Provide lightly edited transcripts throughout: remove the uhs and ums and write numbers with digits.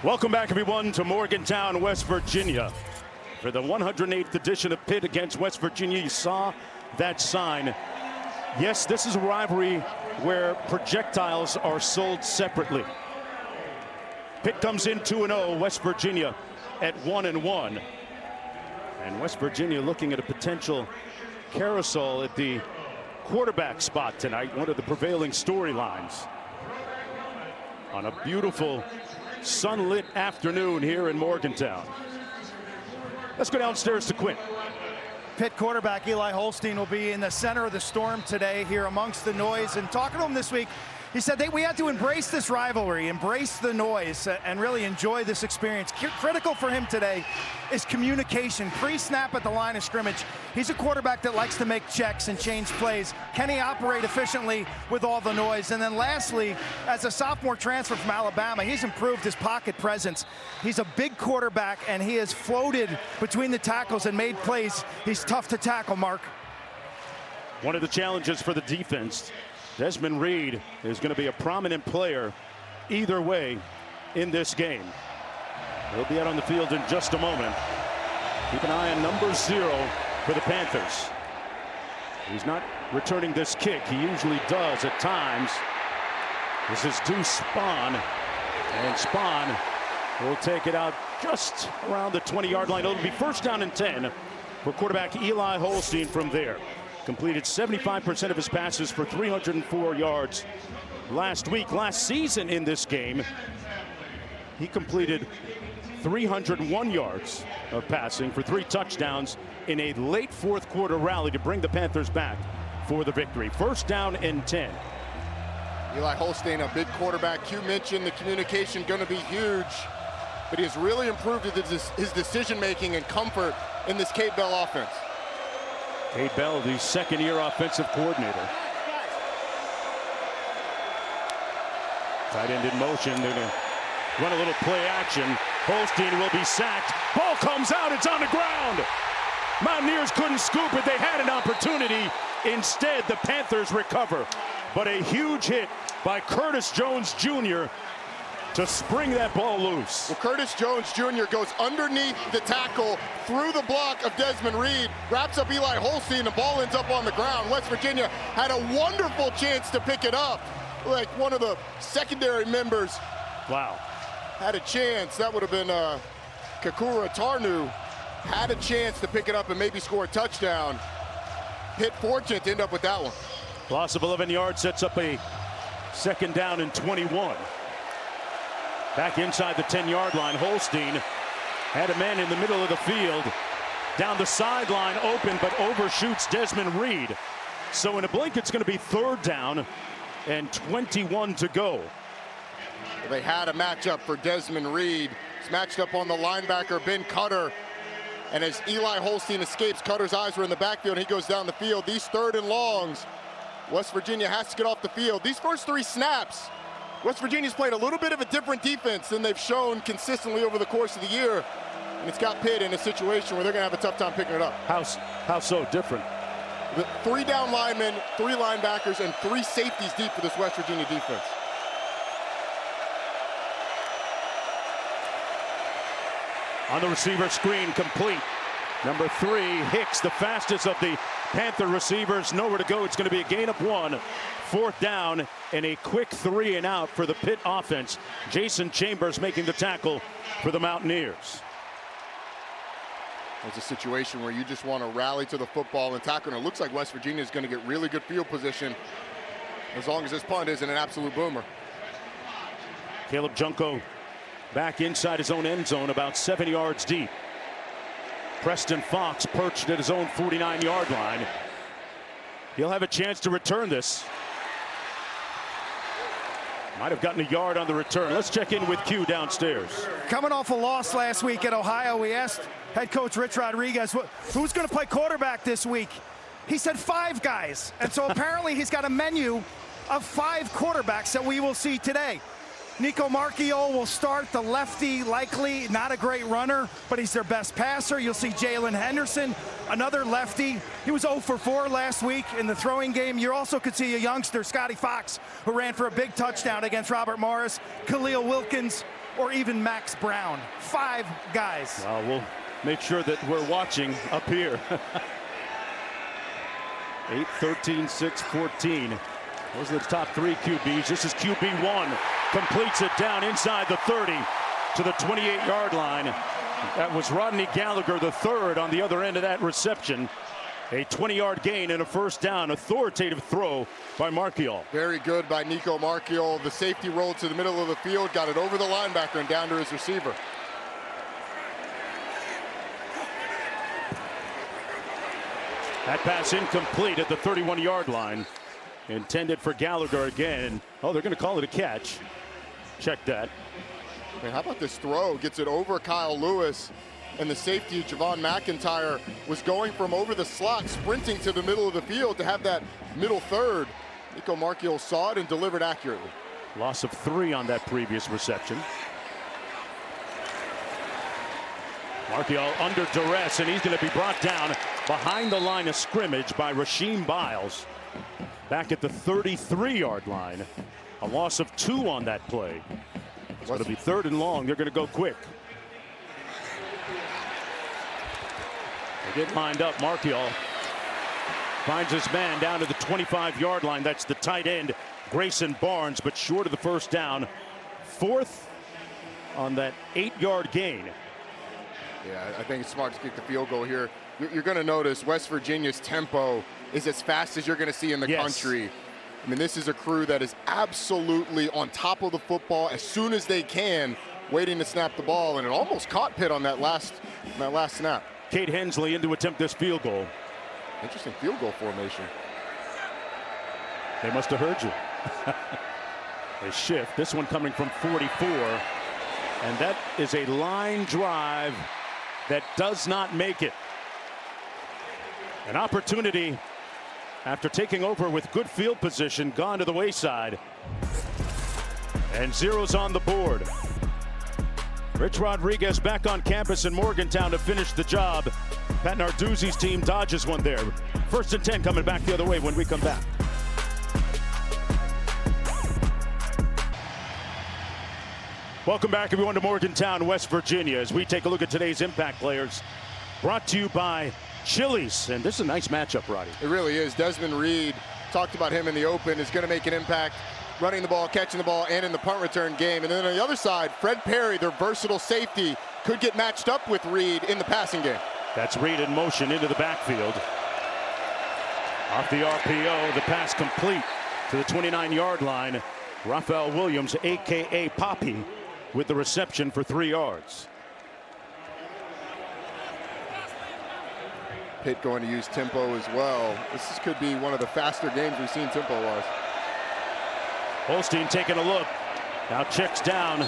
Welcome back, everyone, to Morgantown, West Virginia. For the 108th edition of Pitt against West Virginia, you saw that sign. Yes, this is a rivalry where projectiles are sold separately. Pitt comes in 2-0, West Virginia at 1-1. And West Virginia looking at a potential carousel at the quarterback spot tonight, one of the prevailing storylines. On a beautiful sunlit afternoon here in Morgantown. Let's go downstairs to Quinn. Pitt quarterback Eli Holstein will be in the center of the storm today here amongst the noise. And talking to him this week, he said we had to embrace this rivalry, embrace the noise, and really enjoy this experience. Critical for him today is communication. Pre-snap at the line of scrimmage. He's a quarterback that likes to make checks and change plays. Can he operate efficiently with all the noise? And then lastly, as a sophomore transfer from Alabama, he's improved his pocket presence. He's a big quarterback, and he has floated between the tackles and made plays. He's tough to tackle, Mark. One of the challenges for the defense, Desmond Reed is going to be a prominent player either way in this game. He'll be out on the field in just a moment. Keep an eye on number 0 for the Panthers. He's not returning this kick. He usually does at times. This is Deuce Spahn, and Spahn will take it out just around the 20-yard line. It'll be first down and 10 for quarterback Eli Holstein from there. Completed 75% of his passes for 304 yards last season in this game. He completed 301 yards of passing for 3 touchdowns in a late fourth quarter rally to bring the Panthers back for the victory. First down and 10. Eli Holstein, a big quarterback. You mentioned the communication going to be huge, but he has really improved his decision-making and comfort in this Kate Bell offense. Kate Bell, the second-year offensive coordinator. Tight end in motion. They're going to run a little play action. Holstein will be sacked. Ball comes out. It's on the ground. Mountaineers couldn't scoop it. They had an opportunity. Instead, the Panthers recover. But a huge hit by Curtis Jones Jr. to spring that ball loose. Well, Curtis Jones Jr. goes underneath the tackle, through the block of Desmond Reed, wraps up Eli Holstein, the ball ends up on the ground. West Virginia had a wonderful chance to pick it up. Like one of the secondary members. Wow. Had a chance. That would have been Kakura Tarnu. Had a chance to pick it up and maybe score a touchdown. Pitt fortunate to end up with that one. Loss of 11 yards sets up a second down and 21. Back inside the 10-yard line, Holstein had a man in the middle of the field. Down the sideline, open, but overshoots Desmond Reed. So in a blink, it's going to be third down and 21 to go. They had a matchup for Desmond Reed. He's matched up on the linebacker, Ben Cutter. And as Eli Holstein escapes, Cutter's eyes were in the backfield, and he goes down the field. These third and longs, West Virginia has to get off the field. These first 3 snaps, West Virginia's played a little bit of a different defense than they've shown consistently over the course of the year. And it's got Pitt in a situation where they're going to have a tough time picking it up. How so different? The 3 down linemen, 3 linebackers, and 3 safeties deep for this West Virginia defense. On the receiver screen, complete. Number 3, Hicks, the fastest of the Panther receivers. Nowhere to go. It's going to be a gain of 1. Fourth down and a quick 3 and out for the Pitt offense. Jason Chambers making the tackle for the Mountaineers. It's a situation where you just want to rally to the football and tackle. And it looks like West Virginia is going to get really good field position as long as this punt isn't an absolute boomer. Caleb Junko back inside his own end zone, about 7 yards deep. Preston Fox perched at his own 49-yard line. He'll have a chance to return this. Might have gotten a yard on the return. Let's check in with Q downstairs. Coming off a loss last week at Ohio, we asked head coach Rich Rodriguez, who's going to play quarterback this week? He said 5 guys. And so apparently he's got a menu of 5 quarterbacks that we will see today. Nico Marchiol will start, the lefty, likely not a great runner, but he's their best passer. You'll see Jalen Henderson, another lefty. He was 0 for 4 last week in the throwing game. You also could see a youngster, Scotty Fox, who ran for a big touchdown against Robert Morris. Khalil Wilkins, or even Max Brown. 5 guys. Well, we'll make sure that we're watching up here. 8, 13, 6, 14. Those are the top 3 QBs. This is QB1. Completes it down inside the 30 to the 28-yard line. That was Rodney Gallagher, the third, on the other end of that reception. A 20-yard gain and a first down. Authoritative throw by Marchiol. Very good by Nico Marchiol. The safety rolled to the middle of the field, got it over the linebacker and down to his receiver. That pass incomplete at the 31-yard line. Intended for Gallagher again. Oh, they're going to call it a catch. Check that. Man, how about this throw? Gets it over Kyle Lewis, and the safety, Javon McIntyre, was going from over the slot, sprinting to the middle of the field to have that middle third. Nico Marchiol saw it and delivered accurately. Loss of 3 on that previous reception. Marchiol under duress, and he's going to be brought down behind the line of scrimmage by Rasheem Biles. Back at the 33-yard line. A loss of 2 on that play. It's going to be 3rd and long. They're going to go quick. They get lined up. Marchiol finds his man down to the 25-yard line. That's the tight end, Grayson Barnes, but short of the first down. 4th on that 8-yard gain. Yeah, I think it's smart to kick the field goal here. You're going to notice West Virginia's tempo is as fast as you're going to see in the country. I mean, this is a crew that is absolutely on top of the football as soon as they can, waiting to snap the ball, and it almost caught Pitt on that last snap. Kate Hensley in to attempt this field goal. Interesting field goal formation. They must have heard you. A shift. This one coming from 44. And that is a line drive that does not make it. An opportunity after taking over with good field position, gone to the wayside. And zeros on the board. Rich Rodriguez back on campus in Morgantown to finish the job. Pat Narduzzi's team dodges one there. 1st and 10 coming back the other way when we come back. Welcome back, everyone, to Morgantown, West Virginia, as we take a look at today's impact players. Brought to you by Chili's. And this is a nice matchup, Roddy. It really is. Desmond Reed, talked about him in the open, is going to make an impact running the ball, catching the ball, and in the punt return game. And then on the other side, Fred Perry, their versatile safety, could get matched up with Reed in the passing game. That's Reed in motion into the backfield. Off the RPO, the pass complete to the 29-yard line. Raphael Williams, a.k.a. Poppy, with the reception for 3 yards. Pitt going to use tempo as well. This could be one of the faster games we've seen tempo-wise. Holstein taking a look. Now checks down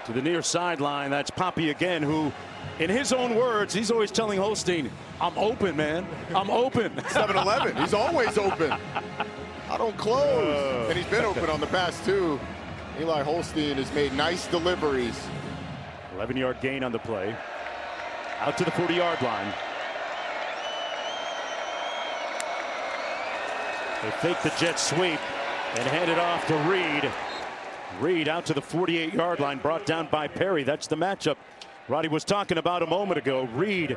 to the near sideline. That's Poppy again, who, in his own words, he's always telling Holstein, I'm open, man. I'm open. 7-11. He's always open. I don't close. And he's been open on the pass, too. Eli Holstein has made nice deliveries. 11-yard gain on the play. Out to the 40-yard line. They fake the jet sweep and hand it off to Reed. Reed out to the 48-yard line, brought down by Perry. That's the matchup Roddy was talking about a moment ago. Reed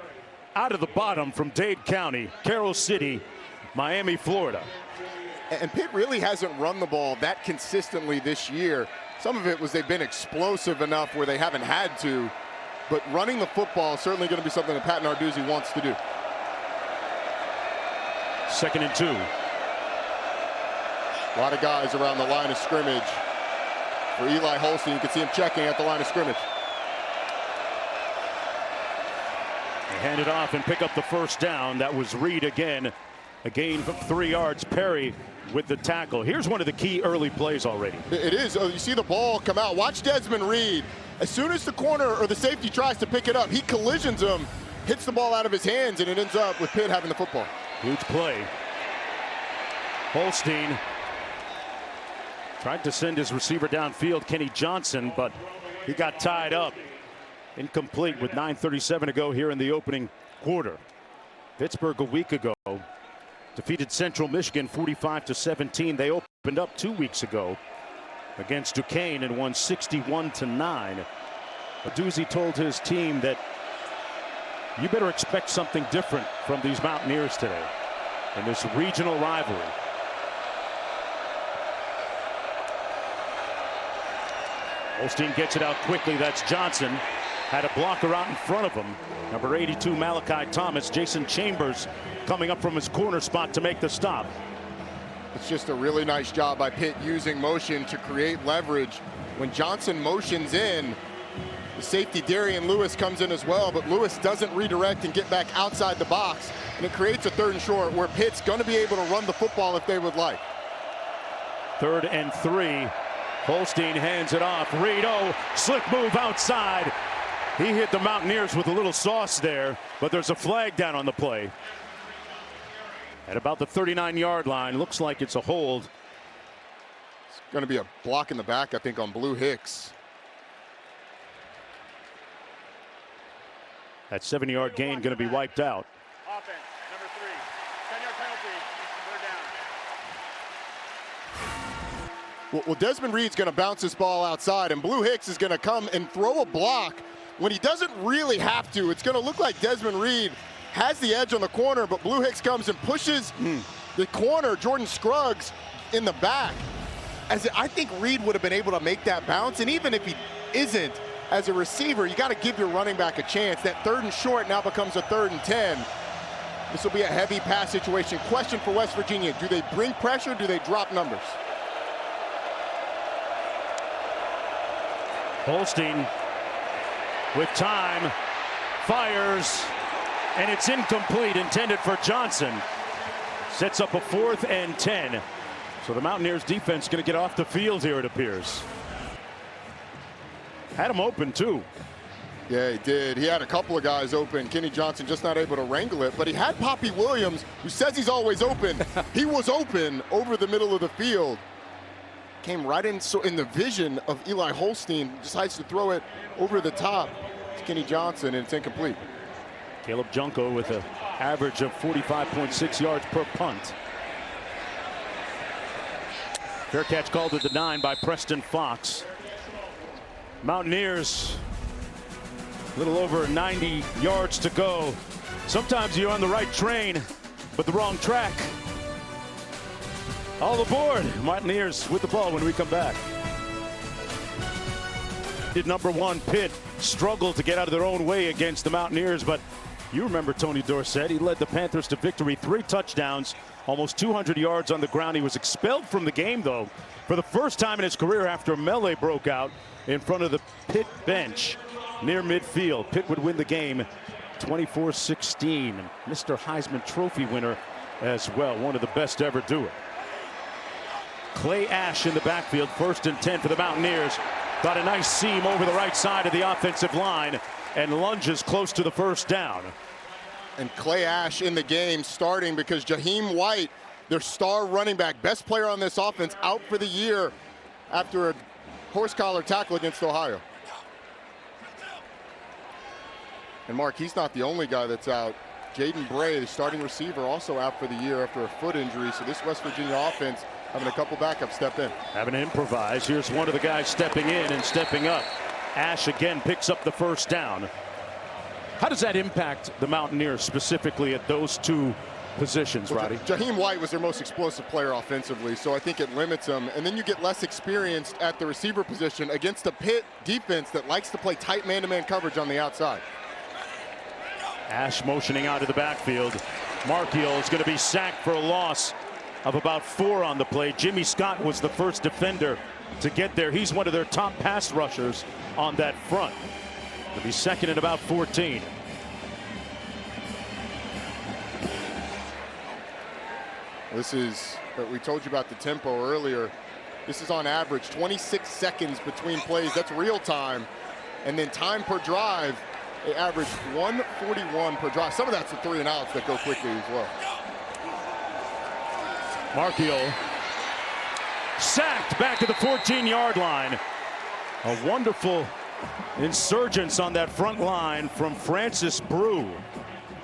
out of the bottom from Dade County, Carroll City, Miami, Florida. And Pitt really hasn't run the ball that consistently this year. Some of it was they've been explosive enough where they haven't had to. But running the football is certainly going to be something that Pat Narduzzi wants to do. 2nd and 2. A lot of guys around the line of scrimmage. For Eli Holstein, you can see him checking at the line of scrimmage. They hand it off and pick up the first down. That was Reed again. A gain of 3 yards. Perry with the tackle. Here's one of the key early plays already. It is. Oh, you see the ball come out. Watch Desmond Reed. As soon as the corner or the safety tries to pick it up, he collisions him, hits the ball out of his hands, and it ends up with Pitt having the football. Huge play. Holstein tried to send his receiver downfield, Kenny Johnson, but he got tied up. Incomplete with 9:37 to go here in the opening quarter. Pittsburgh a week ago defeated Central Michigan 45-17. They opened up 2 weeks ago against Duquesne and won 61-9. Doozy told his team that you better expect something different from these Mountaineers today in this regional rivalry. Holstein gets it out quickly. That's Johnson. Had a blocker out in front of him. Number 82, Malachi Thomas. Jason Chambers coming up from his corner spot to make the stop. It's just a really nice job by Pitt using motion to create leverage. When Johnson motions in, the safety Darian Lewis comes in as well, but Lewis doesn't redirect and get back outside the box, and it creates a 3rd and short where Pitt's going to be able to run the football if they would like. 3rd and 3. Holstein hands it off. Reed, slick move outside. He hit the Mountaineers with a little sauce there, but there's a flag down on the play. At about the 39-yard line, looks like it's a hold. It's going to be a block in the back, I think, on Blue Hicks. That 7-yard gain going to be wiped out. Offense, number 3, 10-yard penalty. They're down. Well, Desmond Reed's going to bounce this ball outside, and Blue Hicks is going to come and throw a block when he doesn't really have to. It's going to look like Desmond Reed has the edge on the corner, but Blue Hicks comes and pushes the corner, Jordan Scruggs, in the back. I think Reed would have been able to make that bounce, and even if he isn't, as a receiver, you got to give your running back a chance. That 3rd and short now becomes a 3rd and 10. This will be a heavy pass situation. Question for West Virginia: do they bring pressure? Do they drop numbers? Holstein with time fires, and it's incomplete, intended for Johnson. Sets up a 4th and 10. So the Mountaineers defense going to get off the field here, it appears. Had him open too. Yeah, he did. He had a couple of guys open. Kenny Johnson just not able to wrangle it, but he had Poppy Williams, who says he's always open. He was open over the middle of the field. Came right in, so in the vision of Eli Holstein, decides to throw it over the top to Kenny Johnson, and it's incomplete. Caleb Junko with an average of 45.6 yards per punt. Fair catch called at the 9 by Preston Fox. Mountaineers, a little over 90 yards to go. Sometimes you're on the right train, but the wrong track. All aboard. Mountaineers with the ball when we come back. Did number 1 Pitt struggle to get out of their own way against the Mountaineers, but you remember Tony Dorsett. He led the Panthers to victory, 3 touchdowns, almost 200 yards on the ground. He was expelled from the game, though, for the first time in his career after a melee broke out in front of the Pitt bench near midfield. Pitt would win the game 24-16. Mr. Heisman Trophy winner as well. One of the best to ever do it. Clay Ash in the backfield, 1st and 10 for the Mountaineers. Got a nice seam over the right side of the offensive line and lunges close to the 1st down. And Clay Ash in the game starting because Jaheim White, their star running back, best player on this offense, out for the year after a horse collar tackle against Ohio. And Mark, he's not the only guy that's out. Jaden Bray, the starting receiver, also out for the year after a foot injury. So this West Virginia offense having a couple backups step in. Having to improvise. Here's one of the guys stepping in and stepping up. Ash again picks up the 1st down. How does that impact the Mountaineers specifically at those 2 positions, Roddy? Jaheim White was their most explosive player offensively, so I think it limits them. And then you get less experienced at the receiver position against a Pitt defense that likes to play tight man-to-man coverage on the outside. Ash motioning out of the backfield. Markiel is going to be sacked for a loss of about 4 on the play. Jimmy Scott was the first defender to get there. He's one of their top pass rushers on that front. It'll be 2nd and about 14. This is, we told you about the tempo earlier. This is on average 26 seconds between plays. That's real time. And then time per drive, they average 141 per drive. Some of that's the 3 and outs that go quickly as well. Markiel sacked back at the 14-yard line. A wonderful insurgence on that front line from Francis Brew.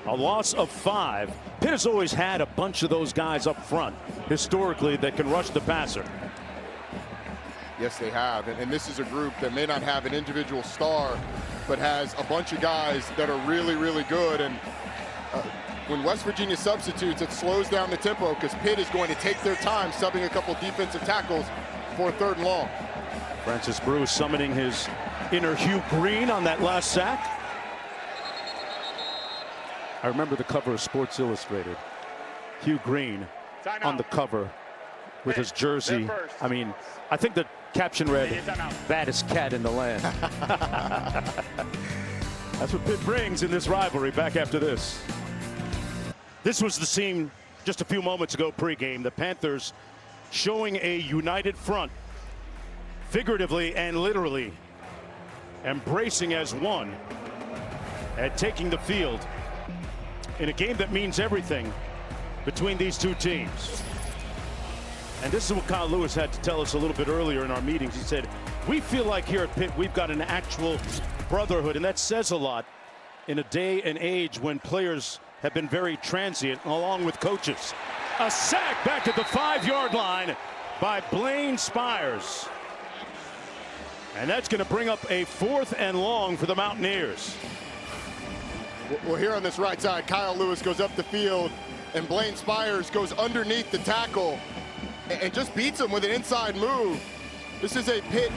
A loss of 5. Pitt has always had a bunch of those guys up front historically that can rush the passer. Yes, they have. And this is a group that may not have an individual star, but has a bunch of guys that are really, really good. And when West Virginia substitutes, it slows down the tempo because Pitt is going to take their time subbing a couple defensive tackles for 3rd and long. Francis Bruce summoning his inner Hugh Green on that last sack. I remember the cover of Sports Illustrated. Hugh Green on the cover with his jersey. I mean, I think the caption read, "Baddest cat in the land." That's what Pitt brings in this rivalry. Back after this. This was the scene just a few moments ago pregame. The Panthers showing a united front, figuratively and literally, embracing as one and taking the field in a game that means everything between these two teams. And this is what Kyle Lewis had to tell us a little bit earlier in our meetings. He said, we feel like here at Pitt we've got an actual brotherhood, and that says a lot in a day and age when players have been very transient along with coaches. A sack back at the 5-yard line by Blaine Spires. And that's going to bring up a 4th and long for the Mountaineers. Well, here on this right side, Kyle Lewis goes up the field, and Blaine Spires goes underneath the tackle and just beats him with an inside move. This is a Pitt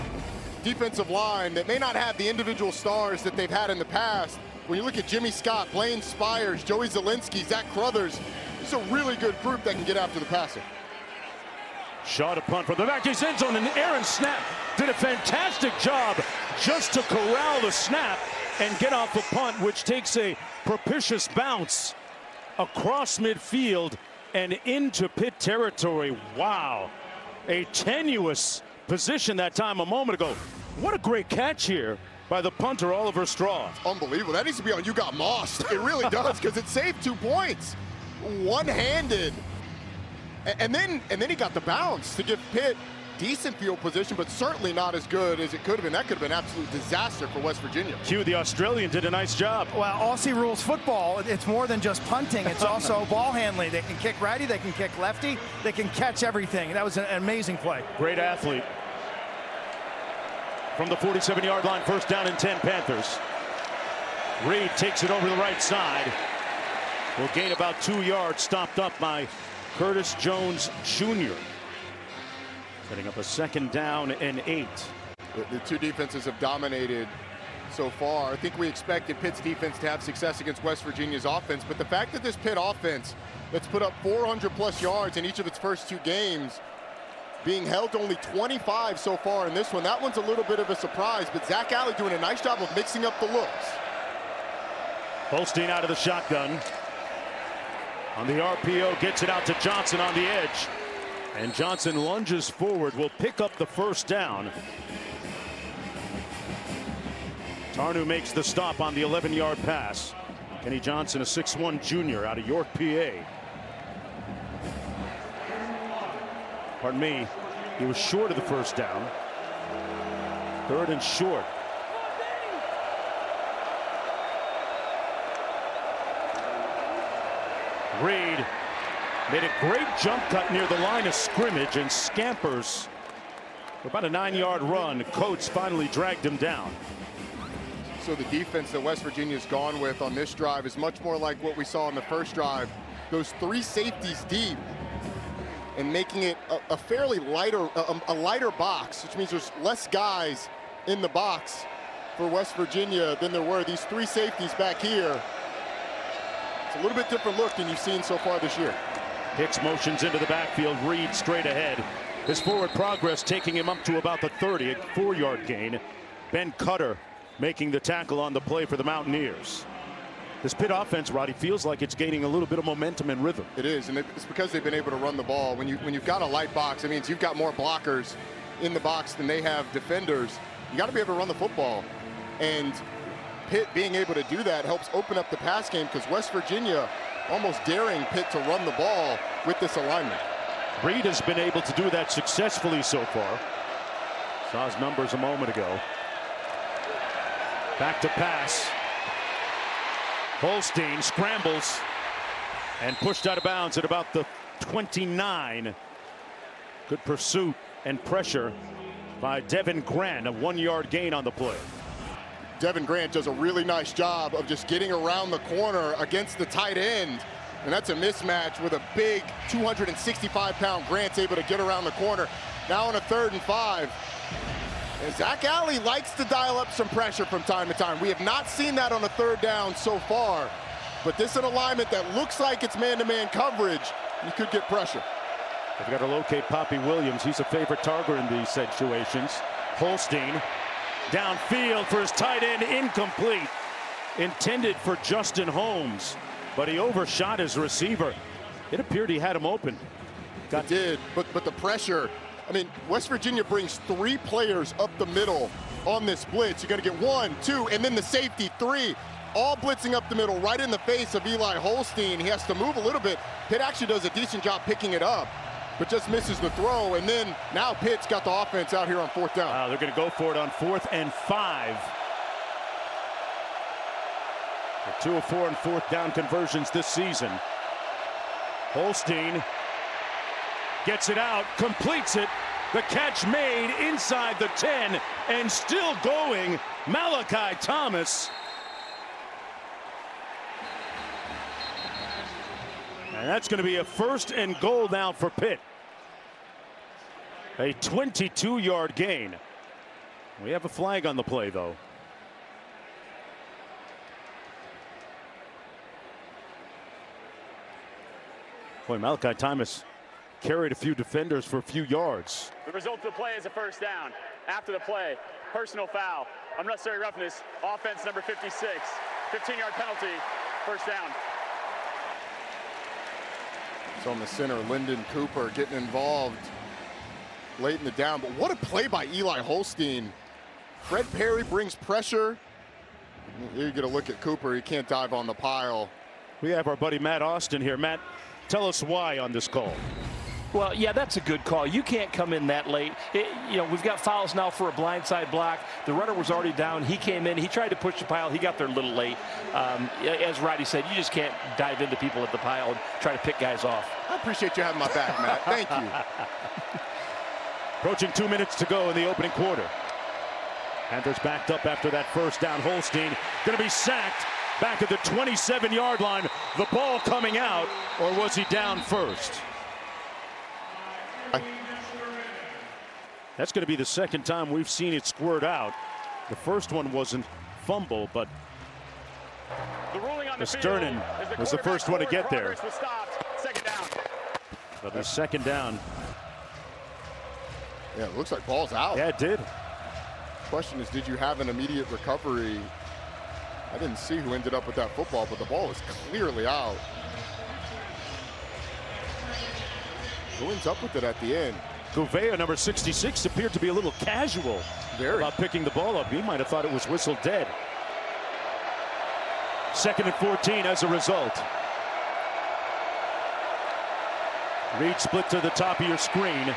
defensive line that may not have the individual stars that they've had in the past. When you look at Jimmy Scott, Blaine Spires, Joey Zielinski, Zach Crothers, it's a really good group that can get after the passer. Shot a punt from the back. He's end zone, and Aaron Snap did a fantastic job just to corral the snap and get off a punt, which takes a propitious bounce across midfield and into Pitt territory. Wow. A tenuous position that time a moment ago. What a great catch here by the punter, Oliver Straw. Unbelievable. That needs to be on You Got Mossed. It really does, because it saved 2 points. One-handed. And then he got the bounce to give Pitt decent field position, but certainly not as good as it could have been. That could have been an absolute disaster for West Virginia. Q, the Australian, did a nice job. Well, Aussie rules football. It's more than just punting. It's also ball handling. They can kick righty, they can kick lefty, they can catch everything. That was an amazing play. Great athlete. From the 47-yard line, 1st down and 10 Panthers. Reed takes it over the right side. Will gain about 2 yards, stopped up by Curtis Jones Jr. Setting up a 2nd down and 8. The two defenses have dominated so far. I think we expected Pitt's defense to have success against West Virginia's offense, but the fact that this Pitt offense that's put up 400+ yards in each of its first 2 games, being held to only 25 so far in this one, that one's a little bit of a surprise, but Zach Alley doing a nice job of mixing up the looks. Holstein out of the shotgun. On the RPO, gets it out to Johnson on the edge. And Johnson lunges forward, will pick up the 1st down. Tarnu makes the stop on the 11-yard pass. Kenny Johnson, a 6'1" junior out of York, PA. Pardon me, he was short of the 1st down. 3rd and short. Reed made a great jump cut near the line of scrimmage and scampers for about a 9-yard run. Coates finally dragged him down. So the defense that West Virginia's gone with on this drive is much more like what we saw on the first drive. Those 3 safeties deep and making it a fairly lighter, a lighter box, which means there's less guys in the box for West Virginia than there were. These 3 safeties back here. It's a little bit different look than you've seen so far this year. Hicks motions into the backfield. Reed straight ahead. His forward progress taking him up to about the 30, a 4-yard gain. Ben Cutter making the tackle on the play for the Mountaineers. This Pitt offense, Roddy, feels like it's gaining a little bit of momentum and rhythm. It is, and it's because they've been able to run the ball. When you've got a light box, it means you've got more blockers in the box than they have defenders. You got to be able to run the football, and Pitt being able to do that helps open up the pass game, because West Virginia almost daring Pitt to run the ball with this alignment. Reed has been able to do that successfully so far. Saw his numbers a moment ago. Back to pass. Holstein scrambles and pushed out of bounds at about the 29. Good pursuit and pressure by Devin Grant, a 1-yard gain on the play. Devin Grant does a really nice job of just getting around the corner against the tight end. And that's a mismatch with a big 265-pound Grant's able to get around the corner. Now on a 3rd and 5. And Zach Alley likes to dial up some pressure from time to time. We have not seen that on a 3rd down so far. But this is an alignment that looks like it's man-to-man coverage. You could get pressure. They've got to locate Poppy Williams. He's a favorite target in these situations. Holstein downfield for his tight end, incomplete. Intended for Justin Holmes, but he overshot his receiver. It appeared he had him open. It did, but the pressure. I mean, West Virginia brings 3 players up the middle on this blitz. You're going to get 1, 2, and then the safety 3. All blitzing up the middle, right in the face of Eli Holstein. He has to move a little bit. Pitt actually does a decent job picking it up, but just misses the throw. And then now Pitt's got the offense out here on 4th down. Wow, they're going to go for it on 4th and 5. The 2 of 4 and 4th down conversions this season. Holstein gets it out, completes it. The catch made inside the 10 and still going. Malachi Thomas. And that's going to be a 1st and goal now for Pitt. A 22-yard gain. We have a flag on the play, though. Boy, Malachi Thomas carried a few defenders for a few yards. The result of the play is a 1st down. After the play, personal foul, unnecessary roughness, offense number 56, 15-yard penalty, 1st down. So on the center, Lyndon Cooper getting involved late in the down. But what a play by Eli Holstein. Fred Perry brings pressure. You get a look at Cooper. He can't dive on the pile. We have our buddy Matt Austin here. Matt, tell us why on this call. Well, yeah, that's a good call. You can't come in that late. We've got fouls now for a blindside block. The runner was already down. He came in. He tried to push the pile. He got there a little late. As Roddy said, you just can't dive into people at the pile and try to pick guys off. I appreciate you having my back, Matt. Thank you. Approaching 2 minutes to go in the opening quarter. Panthers backed up after that 1st down. Holstein going to be sacked back at the 27-yard line. The ball coming out, or was he down first? That's going to be the 2nd time we've seen it squirt out. The first one wasn't fumble, but Sternin was the first one to get there. 2nd down. But the 2nd down. Yeah, it looks like ball's out. Yeah, it did. Question is, did you have an immediate recovery? I didn't see who ended up with that football, but the ball is clearly out. Who ends up with it at the end? Gouveia, number 66, appeared to be a little casual about picking the ball up. He might have thought it was whistled dead. 2nd and 14 as a result. Read split to the top of your screen.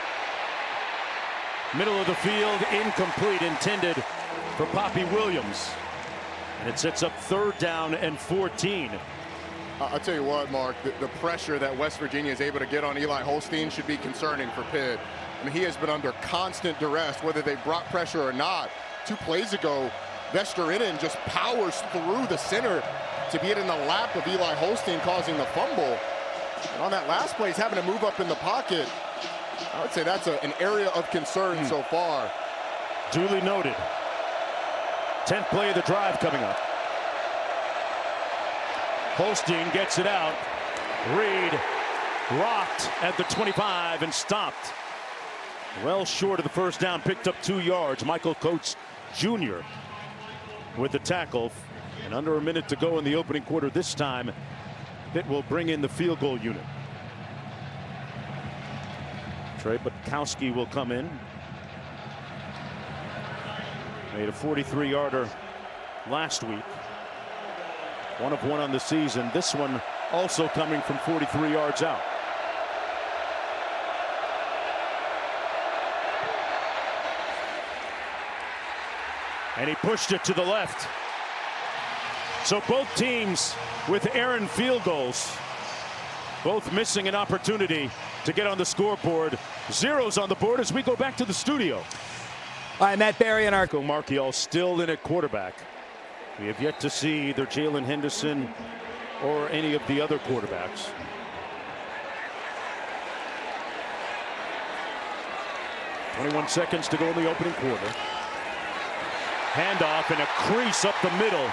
Middle of the field, incomplete, intended for Poppy Williams. And it sets up 3rd down and 14. I'll tell you what, Mark, the pressure that West Virginia is able to get on Eli Holstein should be concerning for Pitt. I mean, he has been under constant duress, whether they brought pressure or not. 2 plays ago, Vesterinen just powers through the center to be in the lap of Eli Holstein, causing the fumble. And on that last play, he's having to move up in the pocket. I would say that's an area of concern so far. Duly noted. 10th play of the drive coming up. Holstein gets it out. Reed rocked at the 25 and stopped. Well short of the 1st down, picked up 2 yards. Michael Coates Jr. with the tackle. And under a minute to go in the opening quarter this time, Pitt will bring in the field goal unit. Trey Butkowski will come in. Made a 43-yarder last week. 1 of 1 on the season. This one also coming from 43 yards out. And he pushed it to the left. So both teams with errant field goals, both missing an opportunity to get on the scoreboard. Zeros on the board as we go back to the studio. All right, Matt Berry and our Marchiol still in at quarterback. We have yet to see either Jalen Henderson or any of the other quarterbacks. .21 seconds to go in the opening quarter. Handoff and a crease up the middle,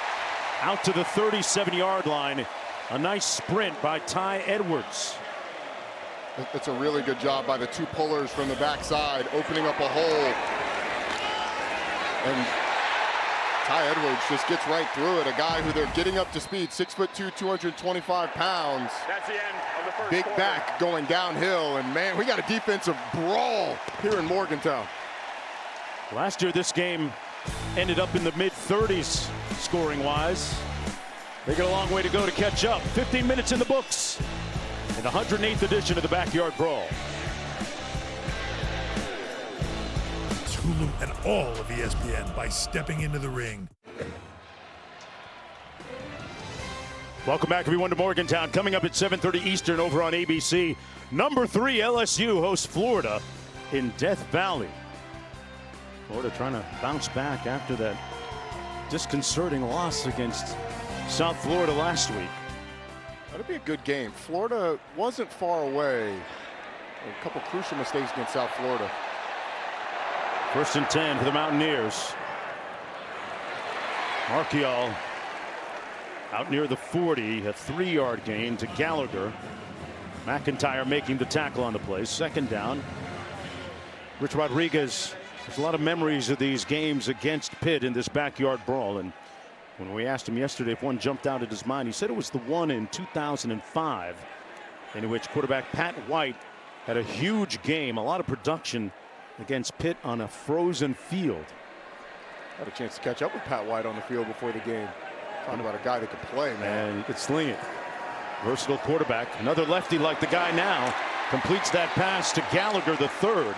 out to the 37-yard line. A nice sprint by Ty Edwards. It's a really good job by the two pullers from the backside, opening up a hole. And Ty Edwards just gets right through it. A guy who they're getting up to speed, 6'2", 225 pounds. That's the end of the first Big quarter. back going downhill, and man, we got a defensive brawl here in Morgantown. Last year, this game ended up in the mid-30s scoring-wise. They got a long way to go to catch up. 15 minutes in the books in the 108th edition of the Backyard Brawl. It's Hulu and all of ESPN by stepping into the ring. Welcome back, everyone, to Morgantown. Coming up at 7:30 Eastern over on ABC. Number 3 LSU hosts Florida in Death Valley. Florida trying to bounce back after that disconcerting loss against South Florida last week. That'll be a good game. Florida wasn't far away. A couple crucial mistakes against South Florida. 1st and 10 for the Mountaineers. Marchiol out near the 40, a 3-yard gain to Gallagher. McIntyre making the tackle on the play. 2nd down. Rich Rodriguez, there's a lot of memories of these games against Pitt in this backyard brawl. And when we asked him yesterday if one jumped out at his mind, he said it was the one in 2005 in which quarterback Pat White had a huge game, a lot of production against Pitt on a frozen field. Had a chance to catch up with Pat White on the field before the game. Talking about a guy that could play, man. And he could sling it. Versatile quarterback. Another lefty like the guy now. Completes that pass to Gallagher, the 3rd.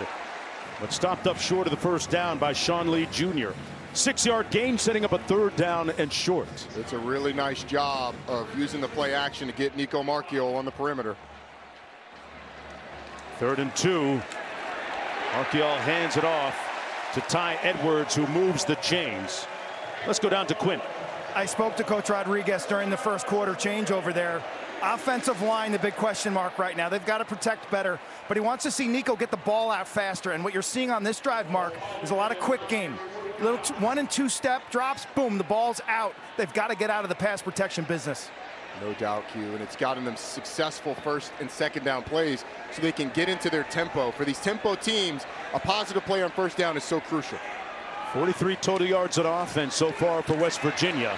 But stopped up short of the 1st down by Sean Lee Jr. 6-yard gain, setting up a 3rd down and short. It's a really nice job of using the play action to get Nico Marchiol on the perimeter. 3rd and 2. Marchiol hands it off to Ty Edwards, who moves the chains. Let's go down to Quint. I spoke to Coach Rodriguez during the first quarter changeover there. Offensive line, the big question mark right now. They've got to protect better, but he wants to see Nico get the ball out faster. And what you're seeing on this drive, Mark, is a lot of quick game. Little 1- and 2-step drops, boom, the ball's out. They've got to get out of the pass protection business. No doubt, Q, and it's gotten them successful 1st and 2nd down plays so they can get into their tempo. For these tempo teams, a positive play on 1st down is so crucial. 43 total yards of offense so far for West Virginia.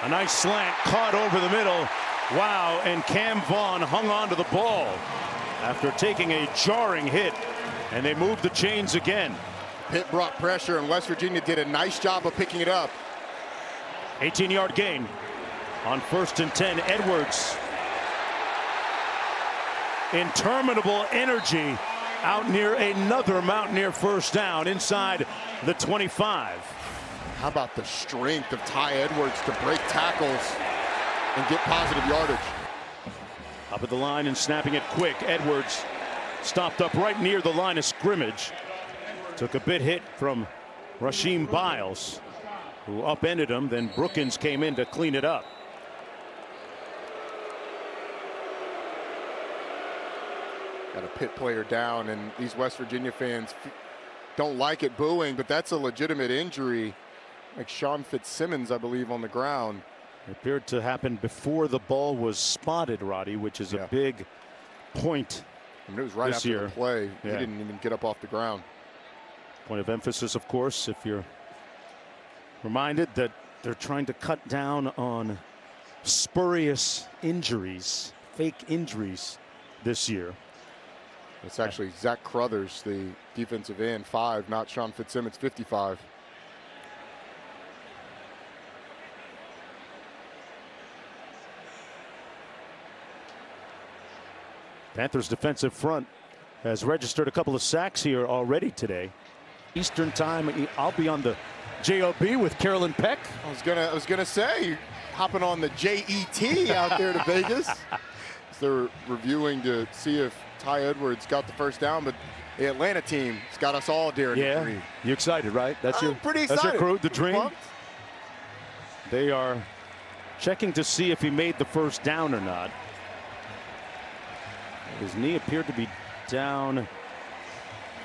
A nice slant caught over the middle. Wow, and Cam Vaughn hung on to the ball after taking a jarring hit, and they moved the chains again. Pitt brought pressure, and West Virginia did a nice job of picking it up. 18-yard gain on 1st and 10. Edwards. Interminable energy out near another Mountaineer 1st down inside the 25. How about the strength of Ty Edwards to break tackles and get positive yardage? Up at the line and snapping it quick. Edwards stopped up right near the line of scrimmage. Took a bit hit from Rasheem Biles, who upended him. Then Brookins came in to clean it up. Got a Pitt player down, and these West Virginia fans don't like it booing, but that's a legitimate injury. Like Sean Fitzsimmons, I believe, on the ground. It appeared to happen before the ball was spotted, Roddy, which is a big point. I mean, it was right after the play. He didn't even get up off the ground. Point of emphasis, of course, if you're reminded that they're trying to cut down on spurious injuries, fake injuries this year. It's actually Zach Crothers, the defensive end, 5, not Sean Fitzsimmons, 55. Panthers defensive front has registered a couple of sacks here already today. Eastern time, I'll be on the JOB with Carolyn Peck. I was gonna say, hopping on the JET out there to Vegas. They're reviewing to see if Ty Edwards got the 1st down, but the Atlanta team has got us all daring to dream. You excited, right? That's your pretty excited. That's your crew, the dream. Pumped. They are checking to see if he made the first down or not. His knee appeared to be down.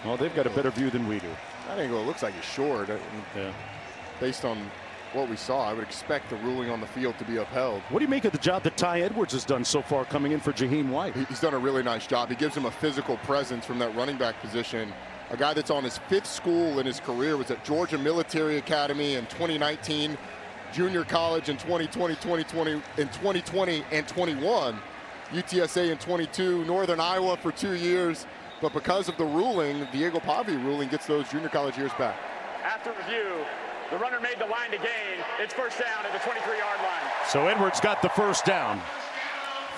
Well, they've got a better view than we do. That angle looks like it's short. Yeah. Based on what we saw, I would expect the ruling on the field to be upheld. What do you make of the job that Ty Edwards has done so far coming in for Jaheim White? He's done a really nice job. He gives him a physical presence from that running back position. A guy that's on his 5th school in his career, was at Georgia Military Academy in 2019, junior college in 2020 and 21, UTSA in 22, Northern Iowa for 2 years. But because of the ruling, Diego Pavi ruling, gets those junior college years back. After review, the runner made the line to gain. It's first down at the 23-yard line. So Edwards got the first down.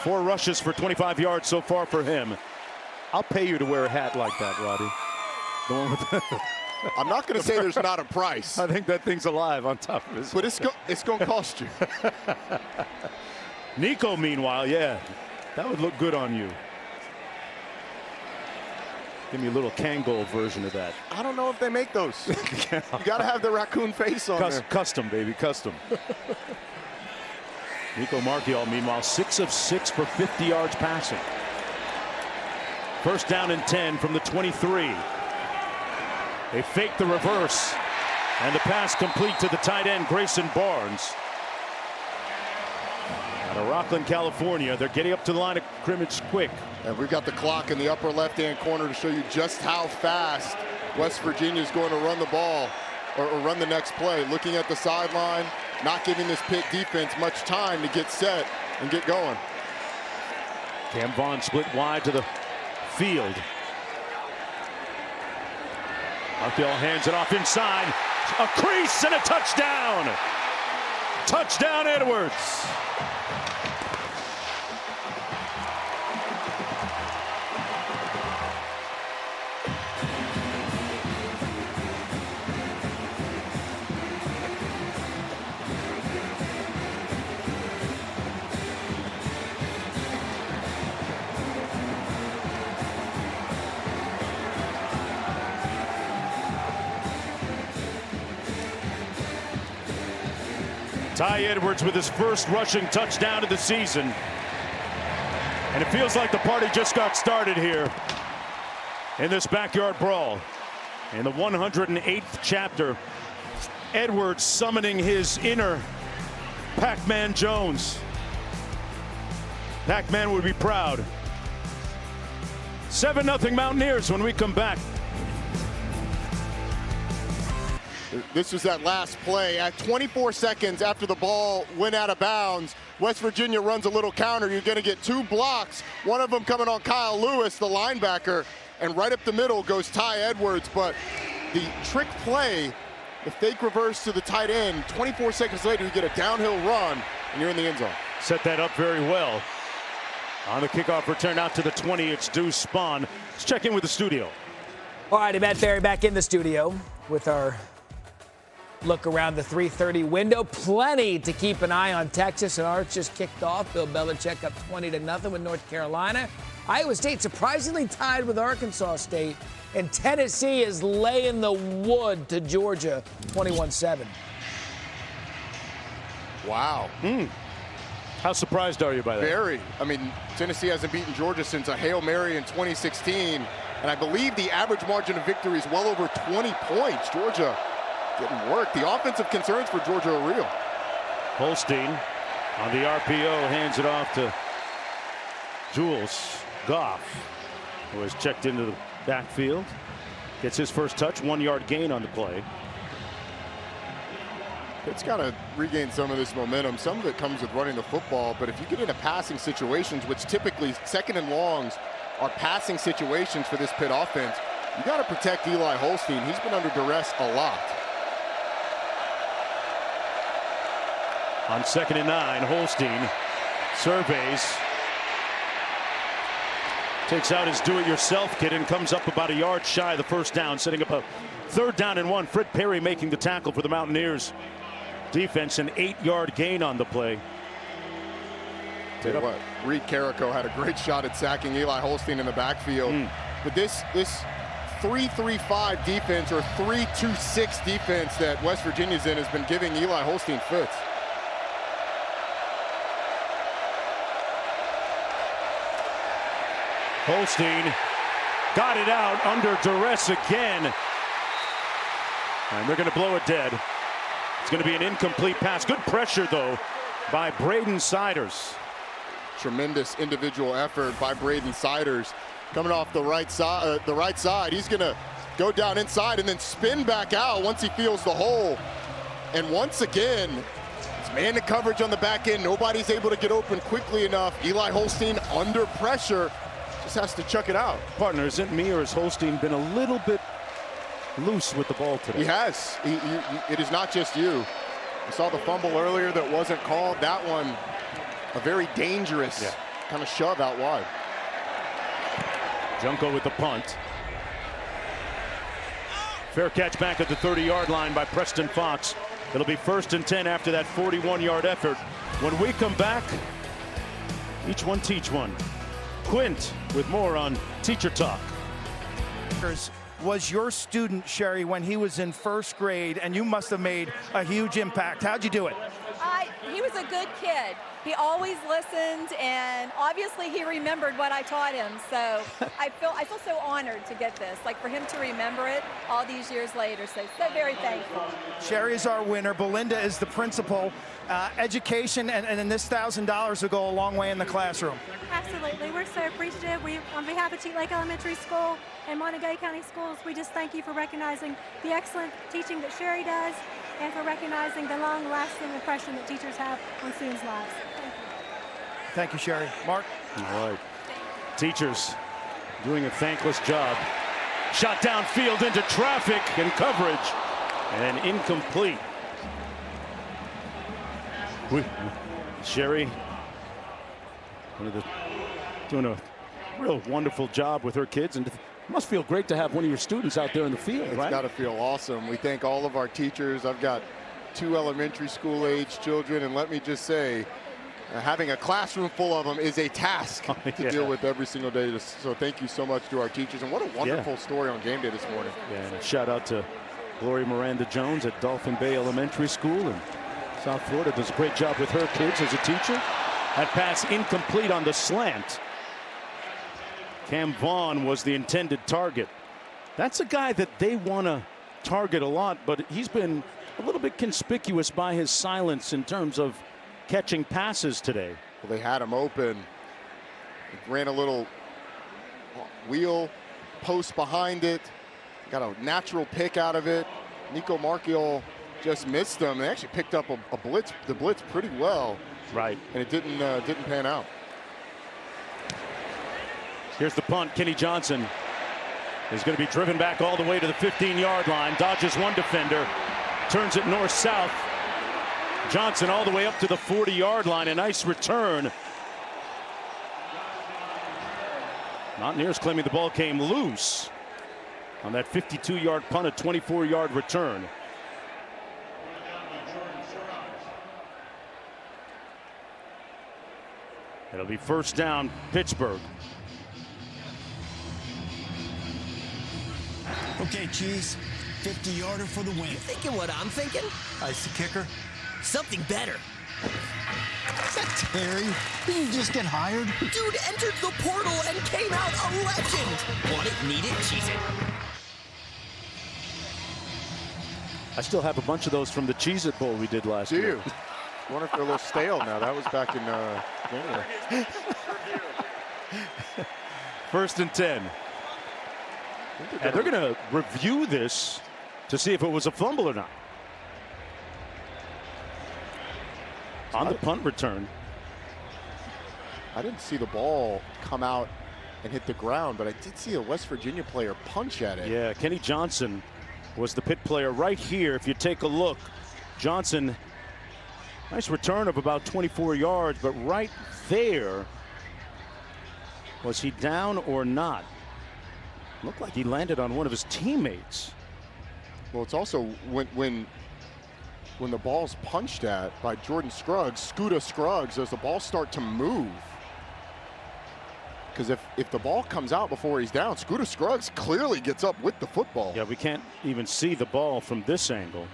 4 rushes for 25 yards so far for him. I'll pay you to wear a hat like that, Roddy. The one with I'm not going to say there's not a price. I think that thing's alive on top of his. But it's going to cost you. Nico, meanwhile, yeah, that would look good on you. Give me a little Kangol version of that. I don't know if they make those. You got to have the raccoon face on there. Custom, baby, custom. Nico Marchiol, meanwhile, 6 of 6 for 50 yards passing. First down and 10 from the 23. They fake the reverse, and the pass complete to the tight end, Grayson Barnes. Out of Rockland, California, they're getting up to the line of scrimmage quick. And we've got the clock in the upper left-hand corner to show you just how fast West Virginia is going to run the ball or run the next play. Looking at the sideline, not giving this Pitt defense much time to get set and get going. Cam Vaughn split wide to the field. Marchiol hands it off inside. A crease and a touchdown. Touchdown, Edwards. Ty Edwards with his first rushing touchdown of the season. And it feels like the party just got started here in this backyard brawl. In the 108th chapter, Edwards summoning his inner Pac-Man Jones. Pac-Man would be proud. 7-0 Mountaineers when we come back. This was that last play. At 24 seconds after the ball went out of bounds, West Virginia runs a little counter. You're going to get 2 blocks, one of them coming on Kyle Lewis, the linebacker, and right up the middle goes Ty Edwards. But the trick play, the fake reverse to the tight end, 24 seconds later, you get a downhill run, and you're in the end zone. Set that up very well. On the kickoff return out to the 20, it's Deuce Spahn. Let's check in with the studio. All right, Matt Ferry back in the studio with our look around the 3:30 window. Plenty to keep an eye on. Texas and Arch just kicked off. Bill Belichick up 20-0 with North Carolina. Iowa State surprisingly tied with Arkansas State. And Tennessee is laying the wood to Georgia 21-7. Wow. How surprised are you by that? Very. I mean, Tennessee hasn't beaten Georgia since a Hail Mary in 2016. And I believe the average margin of victory is well over 20 points. Georgia getting work. The offensive concerns for Georgia are real. Holstein on the RPO hands it off to Jules Goff, who has checked into the backfield. Gets his first touch, 1-yard gain on the play. It's got to regain some of this momentum. Some of it comes with running the football, but if you get into passing situations, which typically second and longs are passing situations for this Pitt offense, you got to protect Eli Holstein. He's been under duress a lot. On 2nd and 9, Holstein surveys, takes out his do-it-yourself kit and comes up about a yard shy of the first down, setting up a 3rd down and 1. Fred Perry making the tackle for the Mountaineers defense, an 8-yard gain on the play. Tell you what, Reed Carrico had a great shot at sacking Eli Holstein in the backfield. But this 3-3-5 defense or 3-2-6 defense that West Virginia's in has been giving Eli Holstein fits. Holstein got it out under duress again. And they're going to blow it dead. It's going to be an incomplete pass. Good pressure, though, by Braden Siders. Tremendous individual effort by Braden Siders. Coming off the right side, he's going to go down inside and then spin back out once he feels the hole. And once again, it's man-to coverage on the back end. Nobody's able to get open quickly enough. Eli Holstein under pressure. Just has to chuck it out. Partner, is it me or has Holstein been a little bit loose with the ball today? He has. It is not just you. I saw the fumble earlier that wasn't called. That one, a very dangerous kind of shove out wide. Junko with the punt. Fair catch back at the 30-yard line by Preston Fox. It'll be 1st and 10 after that 41-yard effort. When we come back, each one teach one. Quint with more on Teacher Talk. Was your student, Sherry, when he was in 1st grade, and you must have made a huge impact. How'd you do it? He was a good kid. He always listened, and obviously he remembered what I taught him. So I feel so honored to get this, like for him to remember it all these years later. So very thankful. Sherry is our winner. Belinda is the principal. Education and this $1,000 will go a long way in the classroom. Absolutely. We're so appreciative. On behalf of Cheat Lake Elementary School and Montague County Schools, we just thank you for recognizing the excellent teaching that Sherry does and for recognizing the long-lasting impression that teachers have on students' lives. Thank you. Thank you, Sherry. Mark? All right. Teachers doing a thankless job. Shot downfield into traffic and coverage. And incomplete. Sherry doing a real wonderful job with her kids, and it must feel great to have one of your students out there in the field, right? It's got to feel awesome. We thank all of our teachers. I've got 2 elementary school age children, and let me just say, having a classroom full of them is a task to deal with every single day. So thank you so much to our teachers, and what a wonderful story on game day this morning. Yeah, and a shout out to Gloria Miranda Jones at Dolphin Bay Elementary School in South Florida. Does a great job with her kids as a teacher. That pass incomplete on the slant. Cam Vaughn was the intended target. That's a guy that they want to target a lot, but he's been a little bit conspicuous by his silence in terms of catching passes today. Well, they had him open. Ran a little wheel post behind it. Got a natural pick out of it. Nico Marchiol just missed them. They actually picked up a blitz, the blitz pretty well. Right. And it didn't pan out. Here's the punt. Kenny Johnson is going to be driven back all the way to the 15-yard line. Dodges one defender. Turns it north-south. Johnson all the way up to the 40-yard line. A nice return. Mountaineers claiming the ball came loose on that 52-yard punt, a 24-yard return. It'll be 1st down, Pittsburgh. Okay, Cheese, 50-yarder for the win. You thinking what I'm thinking? Ice the kicker. Something better. Is that Terry? Did you just get hired? Dude entered the portal and came out a legend. Want it, need it, cheese it. I still have a bunch of those from the Cheez-It Bowl we did last year. Do you? I wonder if they're a little stale now. That was back in January. 1st and 10. And they're going to review this to see if it was a fumble or not. On the punt return. I didn't see the ball come out and hit the ground, but I did see a West Virginia player punch at it. Yeah, Kenny Johnson was the pit player right here. If you take a look, Johnson, nice return of about 24 yards, but right there, was he down or not? Looked like he landed on one of his teammates. Well, it's also when the ball's punched at by Jordan Scruggs, Scooter Scruggs, as the balls start to move, because if the ball comes out before he's down, Scooter Scruggs clearly gets up with the football. Yeah, we can't even see the ball from this angle.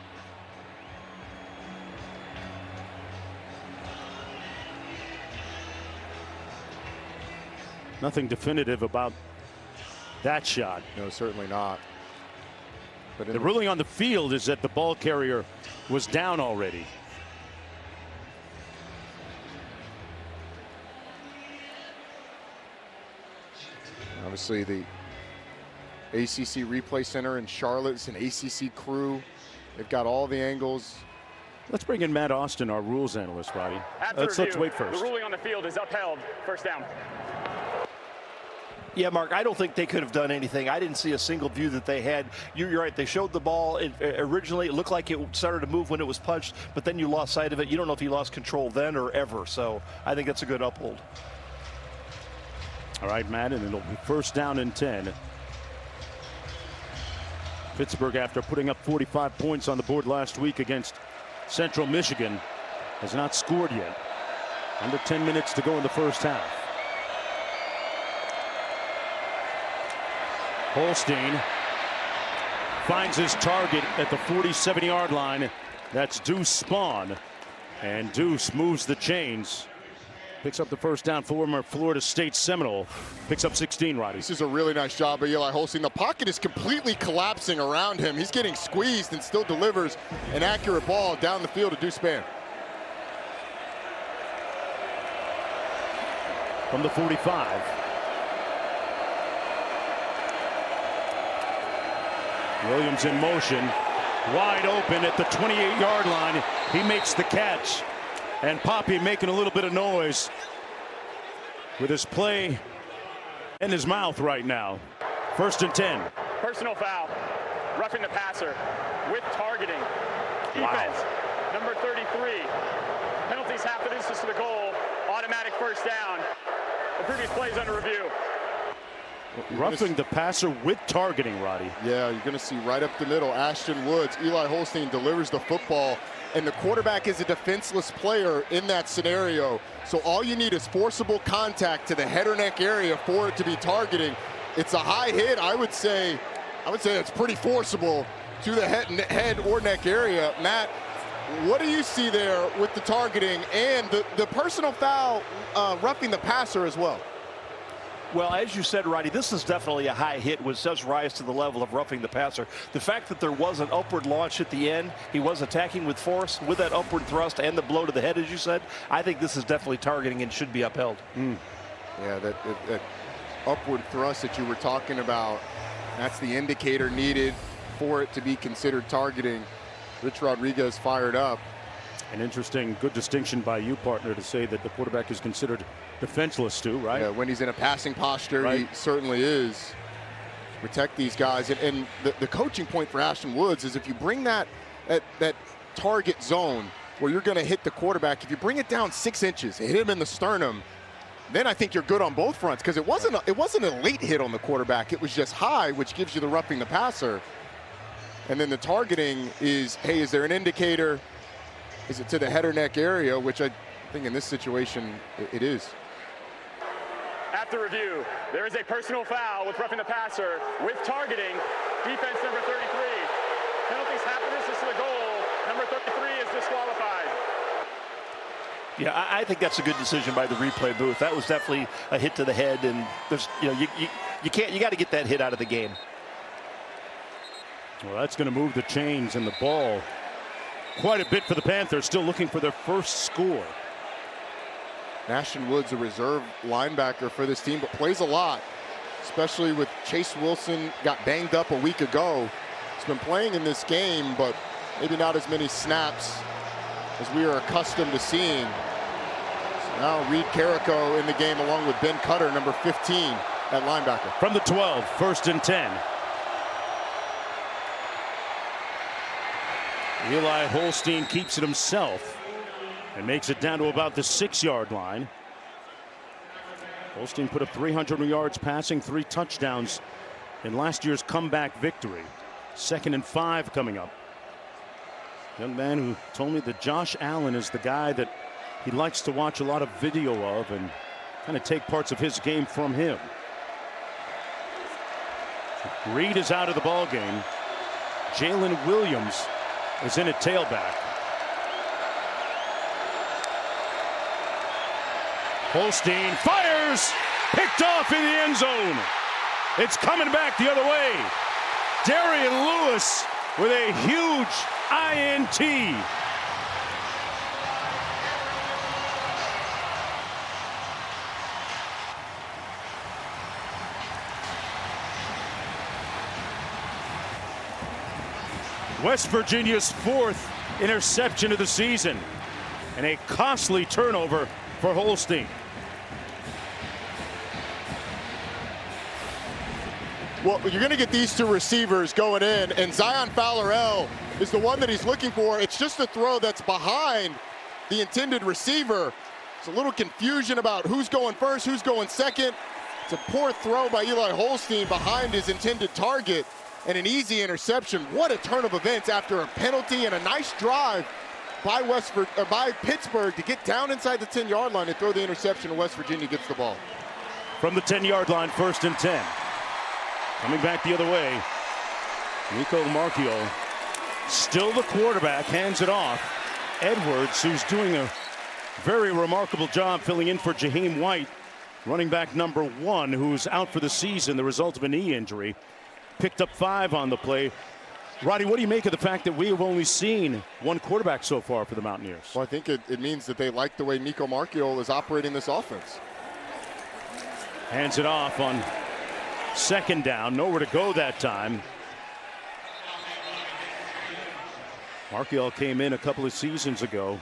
Nothing definitive about that shot. No, certainly not. But the ruling on the field is that the ball carrier was down already. Obviously, the ACC Replay Center in Charlotte, it's an ACC crew. They've got all the angles. Let's bring in Matt Austin, our rules analyst, Roddy. Let's wait first. The ruling on the field is upheld. First down. Yeah, Mark, I don't think they could have done anything. I didn't see a single view that they had. You're right. They showed the ball. Originally, it looked like it started to move when it was punched, but then you lost sight of it. You don't know if he lost control then or ever. So I think that's a good uphold. All right, Matt, and it'll be first down and 10. Pittsburgh, after putting up 45 points on the board last week against Central Michigan, has not scored yet. Under 10 minutes to go in the first half. Holstein finds his target at the 47-yard line. That's Deuce Spawn. And Deuce moves the chains. Picks up the first down. Former Florida State Seminole picks up 16, Roddy. This is a really nice job by Eli Holstein. The pocket is completely collapsing around him. He's getting squeezed and still delivers an accurate ball down the field to Deuce Spann. From the 45. Williams in motion, wide open at the 28-yard line. He makes the catch, and Poppy making a little bit of noise with his play in his mouth right now. First and 10. Personal foul, roughing the passer with targeting. Defense, number 33. Penalties half the distance to the goal. Automatic first down. The previous play is under review. Roughing the passer with targeting, Roddy. Yeah, you're going to see right up the middle, Ashton Woods. Eli Holstein delivers the football, and the quarterback is a defenseless player in that scenario. So all you need is forcible contact to the head or neck area for it to be targeting. It's a high hit. I would say it's pretty forcible to the head or neck area. Matt, what do you see there with the targeting and the personal foul roughing the passer as well? Well, as you said, Roddy, this is definitely a high hit, which does rise to the level of roughing the passer. The fact that there was an upward launch at the end, he was attacking with force with that upward thrust and the blow to the head, as you said. I think this is definitely targeting and should be upheld. Yeah, that upward thrust that you were talking about, that's the indicator needed for it to be considered targeting. Rich Rodriguez fired up. An interesting, good distinction by you, partner, to say that the quarterback is considered defenseless too, right? Yeah, when he's in a passing posture, right. He certainly is. Protect these guys. And the coaching point for Ashton Woods is if you bring that target zone where you're going to hit the quarterback, if you bring it down 6 inches, hit him in the sternum, then I think you're good on both fronts, because it wasn't a late hit on the quarterback. It was just high, which gives you the roughing the passer. And then the targeting is, hey, is there an indicator? Is it to the head or neck area, which I think in this situation it is. After review, there is a personal foul with roughing the passer with targeting. Defense number 33. Penalties half the distance to the goal. Number 33 is disqualified. Yeah, I think that's a good decision by the replay booth. That was definitely a hit to the head, and there's, you got to get that hit out of the game. Well, that's going to move the chains and the ball quite a bit for the Panthers, still looking for their first score. Ashton Woods, a reserve linebacker for this team, but plays a lot, especially with Chase Wilson got banged up a week ago. He's been playing in this game, but maybe not as many snaps as we are accustomed to seeing. So now Reed Carrico in the game along with Ben Cutter, number 15 at linebacker. From the 12, first and 10. Eli Holstein keeps it himself and makes it down to about the 6-yard line. Holstein put up 300 yards passing, 3 touchdowns in last year's comeback victory. 2nd and 5 coming up. Young man who told me that Josh Allen is the guy that he likes to watch a lot of video of, and kind of take parts of his game from him. Reed is out of the ball game. Jalen Williams is in at tailback. Holstein fires, picked off in the end zone. It's coming back the other way. Darian Lewis with a huge INT. West Virginia's 4th interception of the season, and a costly turnover for Holstein. Well, you're going to get these two receivers going in, and Zion Fowler is the one that he's looking for. It's just a throw that's behind the intended receiver. It's a little confusion about who's going first, who's going second. It's a poor throw by Eli Holstein behind his intended target, and an easy interception. What a turn of events after a penalty and a nice drive by Pittsburgh to get down inside the 10-yard line and throw the interception, and West Virginia gets the ball. From the 10-yard line, 1st and 10. Coming back the other way, Nico Marchiol, still the quarterback, hands it off. Edwards, who's doing a very remarkable job filling in for Jaheim White, running back number 1, who's out for the season, the result of a knee injury. Picked up 5 on the play. Roddy, what do you make of the fact that we have only seen one quarterback so far for the Mountaineers? Well, I think it means that they like the way Nico Marchiol is operating this offense. Hands it off on 2nd down. Nowhere to go that time. Marchiol came in a couple of seasons ago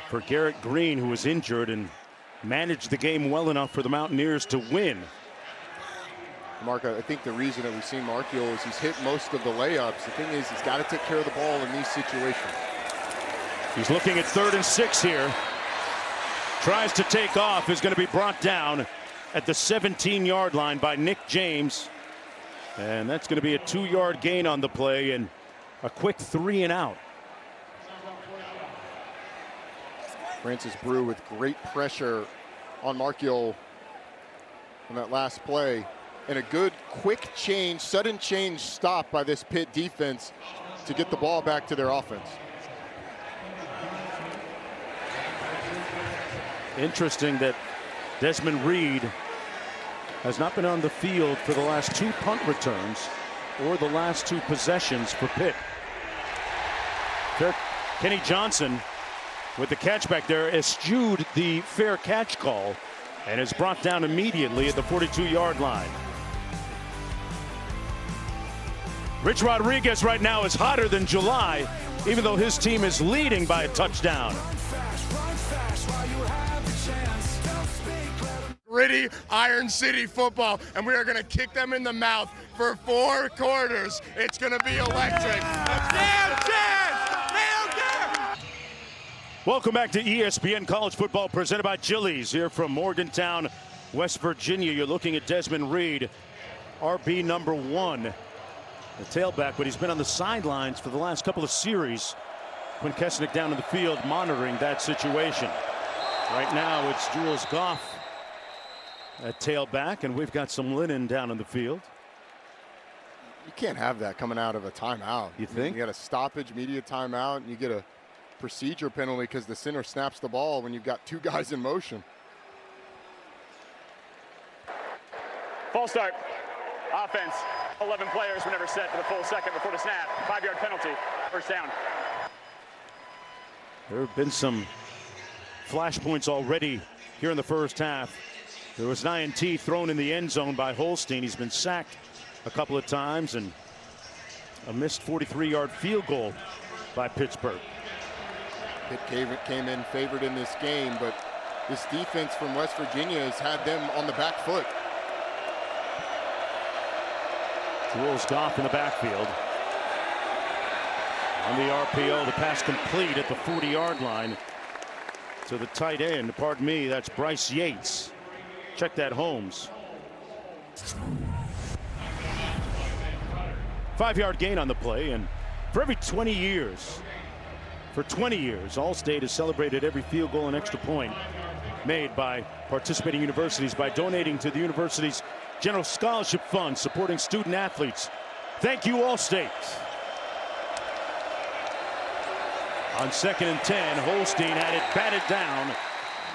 for Garrett Green, who was injured, and managed the game well enough for the Mountaineers to win. Mark, I think the reason that we've seen Marchiol is he's hit most of the layups. The thing is, he's got to take care of the ball in these situations. He's looking at 3rd and 6 here. Tries to take off, is going to be brought down at the 17-yard line by Nick James. And that's going to be a 2-yard gain on the play and a quick 3 and out. Francis Brew with great pressure on Marchiol on that last play. And a good quick change, sudden change stop by this Pitt defense to get the ball back to their offense. Interesting that Desmond Reed has not been on the field for the last 2 punt returns or the last 2 possessions for Pitt. Kenny Johnson with the catch back there eschewed the fair catch call and is brought down immediately at the 42-yard line. Rich Rodriguez right now is hotter than July, even though his team is leading by a touchdown. Gritty Iron City football, and we are going to kick them in the mouth for 4 quarters. It's going to be electric. Welcome back to ESPN College Football, presented by Chili's, here from Morgantown, West Virginia. You're looking at Desmond Reed, RB number 1, the tailback, but he's been on the sidelines for the last couple of series. Quinn Kesnick down in the field monitoring that situation. Right now it's Jules Goff at tailback, and we've got some linen down in the field. You can't have that coming out of a timeout. You think? You got a stoppage, media timeout, and you get a procedure penalty because the center snaps the ball when you've got 2 guys in motion. False start. Offense. 11 players were never set for the full second before the snap. 5-yard penalty. First down. There have been some flashpoints already here in the first half. There was an INT thrown in the end zone by Holstein. He's been sacked a couple of times, and a missed 43-yard field goal by Pittsburgh. Pitt came in favored in this game, but this defense from West Virginia has had them on the back foot. Jules Goff in the backfield. On the RPO, the pass complete at the 40-yard line to the tight end. Pardon me, that's Bryce Yates. Check that, Holmes. 5-yard gain on the play, and for every 20 years, Allstate has celebrated every field goal and extra point made by participating universities by donating to the university's General Scholarship Fund, supporting student athletes. Thank you, Allstate. On 2nd and 10, Holstein had it batted down,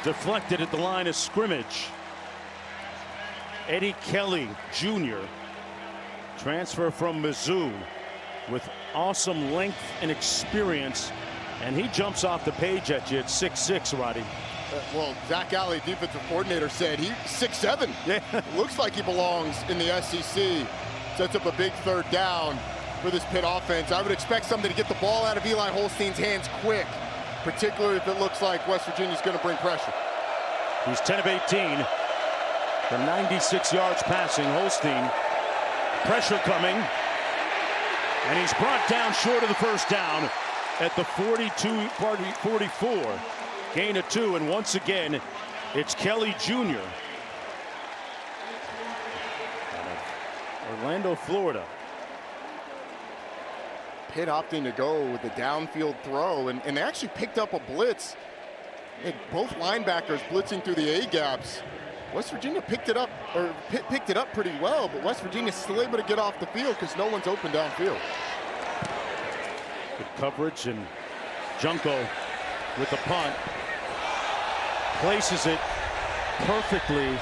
deflected at the line of scrimmage. Eddie Kelly Jr., transfer from Mizzou, with awesome length and experience, and he jumps off the page at you at 6'6", Roddy. Well, Zach Alley, defensive coordinator, said he's 6'7". Yeah. Looks like he belongs in the SEC. Sets up a big 3rd down for this Pitt offense. I would expect somebody to get the ball out of Eli Holstein's hands quick, particularly if it looks like West Virginia's going to bring pressure. He's 10 of 18 for 96 yards passing. Holstein, pressure coming, and he's brought down short of the 1st down at the 44. Gain of 2, and once again, it's Kelly Jr. out of Orlando, Florida. Pitt opting to go with the downfield throw, and they actually picked up a blitz. Both linebackers blitzing through the A-gaps. West Virginia picked it up, or Pitt picked it up pretty well, but West Virginia's still able to get off the field because no one's open downfield. Good coverage, and Junko with the punt. Places it perfectly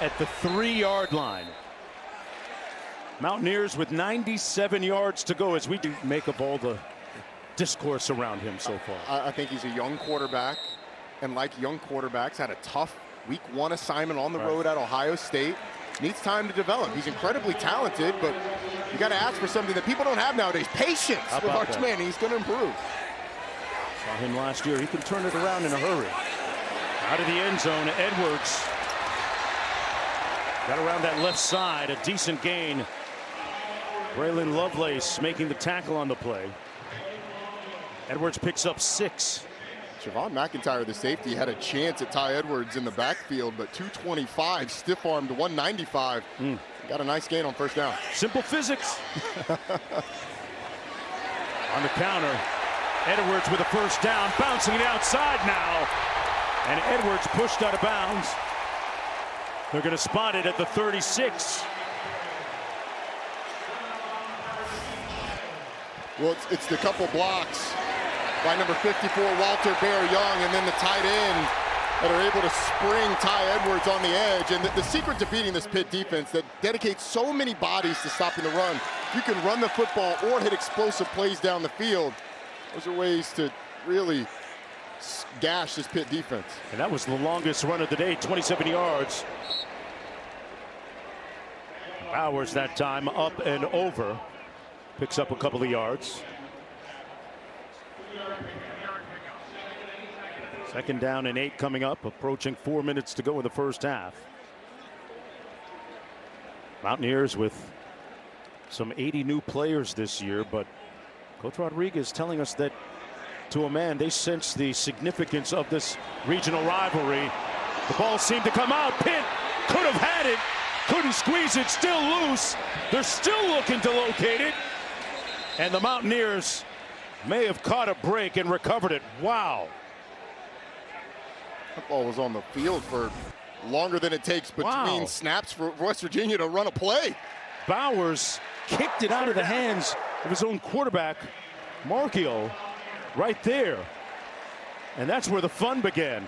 at the 3-yard line. Mountaineers with 97 yards to go, as we do make of all the discourse around him so far. I think he's a young quarterback, and like young quarterbacks, had a tough week 1 assignment on the road at Ohio State. Needs time to develop. He's incredibly talented, but you got to ask for something that people don't have nowadays. Patience with Arch Manning. He's going to improve. Saw him last year. He can turn it around in a hurry. Out of the end zone, Edwards got around that left side. A decent gain. Braylon Lovelace making the tackle on the play. Edwards picks up 6. Javon McIntyre, the safety, had a chance at Ty Edwards in the backfield, but 225, stiff-armed 195. Got a nice gain on 1st down. Simple physics. On the counter, Edwards with a 1st down, bouncing it outside now. And Edwards pushed out of bounds. They're going to spot it at the 36. Well, it's the couple blocks by number 54, Walter Bear Young, and then the tight end that are able to spring Ty Edwards on the edge. And the secret to beating this Pitt defense that dedicates so many bodies to stopping the run, you can run the football or hit explosive plays down the field. Those are ways to really gash this Pitt defense. And that was the longest run of the day, 27 yards. Bowers that time up and over. Picks up a couple of yards. 2nd down and 8 coming up, approaching 4 minutes to go in the 1st half. Mountaineers with some 80 new players this year, but Coach Rodriguez telling us that to a man they sense the significance of this regional rivalry. The ball seemed to come out. Pitt could have had it, couldn't squeeze it, still loose. They're still looking to locate it, and the Mountaineers may have caught a break and recovered it. Wow. That ball was on the field for longer than it takes between snaps for West Virginia to run a play. Bowers kicked it out of the hands of his own quarterback, Marchio, right there. And that's where the fun began.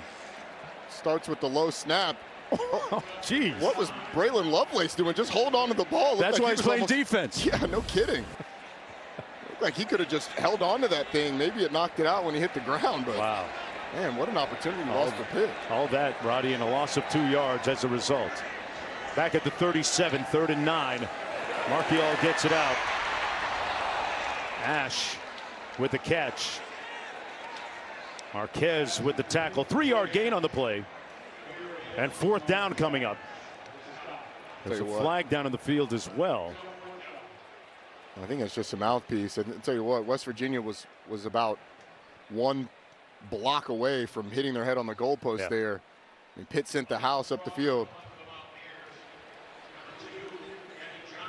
Starts with the low snap. Oh, geez. What was Braylon Lovelace doing? Just hold on to the ball. That's why he's playing defense. Yeah, no kidding. Looked like he could have just held on to that thing. Maybe it knocked it out when he hit the ground, but wow. Man, what an opportunity lost for Pitt. All that, Roddy, and a loss of 2 yards as a result. Back at the 37, 3rd and 9. Marchiol gets it out. Ash with the catch. Marquez with the tackle. 3-yard gain on the play. And 4th down coming up. There's a flag down in the field as well. I think it's just a mouthpiece. And I'll tell you what, West Virginia was about 1 block away from hitting their head on the goalpost there. And Pitt sent the house up the field.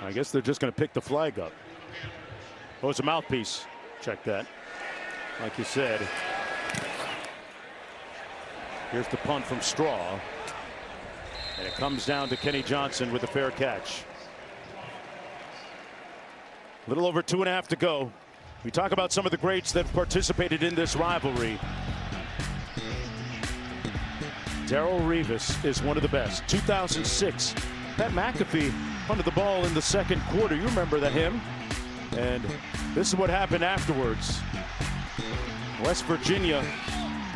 I guess they're just going to pick the flag up. Oh, it's a mouthpiece. Check that. Like you said. Here's the punt from Straw. And it comes down to Kenny Johnson with a fair catch. A little over 2.5 to go. We talk about some of the greats that participated in this rivalry. Darrelle Revis is one of the best. 2006, Pat McAfee punted the ball in the second quarter. You remember that him? And this is what happened afterwards. West Virginia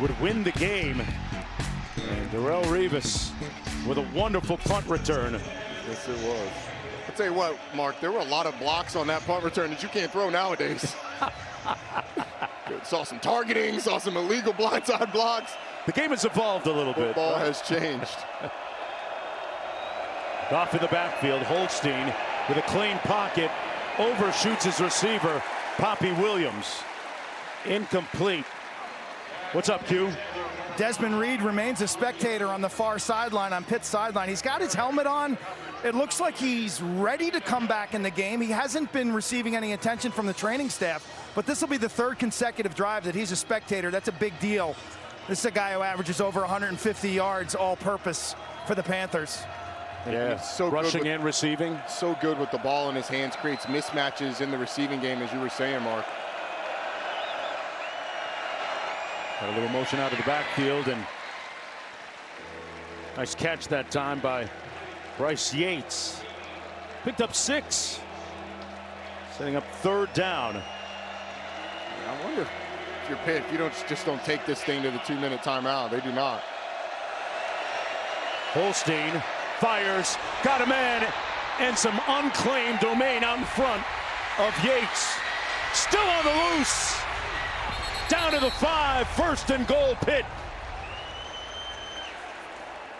would win the game. And Darrelle Revis with a wonderful punt return. Yes, it was. I'll tell you what, Mark, there were a lot of blocks on that punt return that you can't throw nowadays. Saw some targeting, saw some illegal blindside blocks. The game has evolved a little bit. Football has changed. Off in the backfield, Holstein with a clean pocket, overshoots his receiver, Poppy Williams. Incomplete. What's up, Q? Desmond Reed remains a spectator on the far sideline, on Pitt's sideline. He's got his helmet on. It looks like he's ready to come back in the game. He hasn't been receiving any attention from the training staff, but this will be the third consecutive drive that he's a spectator. That's a big deal. This is a guy who averages over 150 yards all-purpose for the Panthers. Yeah, so rushing and receiving. So good with the ball in his hands, creates mismatches in the receiving game, as you were saying, Mark. Got a little motion out of the backfield, and nice catch that time by Bryce Yates. Picked up 6. Setting up 3rd down. I wonder if you're Pitt, if you don't take this thing to the 2-minute timeout. They do not. Holstein fires, got a man, and some unclaimed domain out in front of Yates. Still on the loose. Down to the 5, 1st and goal, Pitt.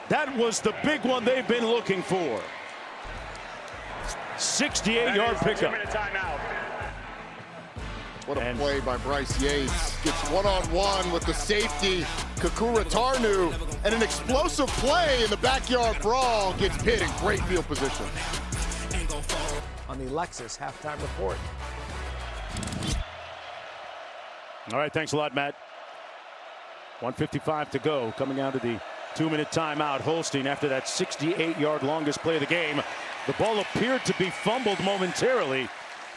That was the big one they've been looking for. 68-yard pickup. What a play by Bryce Yates. Gets one-on-one with the safety, Kakura Tarnu, and an explosive play in the backyard brawl gets Pitt in great field position. On the Lexus halftime report. All right, thanks a lot, Matt. 1:55 to go, coming out of the 2-minute timeout. Holstein, after that 68-yard longest play of the game, the ball appeared to be fumbled momentarily.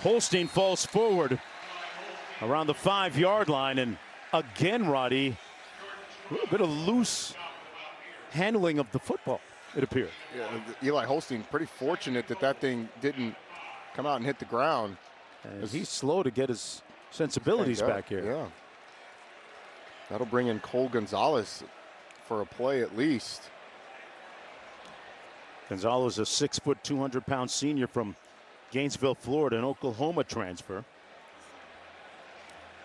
Holstein falls forward around the 5-yard line, and again, Roddy, a little bit of loose handling of the football, it appeared. Yeah, Eli Holstein pretty fortunate that that thing didn't come out and hit the ground. And he's slow to get his sensibilities back here. Yeah. That'll bring in Cole Gonzalez for a play at least. Gonzalez, a 6-foot, 200-pound senior from Gainesville, Florida, an Oklahoma transfer.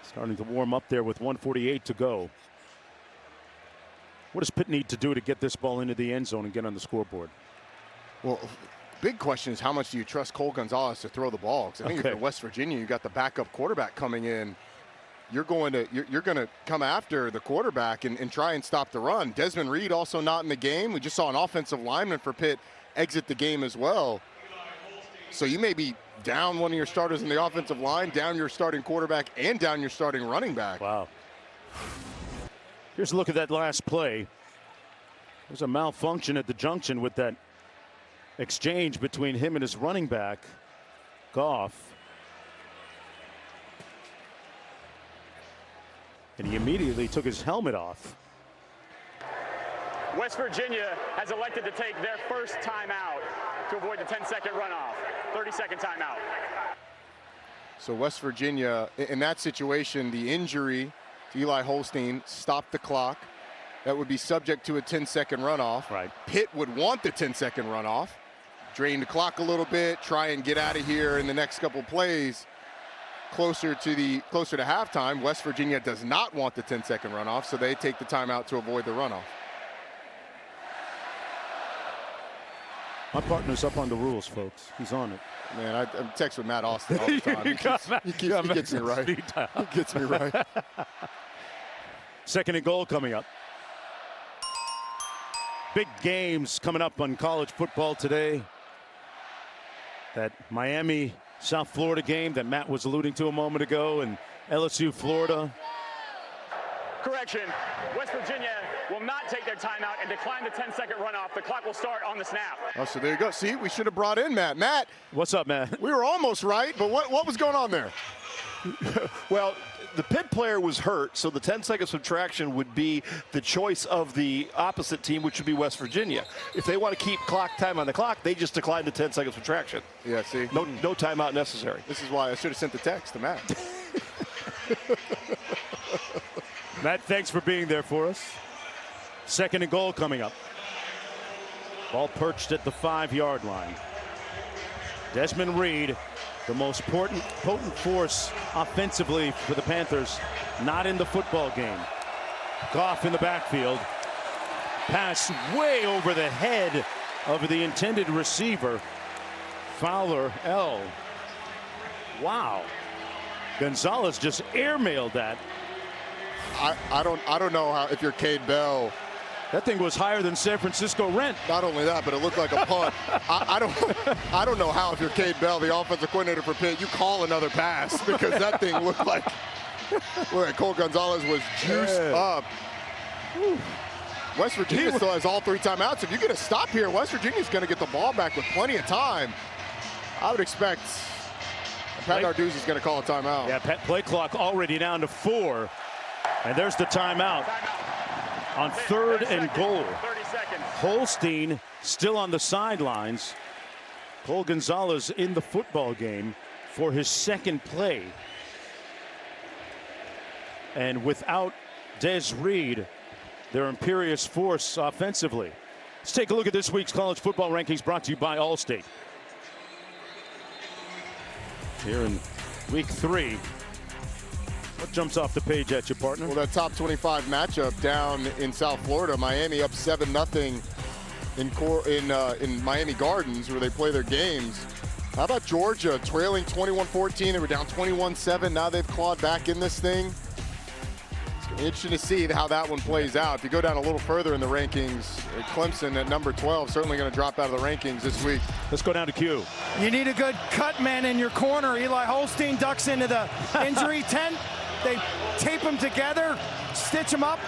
Starting to warm up there with 1:48 to go. What does Pitt need to do to get this ball into the end zone and get on the scoreboard? Well, big question is how much do you trust Cole Gonzalez to throw the ball? Because I think if you're West Virginia, you got the backup quarterback coming in. You're going to come after the quarterback and try and stop the run. Desmond Reed also not in the game. We just saw an offensive lineman for Pitt exit the game as well. So you may be down one of your starters in the offensive line, down your starting quarterback, and down your starting running back. Wow. Here's a look at that last play. There's a malfunction at the junction with that exchange between him and his running back, Goff. And he immediately took his helmet off. West Virginia has elected to take their first timeout to avoid the 10-second runoff. 30-second timeout. So West Virginia, in that situation, the injury to Eli Holstein stopped the clock. That would be subject to a 10-second runoff. Right. Pitt would want the 10-second runoff. Drain the clock a little bit, try and get out of here in the next couple plays. Closer to halftime, West Virginia does not want the 10-second runoff, so they take the timeout to avoid the runoff. My partner's up on the rules, folks. He's on it. Man, I'm texting with Matt Austin all the time. He gets me right. He gets me right. 2nd and goal coming up. Big games coming up on college football today. That Miami, South Florida game that Matt was alluding to a moment ago, and LSU, Florida. Correction, West Virginia will not take their timeout and decline the 10-second runoff. The clock will start on the snap. Oh, so there you go. See, we should have brought in Matt. Matt. What's up, Matt? We were almost right, but what was going on there? Well, the Pitt player was hurt, so the 10-second subtraction would be the choice of the opposite team, which would be West Virginia. If they want to keep clock time on the clock, they just decline the 10-second subtraction. Yeah, see? No timeout necessary. This is why I should have sent the text to Matt. Matt, thanks for being there for us. 2nd and goal coming up. Ball perched at the 5-yard line. Desmond Reed, the most potent force offensively for the Panthers, not in the football game. Goff in the backfield. Pass way over the head of the intended receiver. Fowler, L. Wow. Gonzalez just airmailed that. I don't know how, if you're Cade Bell. That thing was higher than San Francisco rent. Not only that, but it looked like a punt. I don't know how, if you're Cade Bell, the offensive coordinator for Pitt, you call another pass, because that thing looked like Cole Gonzalez was juiced up. Whew. West Virginia still has all 3 timeouts. If you get a stop here, West Virginia's going to get the ball back with plenty of time. I would expect Pat Narduzzi's is going to call a timeout. Yeah, play clock already down to 4. And there's the timeout on 3rd and goal. 30 seconds. Holstein still on the sidelines. Cole Gonzalez in the football game for his 2nd play. And without Des Reed, their imperious force offensively. Let's take a look at this week's college football rankings, brought to you by Allstate. Here in week 3. What jumps off the page at you, partner? Well, that top 25 matchup down in South Florida. Miami up 7-0 in Miami Gardens, where they play their games. How about Georgia trailing 21-14? They were down 21-7. Now they've clawed back in this thing. It's interesting to see how that one plays out. If you go down a little further in the rankings, Clemson at number 12 certainly going to drop out of the rankings this week. Let's go down to Q. You need a good cut man in your corner. Eli Holstein ducks into the injury tent. They tape him together, stitch him up.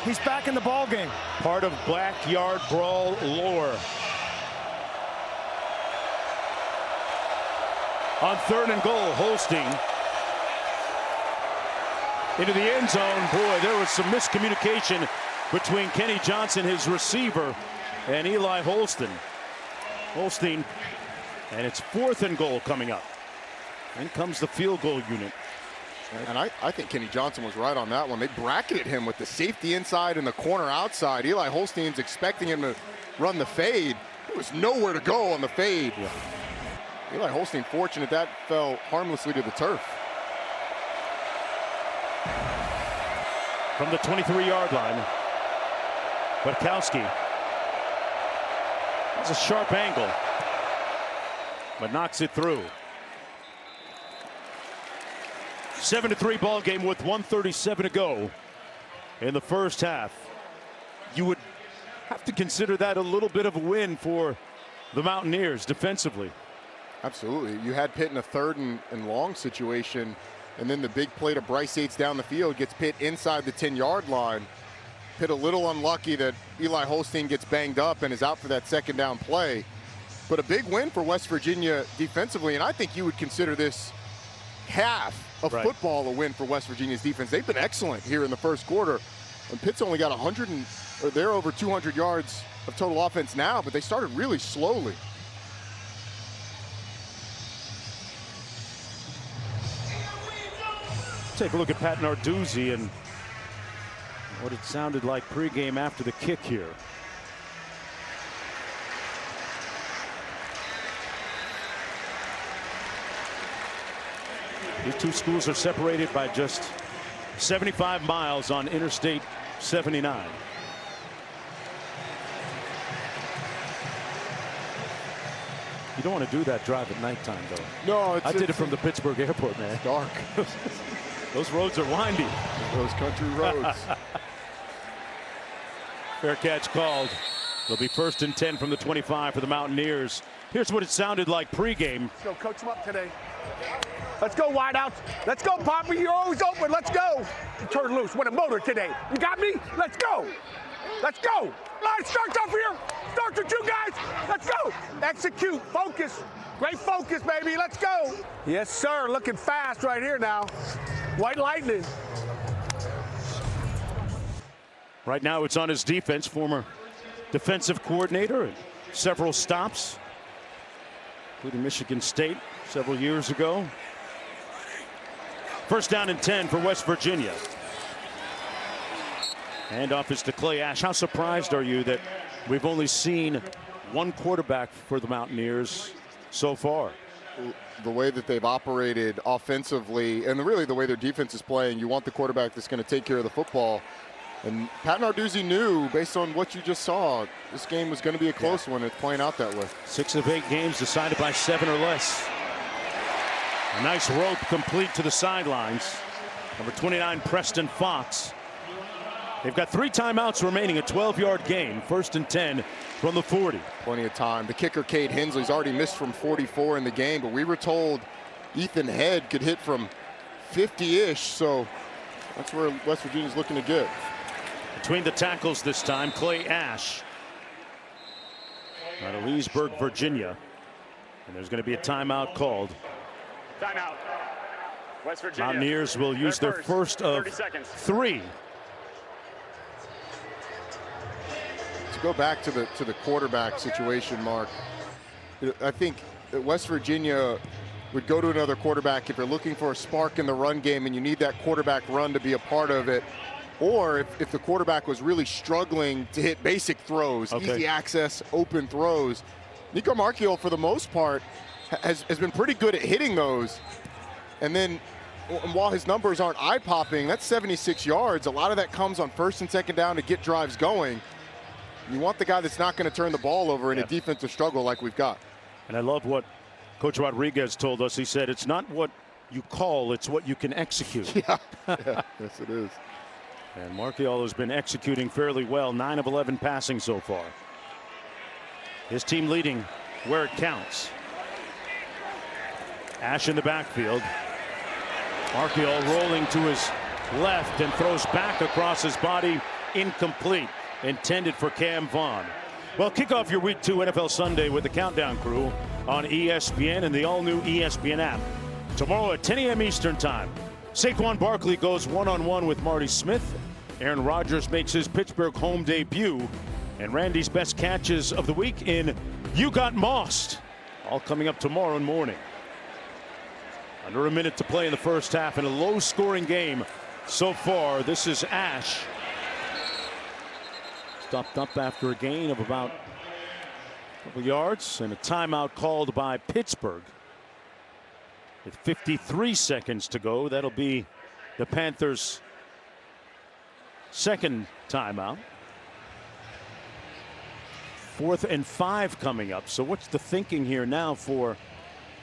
He's back in the ball game. Part of backyard brawl lore. On 3rd and goal, Holstein into the end zone. Boy, there was some miscommunication between Kenny Johnson, his receiver, and Eli Holstein. Holstein, and it's 4th and goal coming up. In comes the field goal unit. And I think Kenny Johnson was right on that one. They bracketed him with the safety inside and the corner outside. Eli Holstein's expecting him to run the fade. There was nowhere to go on the fade. Yeah. Eli Holstein fortunate that fell harmlessly to the turf. From the 23-yard line, Butkowski. It's a sharp angle, but knocks it through. 7-3 ball game with 1:37 to go in the first half. You would have to consider that a little bit of a win for the Mountaineers defensively. Absolutely. You had Pitt in a 3rd and long situation, and then the big play to Bryce Yates down the field gets Pitt inside the 10-yard line. Pitt a little unlucky that Eli Holstein gets banged up and is out for that 2nd down play. But a big win for West Virginia defensively, and I think you would consider this half of football a win for West Virginia's defense. They've been excellent here in the first quarter. And Pitt's only got they're over 200 yards of total offense now, but they started really slowly. Take a look at Pat Narduzzi and what it sounded like pregame after the kick here. These two schools are separated by just 75 miles on Interstate 79. You don't want to do that drive at nighttime, though. No, I did it from the Pittsburgh airport, man. It's dark. Those roads are windy. Those country roads. Fair catch called. It'll be 1st and 10 from the 25 for the Mountaineers. Here's what it sounded like pregame. Let's go coach them up today. Let's go, wideouts. Let's go, Poppy. You're always open. Let's go. Turn loose with a motor today. You got me? Let's go. Let's go. Line starts up here. Starts with you guys. Let's go. Execute. Focus. Great focus, baby. Let's go. Yes, sir. Looking fast right here now. White lightning. Right now it's on his defense, former defensive coordinator, and several stops, including Michigan State several years ago. First down and 10 for West Virginia. Handoff is to Clay Ash. How surprised are you that we've only seen one quarterback for the Mountaineers so far? The way that they've operated offensively and really the way their defense is playing, you want the quarterback that's going to take care of the football. And Pat Narduzzi knew, based on what you just saw, this game was going to be a close one. It's playing out that way. 6 of 8 games decided by 7 or less. A nice rope complete to the sidelines. Number 29, Preston Fox. They've got 3 timeouts remaining, a 12-yard gain. 1st and 10 from the 40. Plenty of time. The kicker, Cade Hensley's already missed from 44 in the game, but we were told Ethan Head could hit from 50-ish, so that's where West Virginia's looking to get. Between the tackles this time, Clay Ash out of Leesburg, Virginia. And there's going to be a timeout called. Timeout. West Virginia. Mountaineers will use their first of 3. To go back to the quarterback situation, Mark, I think that West Virginia would go to another quarterback if you're looking for a spark in the run game and you need that quarterback run to be a part of it. Or if the quarterback was really struggling to hit basic throws, easy access, open throws. Nico Marchiol, for the most part, has been pretty good at hitting those. And then while his numbers aren't eye-popping, that's 76 yards. A lot of that comes on 1st and 2nd down to get drives going. You want the guy that's not going to turn the ball over in a defensive struggle like we've got. And I love what Coach Rodriguez told us. He said, it's not what you call, it's what you can execute. Yeah, yes it is. And Marchiol has been executing fairly well, 9 of 11 passing so far. His team leading where it counts. Ash in the backfield. Marchiol rolling to his left and throws back across his body, incomplete, intended for Cam Vaughn. Well, kick off your Week 2 NFL Sunday with the Countdown Crew on ESPN and the all-new ESPN app. Tomorrow at 10 a.m. Eastern Time, Saquon Barkley goes one-on-one with Marty Smith. Aaron Rodgers makes his Pittsburgh home debut. And Randy's best catches of the week in You Got Mossed. All coming up tomorrow morning. Under a minute to play in the first half in a low-scoring game so far. This is Ash. Stopped up after a gain of about a couple yards. And a timeout called by Pittsburgh. With 53 seconds to go, that'll be the Panthers' second timeout. 4th and 5 coming up. So what's the thinking here now for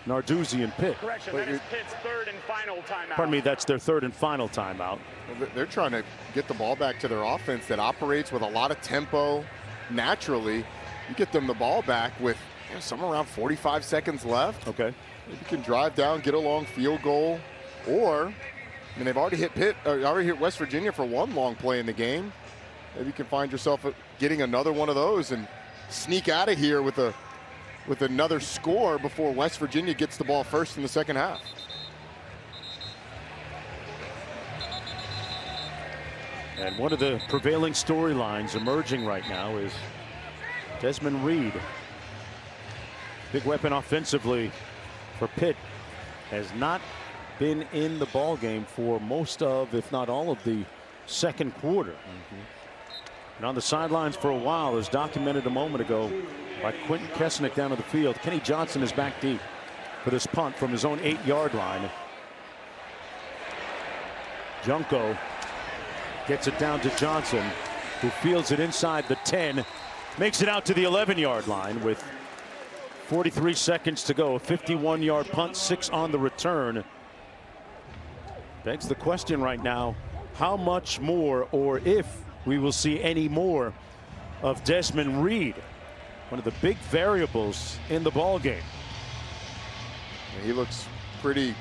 Narduzzi and Pitt? Correction, that is Pitt's 3rd and final timeout. Pardon me, that's their 3rd and final timeout. Well, they're trying to get the ball back to their offense that operates with a lot of tempo naturally. You get them the ball back with somewhere around 45 seconds left. Okay. You can drive down, get a long field goal, or I mean, they've already hit West Virginia for one long play in the game. Maybe you can find yourself getting another one of those and sneak out of here with another score before West Virginia gets the ball first in the second half. And one of the prevailing storylines emerging right now is Desmond Reed. Big weapon offensively for Pitt, has not been in the ball game for most of, if not all of, the second quarter. And on the sidelines for a while, as documented a moment ago by Quentin Kesnick down to the field. Kenny Johnson is back deep for this punt from his own 8-yard line. Junko gets it down to Johnson, who fields it inside the 10, makes it out to the 11-yard line with 43 seconds to go. A 51-yard punt, 6 on the return. Begs the question right now, how much more, or if we will see any more of Desmond Reed, one of the big variables in the ball game. He looks pretty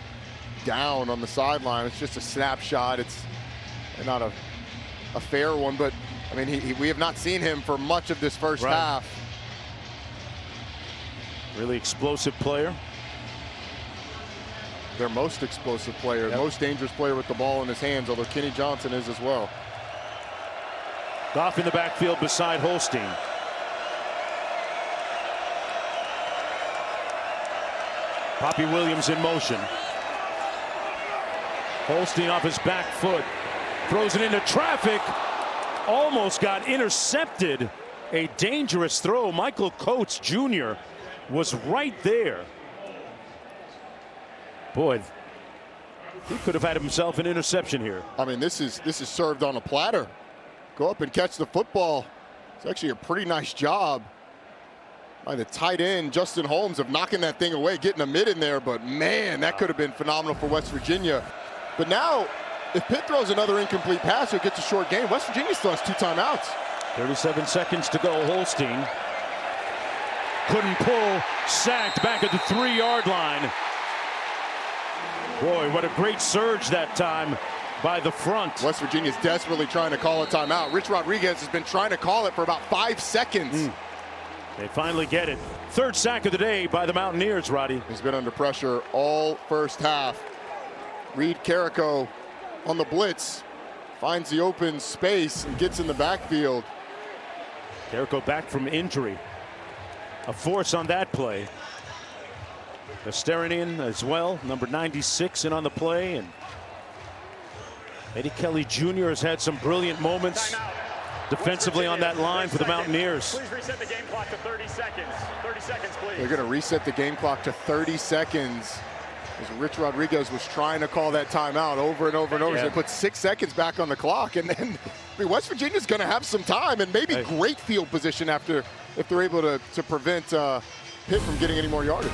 down on the sideline. It's just a snapshot. It's not a fair one, but I mean, we have not seen him for much of this first half. Really explosive player. Their most explosive player, most dangerous player with the ball in his hands, although Kenny Johnson is as well. Goff in the backfield beside Holstein. Poppy Williams in motion. Holstein off his back foot. Throws it into traffic. Almost got intercepted. A dangerous throw. Michael Coates Jr. was right there. Boy, he could have had himself an interception here. I mean, this is served on a platter. Go up and catch the football. It's actually a pretty nice job by the tight end, Justin Holmes, of knocking that thing away, getting a mid in there. But man, that could have been phenomenal for West Virginia. But now, if Pitt throws another incomplete pass or gets a short game, West Virginia still has 2 timeouts. 37 seconds to go. Holstein couldn't pull, sacked back at the 3-yard line. Boy, what a great surge that time by the front. West Virginia's desperately trying to call a timeout. Rich Rodriguez has been trying to call it for about 5 seconds. They finally get it. 3rd sack of the day by the Mountaineers, Roddy. He's been under pressure all first half. Reed Carrico on the blitz, finds the open space and gets in the backfield. Carrico back from injury. A force on that play. Esterinian as well, number 96 in on the play. And Eddie Kelly Jr. has had some brilliant moments defensively on that line for the Mountaineers. Please reset the game clock to 30 seconds. 30 seconds, please. They're going to reset the game clock to 30 seconds. As Rich Rodriguez was trying to call that timeout over and over and over. So they put 6 seconds back on the clock. And then West Virginia's going to have some time and maybe great field position after if they're able to prevent Pitt from getting any more yardage.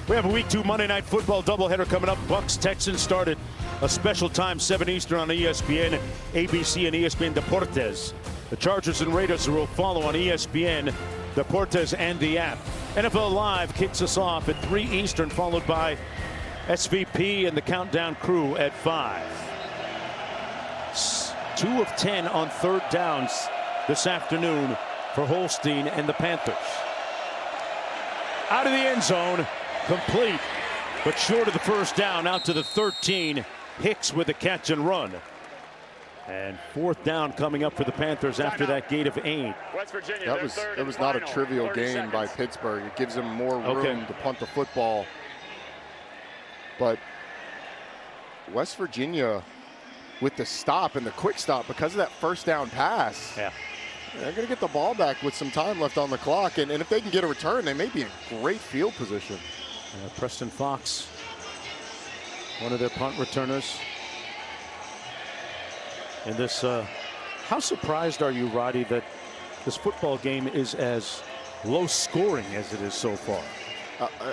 We have a Week 2 Monday Night Football doubleheader coming up. Bucks-Texans started a special time, 7 Eastern on ESPN, ABC, and ESPN Deportes. The Chargers and Raiders will follow on ESPN, Deportes, and the app. NFL Live kicks us off at 3 Eastern, followed by SVP and the Countdown Crew at 5. 2 of 10 on 3rd downs this afternoon for Holstein and the Panthers. Out of the end zone, complete, but short of the 1st down, out to the 13. Hicks with a catch and run. And 4th down coming up for the Panthers after that gate of 8. West Virginia, that was not a trivial gain by Pittsburgh. It gives them more room to punt the football. But West Virginia, with the stop and the quick stop, because of that 1st down pass, they're going to get the ball back with some time left on the clock. And if they can get a return, they may be in great field position. Preston Fox, one of their punt returners. And this, how surprised are you, Roddy, that this football game is as low scoring as it is so far?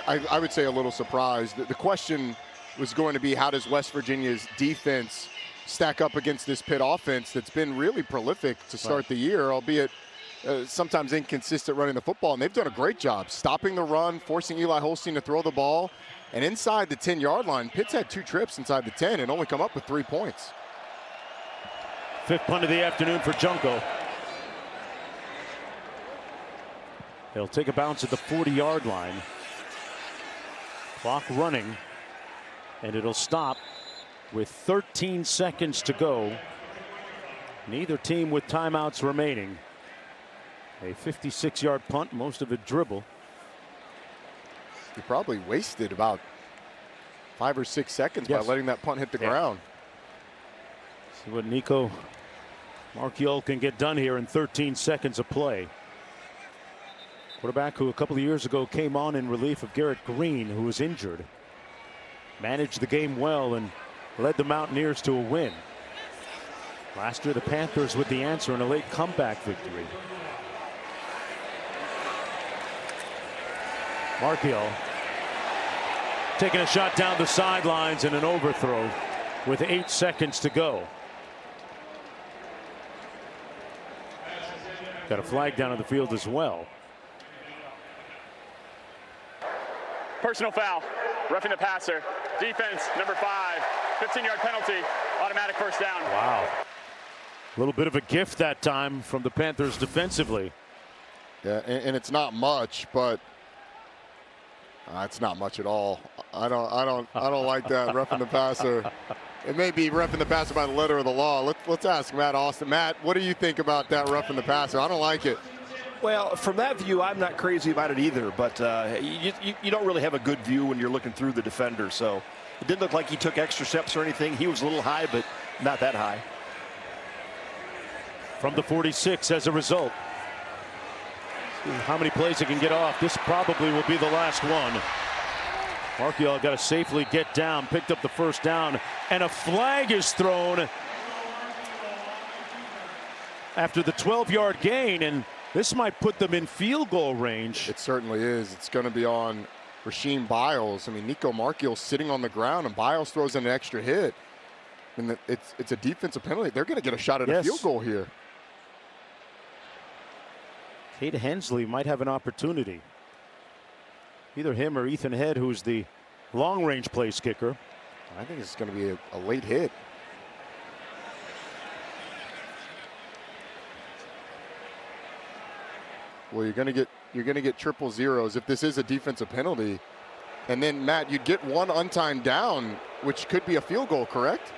I would say a little surprised. The question was going to be, how does West Virginia's defense stack up against this Pitt offense that's been really prolific to start the year, albeit sometimes inconsistent running the football. And they've done a great job stopping the run, forcing Eli Holstein to throw the ball. And inside the 10-yard line, Pitt's had 2 trips inside the 10 and only come up with 3 points. 5th punt of the afternoon for Junko. He'll take a bounce at the 40-yard line. Clock running, and it'll stop with 13 seconds to go. Neither team with timeouts remaining. A 56-yard punt, most of it dribble. He probably wasted about 5 or 6 seconds by letting that punt hit the ground. See what Nico Marchiol can get done here in 13 seconds of play. Quarterback who a couple of years ago came on in relief of Garrett Green, who was injured. Managed the game well and led the Mountaineers to a win. Last year, the Panthers with the answer in a late comeback victory. Marchiol taking a shot down the sidelines and an overthrow with 8 seconds to go. Got a flag down on the field as well. Personal foul, roughing the passer. Defense, number 5, 15-yard penalty, automatic first down. Wow. A little bit of a gift that time from the Panthers defensively. Yeah, and it's not much, but it's not much at all. I don't like that roughing the passer. It may be roughing the passer by the letter of the law. Let's ask Matt Austin. Matt, what do you think about that roughing the passer? I don't like it. Well, from that view, I'm not crazy about it either, but you don't really have a good view when you're looking through the defender. So it didn't look like he took extra steps or anything. He was a little high, but not that high. From the 46 as a result. See how many plays he can get off. This probably will be the last one. Marchiol got to safely get down, picked up the first down, and a flag is thrown after the 12-yard gain, and this might put them in field goal range. It certainly is. It's going to be on Rasheem Biles. I mean, Nico Marchiol's sitting on the ground, and Biles throws in an extra hit. And it's a defensive penalty. They're going to get a shot at a field goal here. Cade Hensley might have an opportunity. Either him or Ethan Head, who's the long-range place kicker. I think it's going to be a late hit. Well, you're going to get triple zeros if this is a defensive penalty. And then, Matt, you'd get one untimed down, which could be a field goal, correct?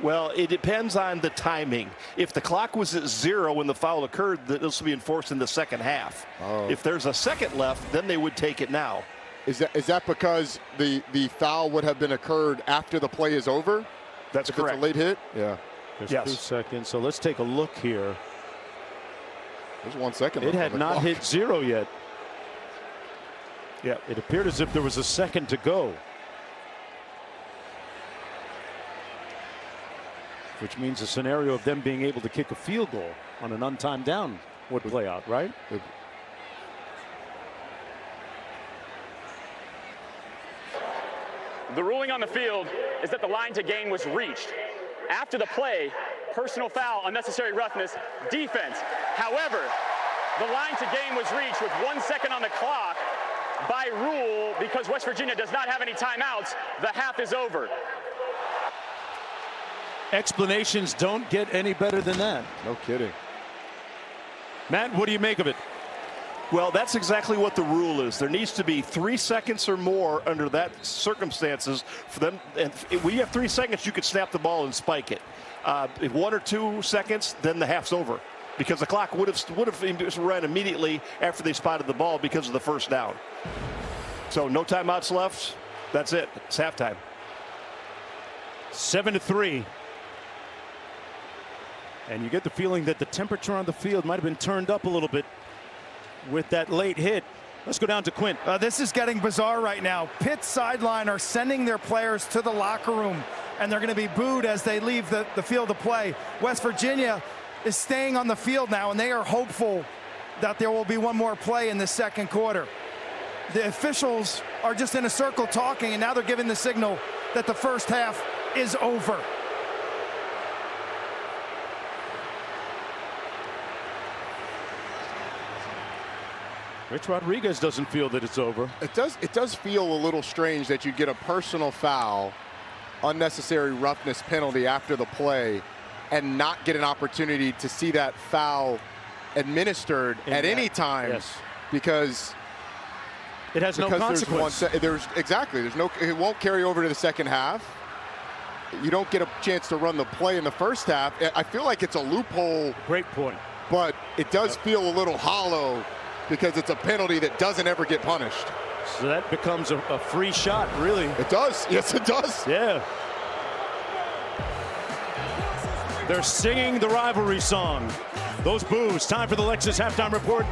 Well, it depends on the timing. If the clock was at 0 when the foul occurred, this will be enforced in the second half. Oh. If there's a second left, then they would take it now. Is that because the foul would have been occurred after the play is over? That's if correct. It's a late hit? Yeah. There's 2 seconds, so let's take a look here. There's 1 second. It had not hit 0 yet. Yeah. It appeared as if there was a second to go. Which means a scenario of them being able to kick a field goal on an untimed down would play out, right? The ruling on the field is that the line to gain was reached. After the play, personal foul, unnecessary roughness, defense. However, the line to gain was reached with 1 second on the clock. By rule, because West Virginia does not have any timeouts, the half is over. Explanations don't get any better than that. No kidding. Matt, what do you make of it? Well, that's exactly what the rule is. There needs to be 3 seconds or more under that circumstances for them. And when you have 3 seconds, you could snap the ball and spike it. If 1 or 2 seconds, then the half's over, because the clock would have run immediately after they spotted the ball because of the first down. So no timeouts left. That's it. It's halftime. 7-3. And you get the feeling that the temperature on the field might have been turned up a little bit with that late hit. Let's go down to Quint. This is getting bizarre right now. Pitt's sideline are sending their players to the locker room, and they're going to be booed as they leave the field of play. West Virginia is staying on the field now, and they are hopeful that there will be one more play in the second quarter. The officials are just in a circle talking, and now they're giving the signal that the first half is over. Rich Rodriguez doesn't feel that it's over. It does feel a little strange that you get a personal foul, unnecessary roughness penalty after the play, and not get an opportunity to see that foul administered at any time. Yes. Because it has no consequence. It won't carry over to the second half. You don't get a chance to run the play in the first half. I feel like it's a loophole. Great point. But it does feel a little hollow because it's a penalty that doesn't ever get punished. So that becomes a free shot, really. It does. Yes, it does. Yeah. They're singing the rivalry song. Those boos. Time for the Lexus Halftime Report.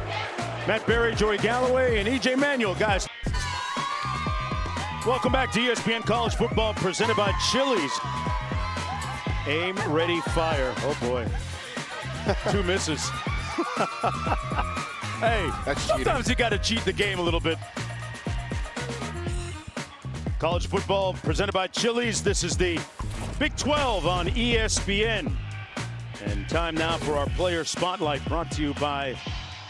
Matt Berry, Joey Galloway, and E.J. Manuel, guys. Welcome back to ESPN College Football, presented by Chili's. Aim, ready, fire. Oh, boy. 2 misses. Hey, sometimes you got to cheat the game a little bit. College football presented by Chili's. This is the Big 12 on ESPN. And time now for our player spotlight, brought to you by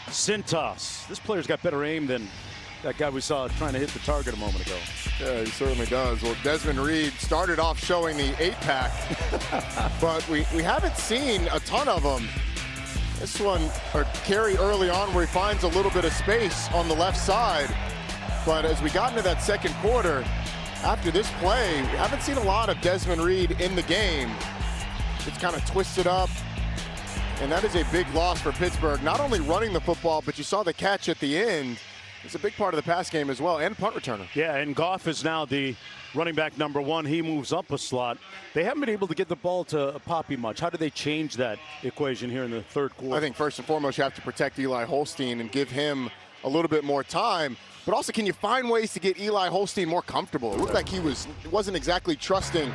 Cintas. This player's got better aim than that guy we saw trying to hit the target a moment ago. Yeah, he certainly does. Well, Desmond Reed started off showing the 8-pack, but we haven't seen a ton of them. This one, a carry early on where he finds a little bit of space on the left side. But as we got into that second quarter, after this play, we haven't seen a lot of Desmond Reed in the game. It's kind of twisted up. And that is a big loss for Pittsburgh. Not only running the football, but you saw the catch at the end. It's a big part of the pass game as well, and punt returner. Yeah, and Goff is now the running back #1. He moves up a slot. They haven't been able to get the ball to Poppy much. How do they change that equation here in the third quarter? I think first and foremost, you have to protect Eli Holstein and give him a little bit more time. But also, can you find ways to get Eli Holstein more comfortable? It looked like he wasn't exactly trusting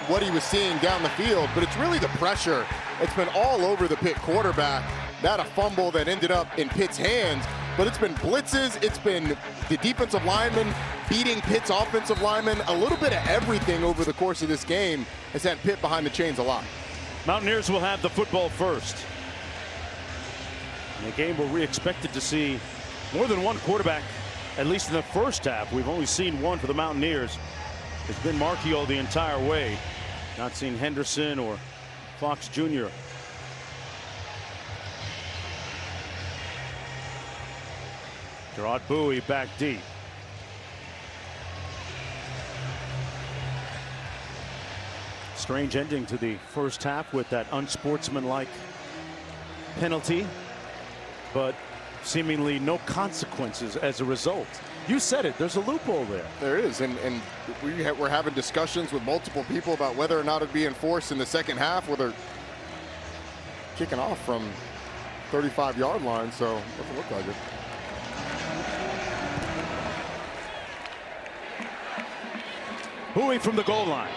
what he was seeing down the field, but it's really the pressure. It's been all over the Pitt quarterback. That a fumble that ended up in Pitt's hands, but it's been blitzes, it's been the defensive lineman beating Pitt's offensive lineman. A little bit of everything over the course of this game has had Pitt behind the chains a lot. Mountaineers will have the football first. In a game where we expected to see more than one quarterback, at least in the first half. We've only seen one for the Mountaineers. It's been Marchiol the entire way. Not seen Henderson or Fox Jr. Gerard Bowie back deep. Strange ending to the first half with that unsportsmanlike penalty, but seemingly no consequences as a result. You said it, there's a loophole there. There is, and we're having discussions with multiple people about whether or not it'd be enforced in the second half, where they're kicking off from 35-yard line, so it doesn't look like it. Bowie from the goal line.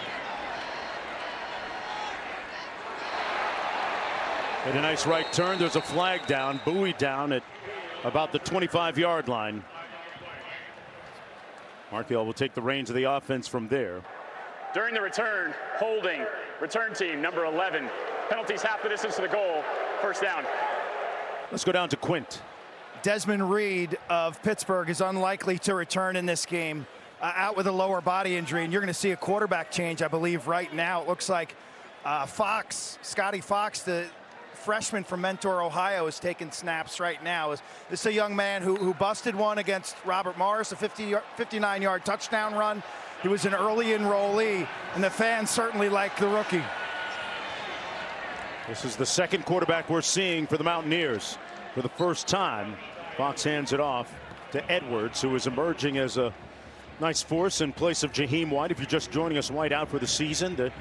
And a nice right turn. There's a flag down. Bowie down at about the 25-yard line. Marchiol will take the reins of the offense from there. During the return, holding, return team number 11. Penalties half the distance to the goal. First down. Let's go down to Quint. Desmond Reed of Pittsburgh is unlikely to return in this game, out with a lower body injury, and you're going to see a quarterback change, I believe, right now. It looks like Scotty Fox, the freshman from Mentor, Ohio, is taking snaps right now. This is a young man who busted one against Robert Morris, a 59-yard touchdown run. He was an early enrollee, and the fans certainly like the rookie. This is the second quarterback we're seeing for the Mountaineers. For the first time, Fox hands it off to Edwards, who is emerging as a nice force in place of Jaheim White. If you're just joining us, White out for the season, the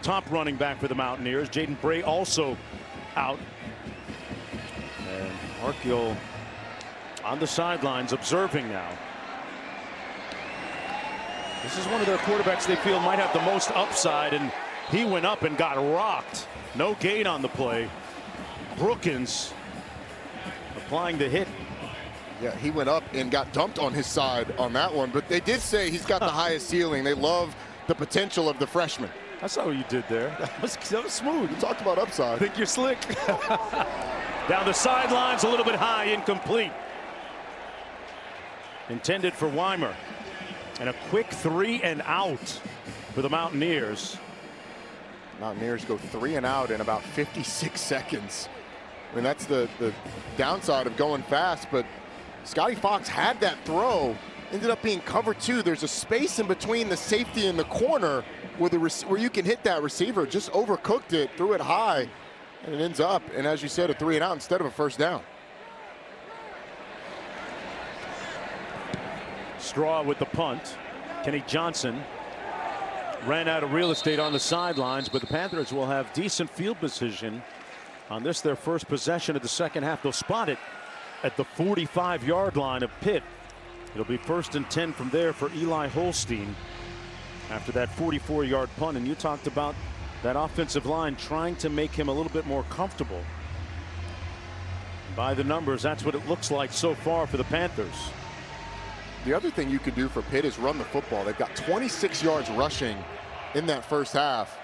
top running back for the Mountaineers. Jaden Bray also out. And Marchiol on the sidelines observing now. This is one of their quarterbacks they feel might have the most upside, and he went up and got rocked. No gain on the play. Brookins applying the hit. Yeah, he went up and got dumped on his side on that one, but they did say he's got the highest ceiling. They love the potential of the freshman. I saw what you did there. That was smooth. You talked about upside. I think you're slick. Down the sidelines, a little bit high, incomplete. Intended for Weimer. And a quick 3 and out for the Mountaineers. Mountaineers go 3 and out in about 56 seconds. I mean, that's the downside of going fast, but Scotty Fox had that throw, ended up being cover 2. There's a space in between the safety and the corner where you can hit that receiver. Just overcooked it, threw it high, and it ends up, and as you said, a 3 and out instead of a first down. Straw with the punt. Kenny Johnson ran out of real estate on the sidelines, but the Panthers will have decent field position on this, their first possession of the second half. They'll spot it at the 45-yard line of Pitt. It'll be 1st and 10 from there for Eli Holstein after that 44-yard punt. And you talked about that offensive line trying to make him a little bit more comfortable. By the numbers, that's what it looks like so far for the Panthers. The other thing you could do for Pitt is run the football. They've got 26 yards rushing in that first half.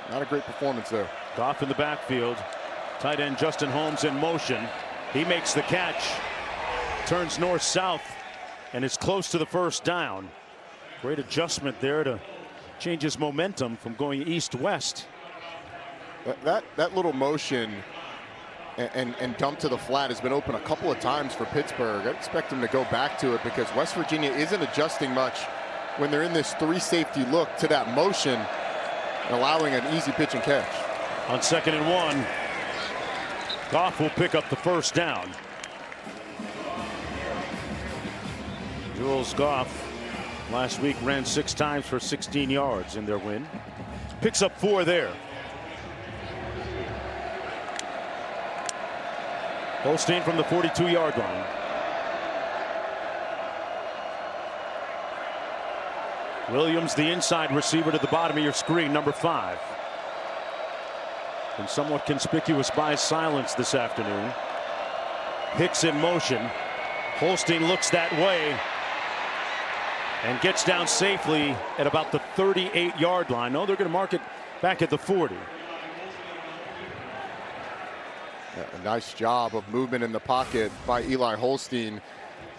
Not a great performance there. Goff in the backfield. Tight end Justin Holmes in motion. He makes the catch. turns north-south and is close to the first down. Great adjustment there to change his momentum from going east-west. That little motion and dump to the flat has been open a couple of times for Pittsburgh. I expect him to go back to it because West Virginia isn't adjusting much when they're in this 3-safety look to that motion and allowing an easy pitch and catch. On 2nd and 1, Goff will pick up the first down. Jules Goff last week ran 6 times for 16 yards in their win. Picks up 4 there. Holstein from the 42-yard line. Williams, the inside receiver to the bottom of your screen, number 5. And somewhat conspicuous by silence this afternoon. Hicks in motion. Holstein looks that way and gets down safely at about the 38-yard line. No, they're going to mark it back at the 40. A nice job of movement in the pocket by Eli Holstein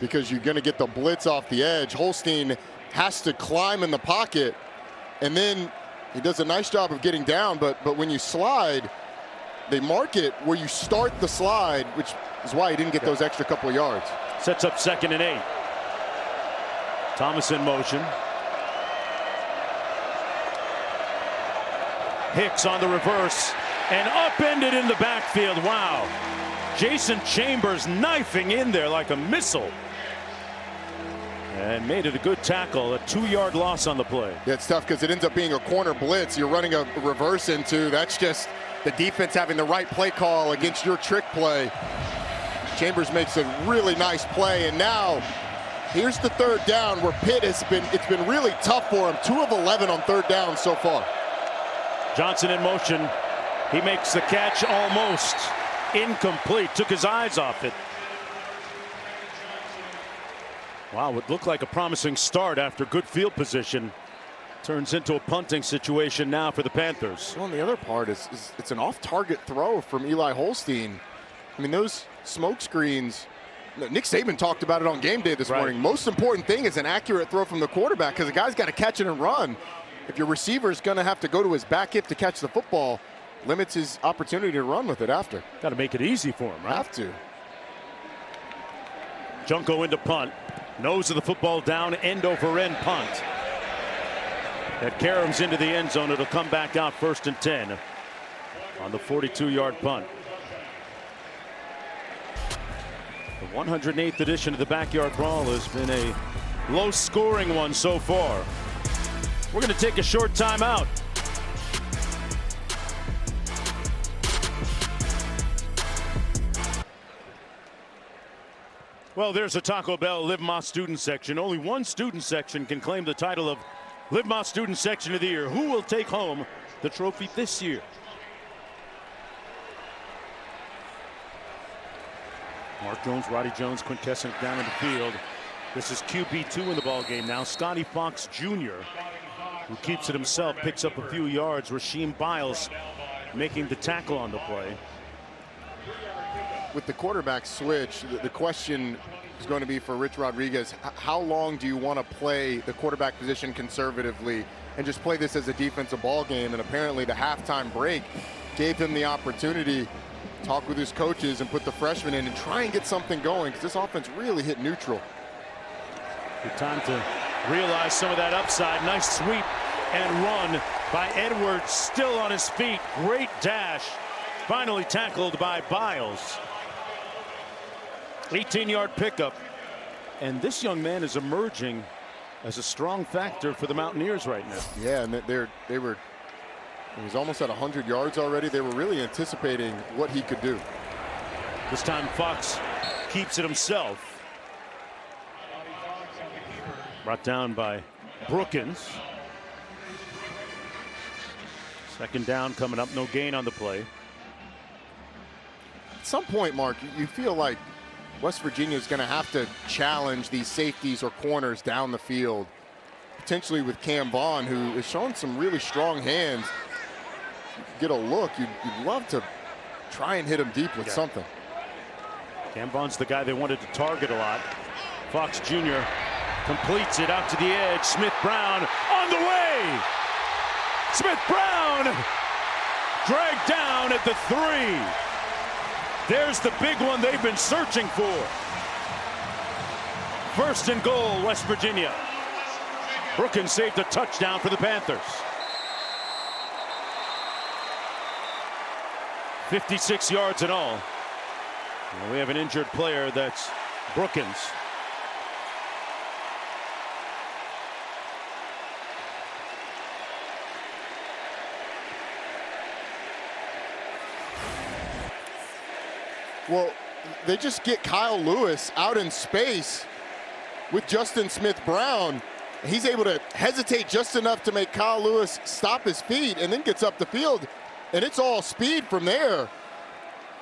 because you're going to get the blitz off the edge. Holstein has to climb in the pocket, and then he does a nice job of getting down, but when you slide, they mark it where you start the slide, which is why he didn't get those extra couple of yards. Sets up 2nd and 8. Thomas in motion. Hicks on the reverse and upended in the backfield. Wow. Jason Chambers knifing in there like a missile. And made it a good tackle, a 2-yard loss on the play. Yeah, it's tough because it ends up being a corner blitz. You're running a reverse into. That's just the defense having the right play call against your trick play. Chambers makes a really nice play, and now here's the 3rd down where Pitt it's been really tough for him. 2 of 11 on 3rd down so far. Johnson in motion. He makes the catch, almost incomplete. Took his eyes off it. Wow, it looked like a promising start after good field position. Turns into a punting situation now for the Panthers. Well, and the other part is it's an off-target throw from Eli Holstein. I mean, those smoke screens, Nick Saban talked about it on game day this morning. Most important thing is an accurate throw from the quarterback because the guy's got to catch it and run. If your receiver's going to have to go to his back hip to catch the football, limits his opportunity to run with it after. Got to make it easy for him, right? Have to. Junko into punt. Nose of the football down, end over end punt. That caroms into the end zone. It'll come back out 1st and 10 on the 42-yard punt. The 108th edition of the Backyard Brawl has been a low-scoring one so far. We're going to take a short timeout. Well, there's a Taco Bell Live Más student section. Only one student section can claim the title of Live Más Student Section of the Year. Who will take home the trophy this year? Mark Jones, Roddy Jones, Quint Kessenich down in the field. This is QB2 in the ball game now. Scotty Fox Jr., who keeps it himself, picks up a few yards. Rasheem Biles making the tackle on the play. With the quarterback switch, the question is going to be for Rich Rodriguez, how long do you want to play the quarterback position conservatively and just play this as a defensive ball game? And apparently the halftime break gave him the opportunity to talk with his coaches and put the freshman in and try and get something going because this offense really hit neutral. Good time to realize some of that upside. Nice sweep and run by Edwards, still on his feet. Great dash. Finally tackled by Biles. 18-yard pickup. And this young man is emerging as a strong factor for the Mountaineers right now. Yeah, and he was almost at 100 yards already. They were really anticipating what he could do. This time Fox keeps it himself. Brought down by Brookins. 2nd down coming up, no gain on the play. At some point, Mark, you feel like West Virginia is going to have to challenge these safeties or corners down the field, potentially with Cam Vaughn, who is showing some really strong hands. Get a look. You'd love to try and hit him deep with something. Cam Vaughn's the guy they wanted to target a lot. Fox Jr. completes it out to the edge. Smith-Brown on the way. Smith-Brown dragged down at the 3. There's the big one they've been searching for. 1st and goal, West Virginia. Brookins saved a touchdown for the Panthers. 56 yards in all. And we have an injured player, that's Brookins. Well, they just get Kyle Lewis out in space with Justin Smith-Brown. He's able to hesitate just enough to make Kyle Lewis stop his feet and then gets up the field, and it's all speed from there.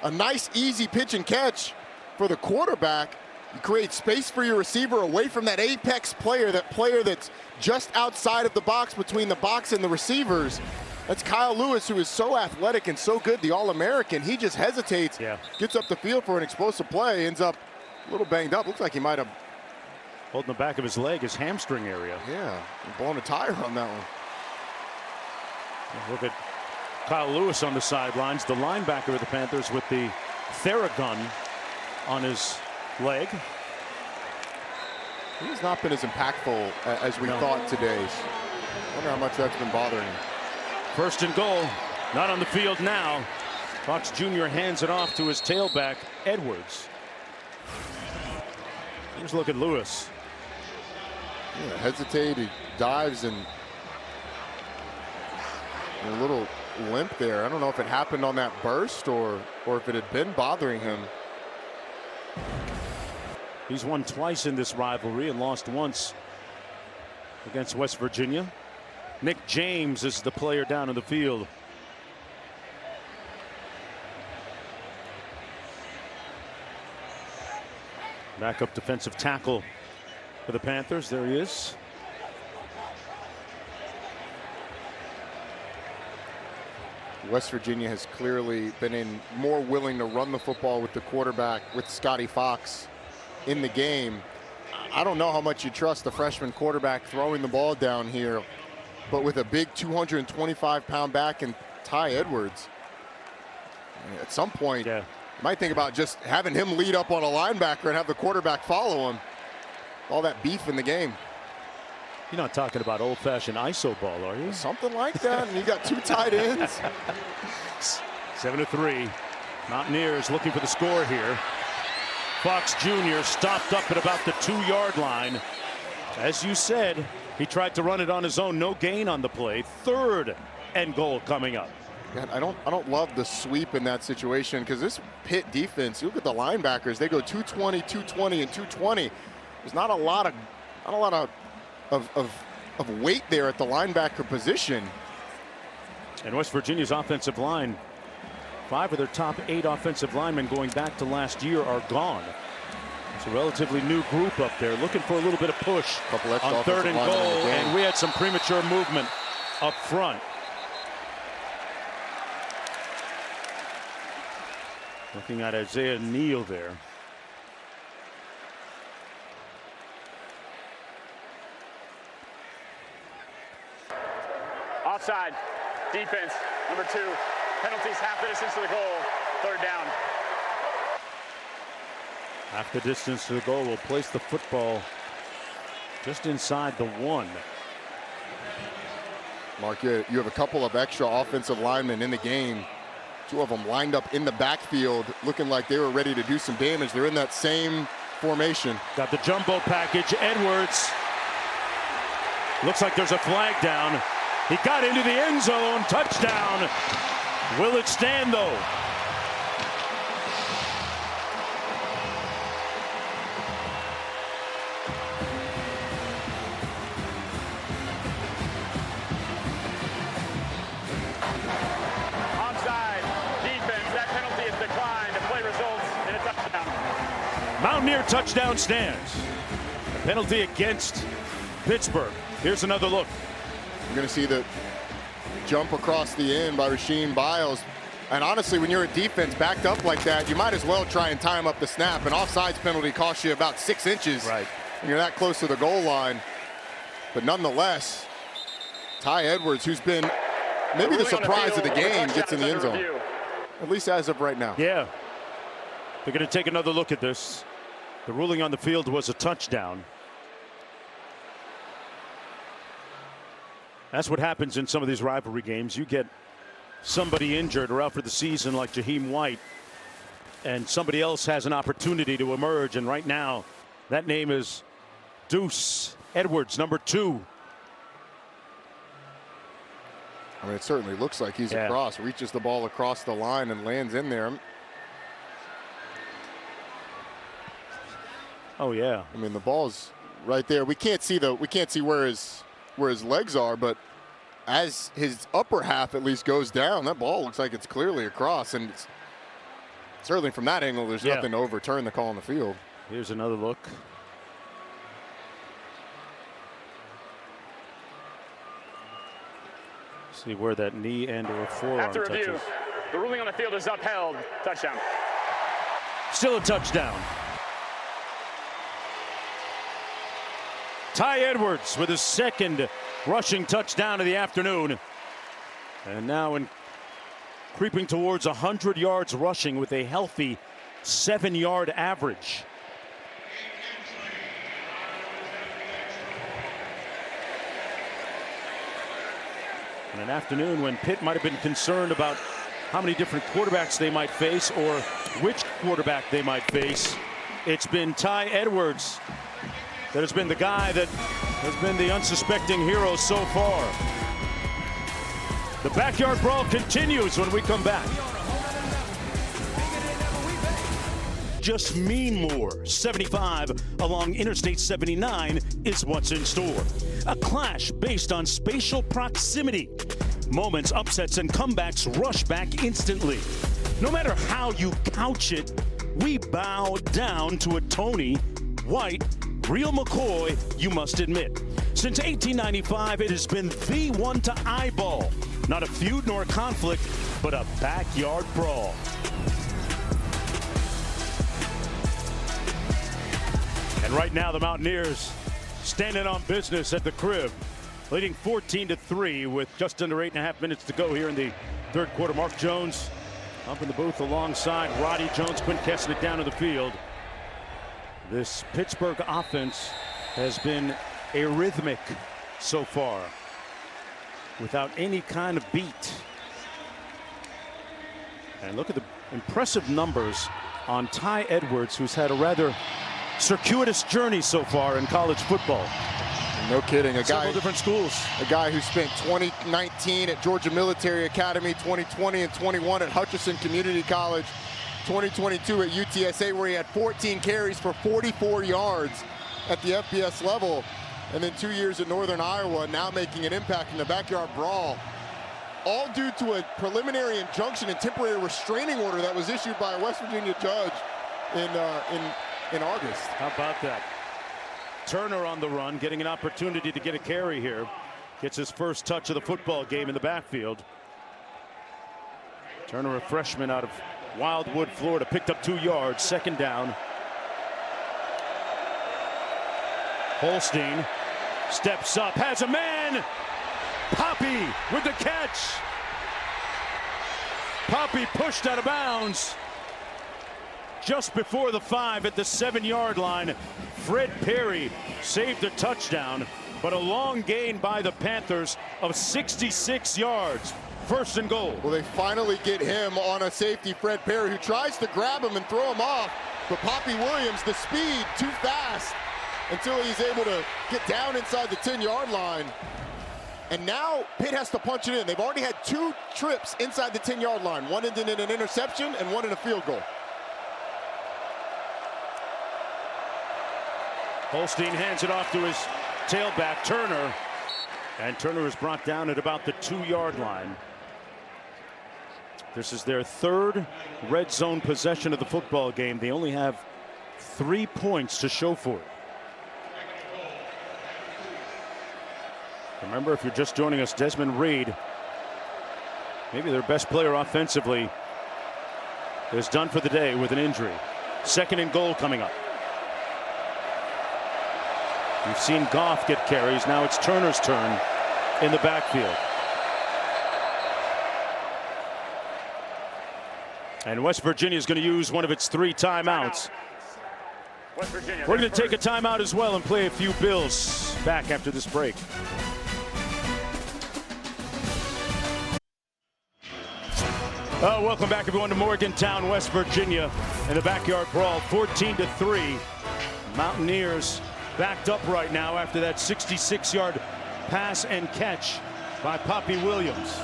A nice, easy pitch and catch for the quarterback. You create space for your receiver away from that apex player, that player that's just outside of the box between the box and the receivers. That's Kyle Lewis, who is so athletic and so good, the All-American. He just hesitates, gets up the field for an explosive play, ends up a little banged up. Looks like he might have holding the back of his leg, his hamstring area. Yeah, blowing a tire on that one. Look at Kyle Lewis on the sidelines, the linebacker of the Panthers with the Theragun on his leg. He's not been as impactful as we thought today. I wonder how much that's been bothering him. 1st and goal, not on the field now. Fox Jr. hands it off to his tailback, Edwards. Here's a look at Lewis. Yeah, hesitate, he dives, and a little limp there. I don't know if it happened on that burst or if it had been bothering him. He's won twice in this rivalry and lost once against West Virginia. Nick James is the player down in the field. Backup defensive tackle for the Panthers. There he is. West Virginia has clearly been more willing to run the football with the quarterback, with Scotty Fox in the game. I don't know how much you trust the freshman quarterback throwing the ball down here, but with a big 225-pound back and Ty Edwards, at some point, you might think about just having him lead up on a linebacker and have the quarterback follow him. All that beef in the game. You're not talking about old-fashioned ISO ball, are you? Something like that, and you got 2 tight ends. 7-3. Mountaineers looking for the score here. Fox Jr. stopped up at about the 2-yard line. As you said, he tried to run it on his own. No gain on the play. 3rd and goal coming up. God, I don't love the sweep in that situation, because this Pitt defense, you look at the linebackers, they go 220, 220, and 220. There's not a lot of weight there at the linebacker position. And West Virginia's offensive line, 5 of their top 8 offensive linemen going back to last year are gone. It's a relatively new group up there, looking for a little bit of push on 3rd and goal, and we had some premature movement up front. Looking at Isaiah Neal there. Offside, defense, number 2. Penalties half the distance to the goal, 3rd down. Half the distance to the goal will place the football just inside the 1. Mark, you have a couple of extra offensive linemen in the game. 2 of them lined up in the backfield, looking like they were ready to do some damage. They're in that same formation. Got the jumbo package. Edwards. Looks like there's a flag down. He got into the end zone. Touchdown. Will it stand, though? Onside, defense, that penalty is declined. The play results in a touchdown. Mountaineer touchdown stands. A penalty against Pittsburgh. Here's another look. You're going to see the jump across the end by Rasheem Biles. And honestly, when you're a defense backed up like that, you might as well try and time up the snap. An offsides penalty costs you about 6 inches. Right. When you're that close to the goal line. But nonetheless, Ty Edwards, who's been maybe the surprise of the game, gets in the end zone. At least as of right now. Yeah. They're going to take another look at this. The ruling on the field was a touchdown. That's what happens in some of these rivalry games. You get somebody injured or out for the season like Jaheim White, and somebody else has an opportunity to emerge, and right now that name is Deuce Edwards, number 2. I mean, it certainly looks like he's across, reaches the ball across the line and lands in there. Oh yeah. I mean, the ball's right there. We can't see where his legs are, but as his upper half at least goes down, that ball looks like it's clearly across, and it's, certainly from that angle, there's nothing to overturn the call on the field. Here's another look. See where that knee and or forearm After review, touches. the ruling on the field is upheld. Touchdown. Still a touchdown. Ty Edwards with his second rushing touchdown of the afternoon. And now creeping towards 100 yards rushing with a healthy 7-yard average. In an afternoon when Pitt might have been concerned about how many different quarterbacks they might face or which quarterback they might face, it's been Ty Edwards that has been the guy that has been the unsuspecting hero so far. The backyard brawl continues when we come back. Just mean more. 75 along Interstate 79 is what's in store. A clash based on spatial proximity. Moments, upsets, and comebacks rush back instantly. No matter how you couch it, we bow down to a Tony, White, real McCoy, you must admit. Since 1895, it has been the one to eyeball. Not a feud nor a conflict, but a backyard brawl. And right now, the Mountaineers standing on business at the crib, leading 14-3 with just under 8.5 minutes to go here in the third quarter. Mark Jones up in the booth alongside Roddy Jones, Quinn Kesnick down to the field. This Pittsburgh offense has been arrhythmic so far, without any kind of beat. And look at the impressive numbers on Ty Edwards, who's had a rather circuitous journey so far in college football. No kidding. Several different schools. A guy who spent 2019 at Georgia Military Academy, 2020 and 21 at Hutchinson Community College, 2022 at UTSA, where he had 14 carries for 44 yards at the FBS level, and then 2 years at Northern Iowa, now making an impact in the backyard brawl. All due to a preliminary injunction and temporary restraining order that was issued by a West Virginia judge in August. How about that? Turner on the run, getting an opportunity to get a carry here. Gets his first touch of the football game in the backfield. Turner, a freshman out of Wildwood, Florida, picked up 2 yards, second down. Holstein steps up, has a man. Poppy with the catch. Poppy pushed out of bounds just before the 5 at the 7-yard line. Fred Perry saved a touchdown, but a long gain by the Panthers of 66 yards. First and goal. Well, they finally get him on a safety, Fred Perry, who tries to grab him and throw him off, but Poppy Williams, the speed, too fast until he's able to get down inside the 10-yard line. And now Pitt has to punch it in. They've already had 2 trips inside the 10-yard line. One ended in an interception and one in a field goal. Holstein hands it off to his tailback, Turner. And Turner is brought down at about the 2-yard line. This is their 3rd red zone possession of the football game. They only have 3 points to show for it. Remember, if you're just joining us, Desmond Reed maybe their best player offensively, is done for the day with an injury. 2nd and goal coming up. We've seen Goff get carries. Now it's Turner's turn in the backfield. And West Virginia is going to use one of its 3 timeouts. West Virginia, we're going to take a timeout as well and play a few Bills back after this break. Welcome back, everyone, to Morgantown, West Virginia, in the backyard brawl, 14-3. Mountaineers backed up right now after that 66-yard pass and catch by Poppy Williams.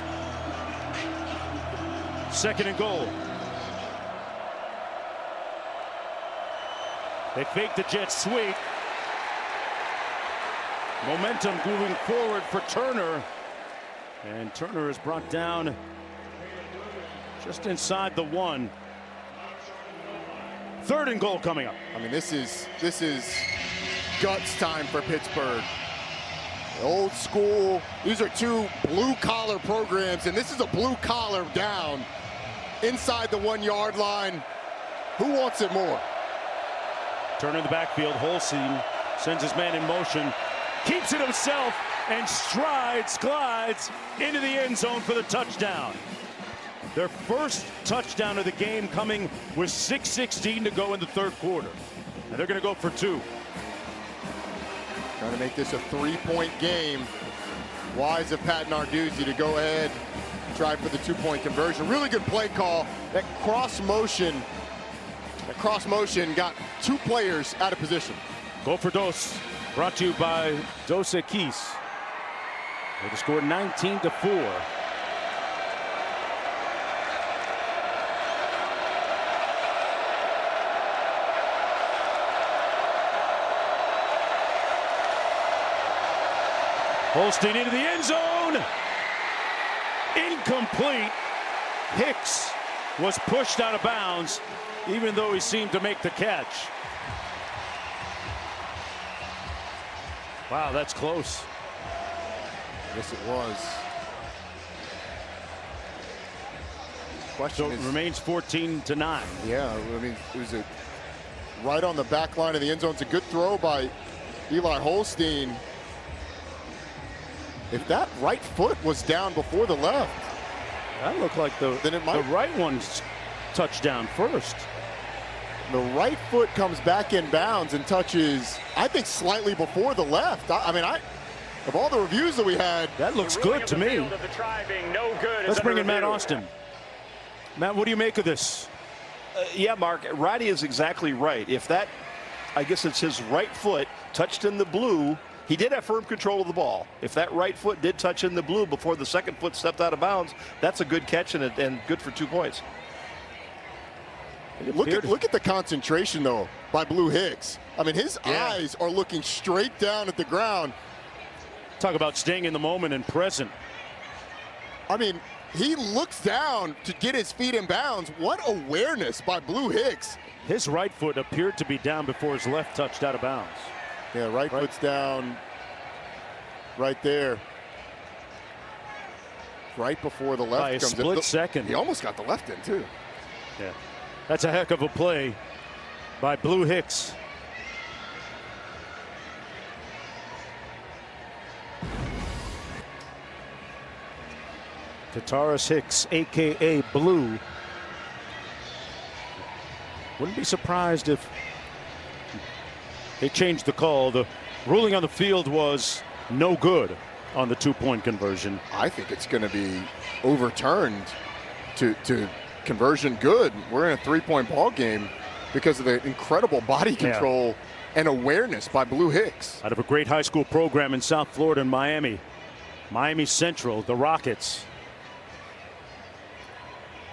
2nd and goal. They fake the jet sweep. Momentum moving forward for Turner. And Turner is brought down just inside the 1. 3rd and goal coming up. I mean, this is guts time for Pittsburgh. Old school. These are 2 blue-collar programs, and this is a blue-collar down inside the 1-yard line. Who wants it more? Turner in the backfield. Holstein sends his man in motion, keeps it himself, and glides into the end zone for the touchdown. Their first touchdown of the game coming with 6:16 to go in the 3rd quarter. And they're going to go for 2. Trying to make this a 3-point game. Wise of Pat Narduzzi to go ahead, try for the 2-point conversion. Really good play call. That cross motion got 2 players out of position. Go for Dos, brought to you by Dos Equis. They scored 19-4. Holstein into the end zone. Incomplete. Hicks was pushed out of bounds, even though he seemed to make the catch. Wow, that's close. Yes, it was. So it remains 14-9. Yeah, I mean, it was right on the back line of the end zone. It's a good throw by Eli Holstein. If that right foot was down before the left, that looked like the right one's touchdown first. The right foot comes back in bounds and touches, I think, slightly before the left. I mean, of all the reviews that we had, that looks good to me. Let's bring in Matt Austin. Matt, what do you make of this? Yeah, Mark, Roddy is exactly right. If that, I guess it's his right foot, touched in the blue, he did have firm control of the ball. If that right foot did touch in the blue before the second foot stepped out of bounds, that's a good catch and good for 2 points. Look at the concentration, though, by Blue Hicks. I mean, his eyes are looking straight down at the ground. Talk about staying in the moment and present. I mean, he looks down to get his feet in bounds. What awareness by Blue Hicks. His right foot appeared to be down before his left touched out of bounds. Yeah, right foot's down right there. Right before the left by a comes split in. second. He almost got the left in, too. Yeah, that's a heck of a play by Blue Hicks. Tataris Hicks, a.k.a. Blue. Wouldn't be surprised if they changed the call. The ruling on the field was no good on the 2-point conversion. I think it's going to be overturned to conversion good. We're in a 3-point ball game because of the incredible body control and awareness by Blue Hicks. Out of a great high school program in South Florida and Miami. Miami Central, the Rockets.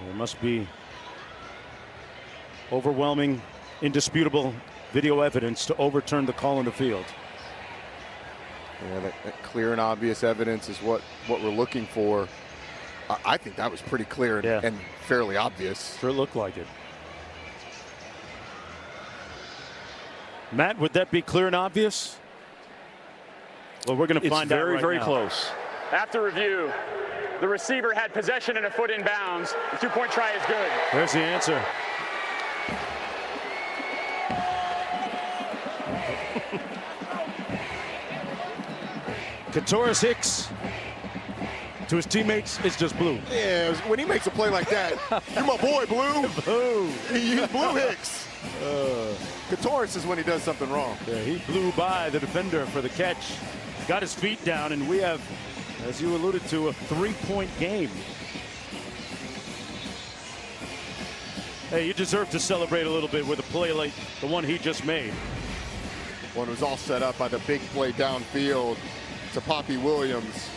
There must be overwhelming, indisputable video evidence to overturn the call on the field. Yeah, that clear and obvious evidence is what we're looking for. I think that was pretty clear and fairly obvious. Sure looked like it. Matt, would that be clear and obvious? Well, we're going to find out right very now. close. After review, The receiver had possession and a foot in bounds. The two-point try is good. There's the answer. Katoris Hicks to his teammates, it's just Blue. Yeah, when he makes a play like that, you're my boy, Blue. Blue. He used Blue Hicks. Katoris is when he does something wrong. Yeah, he blew by the defender for the catch. Got his feet down, and we have, as you alluded to, a 3-point game. Hey, you deserve to celebrate a little bit with a play like the one he just made. One was all set up by the big play downfield to Poppy Williams.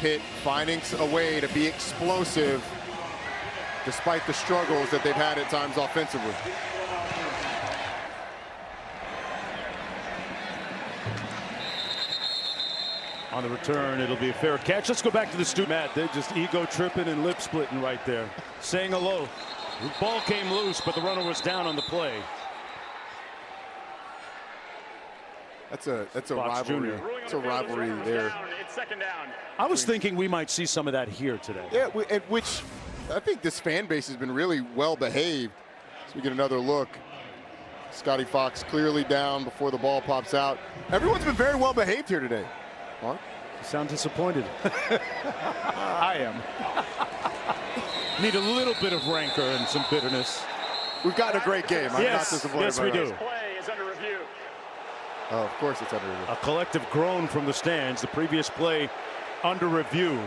Pitt finding a way to be explosive despite the struggles that they've had at times offensively. On the return, it'll be a fair catch. Let's go back to the student. Matt, they're just ego tripping and lip splitting right there. Saying hello. The ball came loose, but the runner was down on the play. That's a Fox rivalry. Jr. It's a rivalry there. It's second down. I was thinking we might see some of that here today. Yeah, which I think this fan base has been really well behaved. So we get another look. Scotty Fox clearly down before the ball pops out. Everyone's been very well behaved here today. Mark? You sound disappointed. I am. Need a little bit of rancor and some bitterness. We've gotten a great game. I'm not Yes, disappointed. yes, we do. Play is under review. Oh, of course it's under review. A collective groan from the stands. The previous play under review.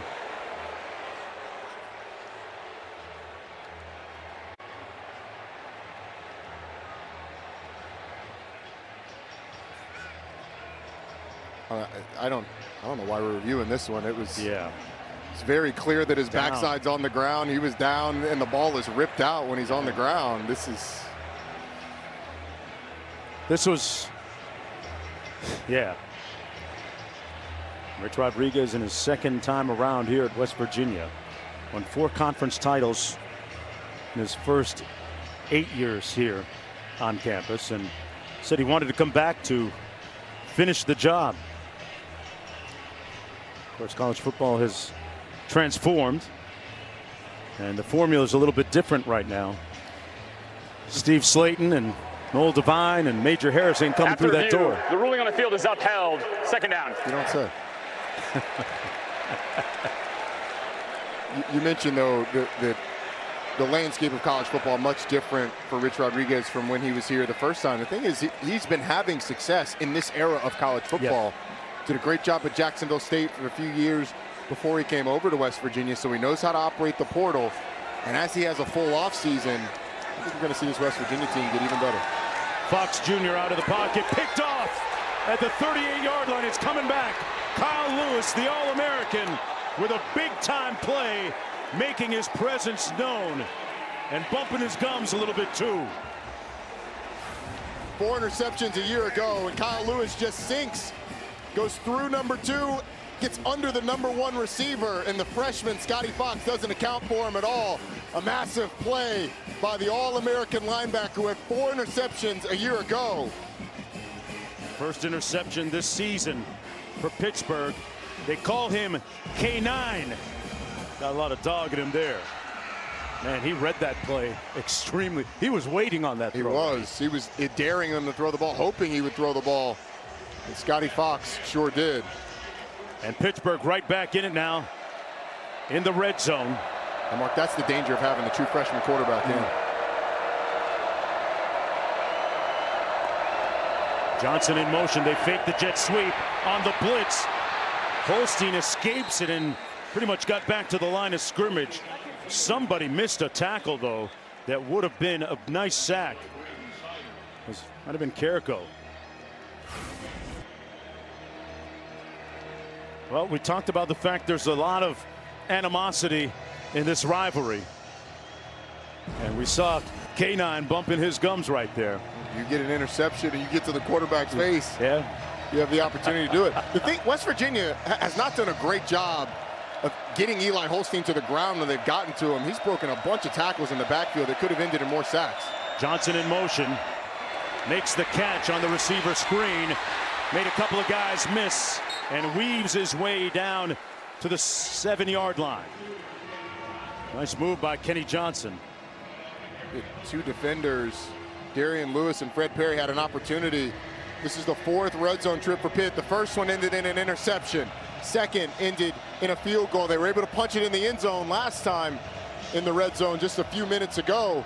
I don't know why we're reviewing this one. It's very clear that his Down. backside's on the ground. He was down, and the ball is ripped out when he's on the ground. This was, Rich Rodriguez in his second time around here at West Virginia. Won 4 conference titles in his first 8 years here on campus, and said he wanted to come back to finish the job. Of course, college football has transformed, and the formula is a little bit different right now. Steve Slayton and Noel Devine and Major Harrison coming After through that review, door. The ruling on the field is upheld. Second down. You don't say. You mentioned, though, the landscape of college football much different for Rich Rodriguez from when he was here the first time. The thing is, he's been having success in this era of college football. Did a great job at Jacksonville State for a few years before he came over to West Virginia, so he knows how to operate the portal. And as he has a full offseason, I think we're going to see this West Virginia team get even better. Fox Jr. out of the pocket, picked off at the 38-yard line. It's coming back. Kyle Lewis, the All-American, with a big-time play, making his presence known and bumping his gums a little bit too. 4 interceptions a year ago, and Kyle Lewis just sinks, goes through number 2, gets under the number 1 receiver, and the freshman Scotty Fox doesn't account for him at all. A massive play by the All-American linebacker who had 4 interceptions a year ago. First interception this season for Pittsburgh. They call him K9. Got a lot of dog in him there. Man, he read that play extremely. He was waiting on that throw. He was daring him to throw the ball, hoping he would throw the ball. And Scotty Fox sure did. And Pittsburgh right back in it now in the red zone. And Mark, that's the danger of having the true freshman quarterback in. Johnson in motion. They fake the jet sweep on the blitz. Holstein escapes it and pretty much got back to the line of scrimmage. Somebody missed a tackle, though, that would have been a nice sack. Might have been Carrico. Well, we talked about the fact there's a lot of animosity in this rivalry. And we saw K9 bumping his gums right there. You get an interception and you get to the quarterback's face. Yeah. You have the opportunity to do it. The thing, West Virginia has not done a great job of getting Eli Holstein to the ground when they've gotten to him. He's broken a bunch of tackles in the backfield that could have ended in more sacks. Johnson in motion. Makes the catch on the receiver screen. Made a couple of guys miss and weaves his way down to the 7-yard line. Nice move by Kenny Johnson. The two defenders, Darian Lewis and Fred Perry, had an opportunity. This is the 4th red zone trip for Pitt. The first one ended in an interception. Second ended in a field goal. They were able to punch it in the end zone last time in the red zone just a few minutes ago.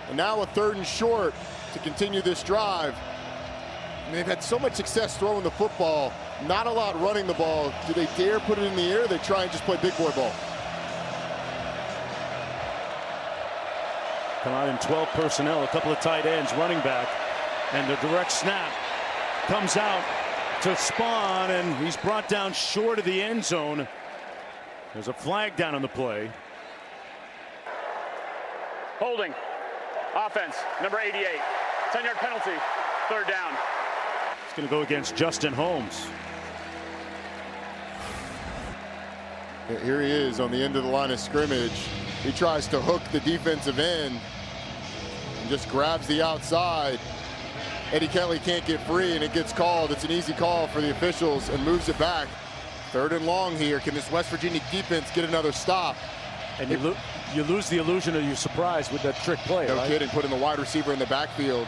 And now a 3rd and short to continue this drive. And they've had so much success throwing the football, not a lot running the ball. Do they dare put it in the air? They try and just play big boy ball. Come out in 12 personnel, a couple of tight ends, running back, and the direct snap comes out to Spawn, and he's brought down short of the end zone. There's a flag down on the play. Holding. Offense, number 88. 10-yard penalty, 3rd down. It's going to go against Justin Holmes. Here he is on the end of the line of scrimmage. He tries to hook the defensive end and just grabs the outside. Eddie Kelly can't get free, and it gets called. It's an easy call for the officials and moves it back. 3rd and long here. Can this West Virginia defense get another stop? And you lose the illusion of your surprise with that trick play. No right? kidding, putting the wide receiver in the backfield.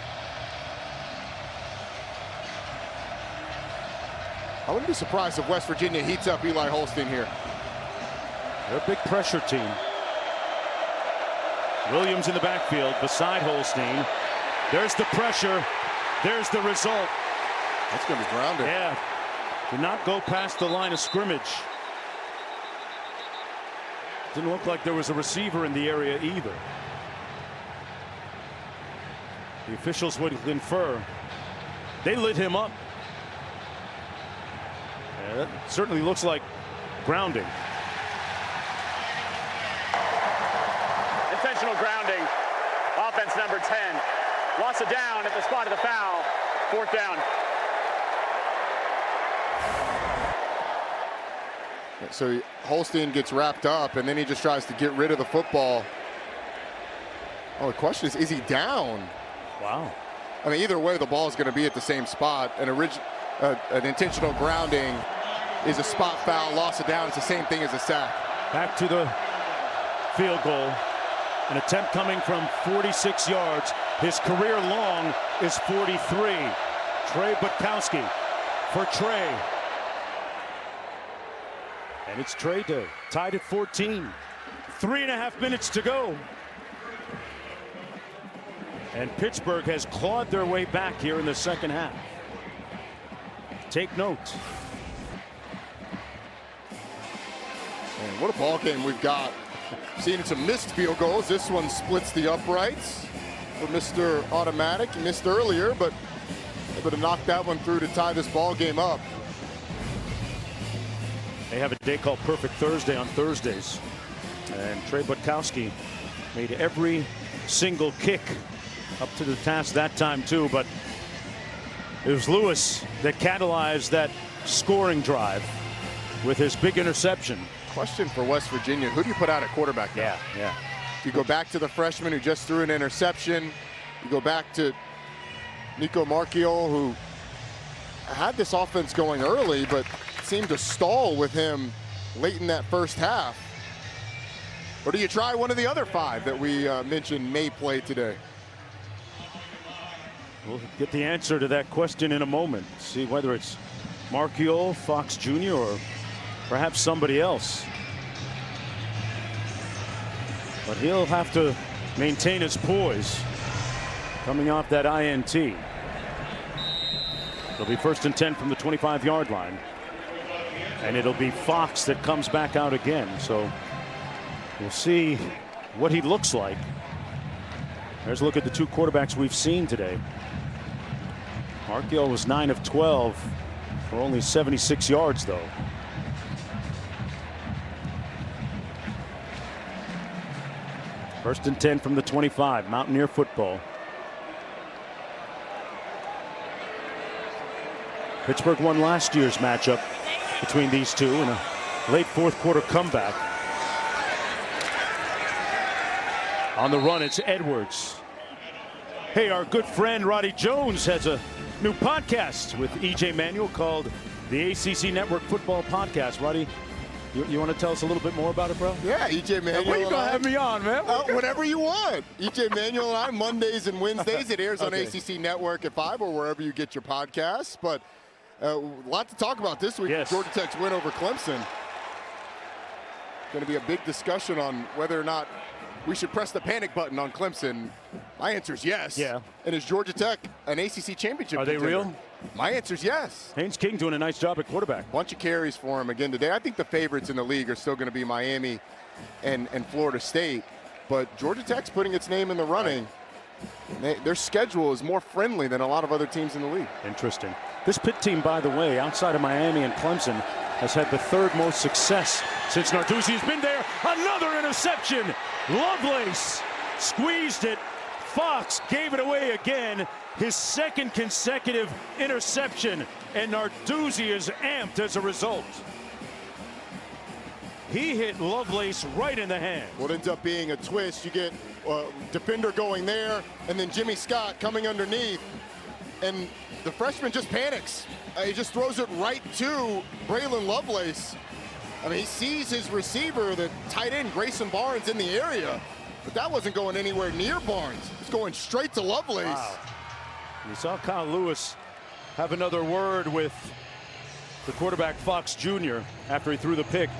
I wouldn't be surprised if West Virginia heats up Eli Holstein here. They're a big pressure team. Williams in the backfield beside Holstein. There's the pressure. There's the result. That's going to be grounded. Yeah. Did not go past the line of scrimmage. Didn't look like there was a receiver in the area either. The officials would infer they lit him up. Yeah, that certainly looks like grounding. Intentional grounding. Offense number 10. Loss of down at the spot of the foul. 4th down. So Holstein gets wrapped up, and then he just tries to get rid of the football. Oh, the question is he down? Wow. I mean, either way, the ball is going to be at the same spot. An intentional grounding is a spot foul. Loss of down. It's the same thing as a sack. Back to the field goal. An attempt coming from 46 yards. His career long is 43. Trey Butkowski for Trey. And it's Trey Day, tied at 14. 3.5 minutes to go. And Pittsburgh has clawed their way back here in the second half. Take note. And what a ball game we've got. Seeing some missed field goals. This one splits the uprights for Mr. Automatic. He missed earlier, but able to knock that one through to tie this ball game up. They have a day called Perfect Thursday on Thursdays. And Trey Butkowski made every single kick up to the task that time too, but it was Lewis that catalyzed that scoring drive with his big interception. Question for West Virginia, who do you put out at quarterback now? Yeah. You go back to the freshman who just threw an interception. You go back to Nico Marchiol, who had this offense going early, but seemed to stall with him late in that first half. Or do you try one of the other 5 that we mentioned may play today? We'll get the answer to that question in a moment. See whether it's Marchiol, Fox Jr., or perhaps somebody else. But he'll have to maintain his poise coming off that INT. It'll be 1st and 10 from the 25-yard line. And it'll be Fox that comes back out again. So we'll see what he looks like. There's a look at the 2 quarterbacks we've seen today. Marchiol was 9 of 12 for only 76 yards, though. First and 10 from the 25. Mountaineer football. Pittsburgh won last year's matchup between these two in a late 4th quarter comeback. On the run, it's Edwards. Hey, our good friend Roddy Jones has a new podcast with E.J. Manuel called the ACC Network Football Podcast. Roddy, You want to tell us a little bit more about it, bro? Yeah, EJ Manuel. When are you going to have me on, man? Whatever you want. EJ Manuel and I, Mondays and Wednesdays. It airs on ACC Network at 5 or wherever you get your podcasts. But a lot to talk about this week. Yes. Georgia Tech's win over Clemson. Going to be a big discussion on whether or not we should press the panic button on Clemson. My answer is yes. Yeah. And is Georgia Tech an ACC championship Are they contender? real? My answer is yes. Haynes King doing a nice job at quarterback. Bunch of carries for him again today. I think the favorites in the league are still going to be Miami and Florida State. But Georgia Tech's putting its name in the running. Their schedule is more friendly than a lot of other teams in the league. Interesting. This Pitt team, by the way, outside of Miami and Clemson, has had the third most success since Narduzzi has been there. Another interception. Lovelace squeezed it. Fox gave it away again. His second consecutive interception, and Narduzzi is amped as a result. He hit Lovelace right in the hand. What ends up being a twist, you get defender going there, and then Jimmy Scott coming underneath, and the freshman just panics. He just throws it right to Braylon Lovelace. I mean, he sees his receiver, the tight end Grayson Barnes, in the area, but that wasn't going anywhere near Barnes. It's going straight to Lovelace. Wow. We saw Kyle Lewis have another word with the quarterback Fox Jr. after he threw the pick.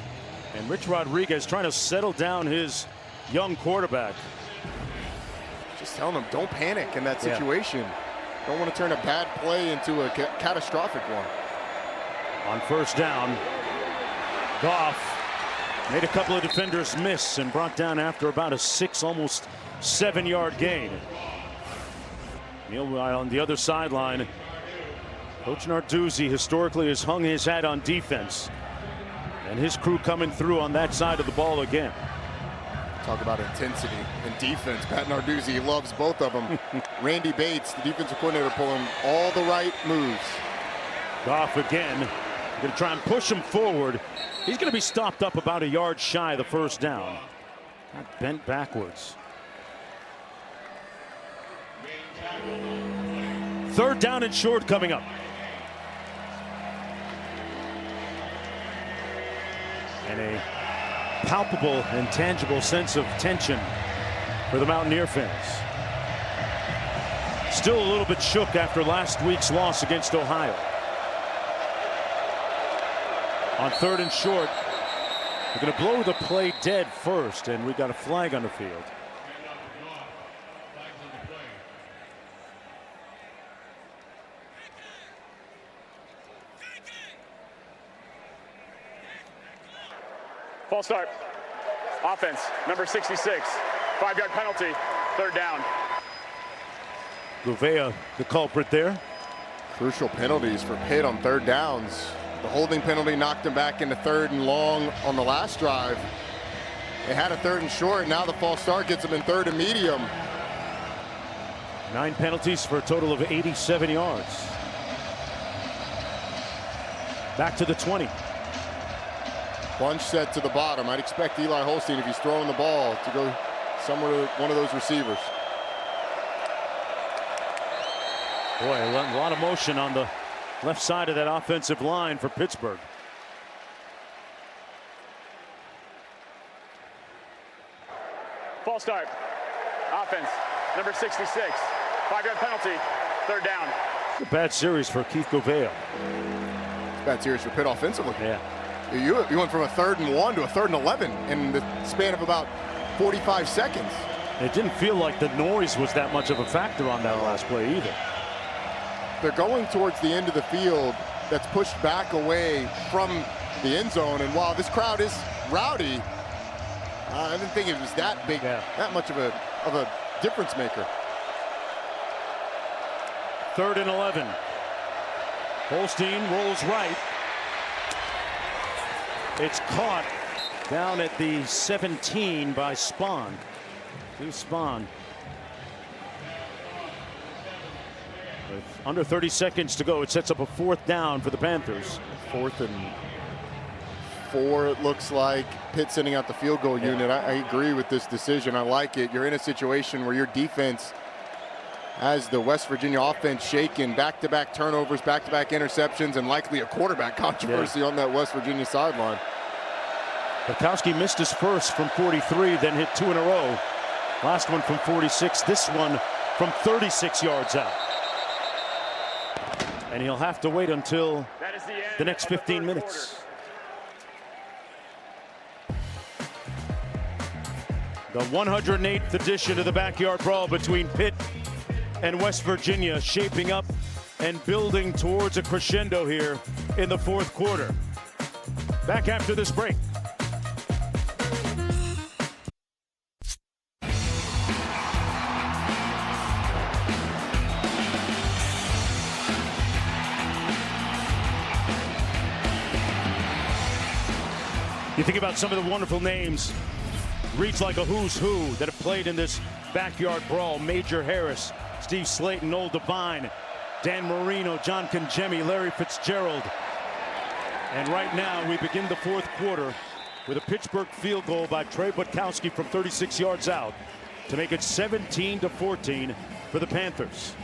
And Rich Rodriguez trying to settle down his young quarterback. Just telling him, don't panic in that situation. Don't want to turn a bad play into a catastrophic one. On first down, Goff made a couple of defenders miss and brought down after about a 6, almost 7-yard gain. Meanwhile, on the other sideline, Coach Narduzzi historically has hung his hat on defense. And his crew coming through on that side of the ball again. Talk about intensity and defense. Pat Narduzzi loves both of them. Randy Bates, the defensive coordinator, pulling all the right moves. Goff again. Going to try and push him forward. He's going to be stopped up about a yard shy of the first down. Got bent backwards. Third down and short coming up. And a palpable and tangible sense of tension for the Mountaineer fans. Still a little bit shook after last week's loss against Ohio. On third and short, they're going to blow the play dead first, and we got a flag on the field. False start. Offense, number 66. 5-yard penalty, third down. Gouveia, the culprit there. Crucial penalties for Pitt on third downs. The holding penalty knocked him back into third and long on the last drive. They had a third and short. Now the false start gets them in third and medium. 9 penalties for a total of 87 yards. Back to the 20. Bunch set to the bottom. I'd expect Eli Holstein, if he's throwing the ball, to go somewhere to one of those receivers. Boy, a lot of motion on the left side of that offensive line for Pittsburgh. False start. Offense, number 66. 5-yard penalty, third down. A bad series for Keith Gouveia. Bad series for Pitt offensively. Yeah. You went from a 3rd and 1 to a 3rd and 11 in the span of about 45 seconds. It didn't feel like the noise was that much of a factor on that last play either. They're going towards the end of the field that's pushed back away from the end zone. And while this crowd is rowdy, I didn't think it was that big, that much of a difference maker. 3rd and 11. Holstein rolls right. It's caught down at the 17 by Spahn. Spahn. With under 30 seconds to go, it sets up a 4th down for the Panthers. 4th and 4, it looks like. Pitt sending out the field goal unit. I agree with this decision. I like it. You're in a situation where your defense has the West Virginia offense shaken. Back-to-back turnovers, back-to-back interceptions, and likely a quarterback controversy on that West Virginia sideline. Bukowski missed his first from 43, then hit 2 in a row. Last one from 46, this one from 36 yards out. And he'll have to wait until the next 15 minutes. The 108th edition of the Backyard Brawl between Pitt and West Virginia shaping up and building towards a crescendo here in the fourth quarter. Back after this break. You think about some of the wonderful names, reads like a who's who that have played in this backyard brawl. Major Harris, Steve Slayton, Noel Devine, Dan Marino, John Congemi, Larry Fitzgerald. And right now we begin the fourth quarter with a Pittsburgh field goal by Trey Bukowski from 36 yards out to make it 17-14 for the Panthers.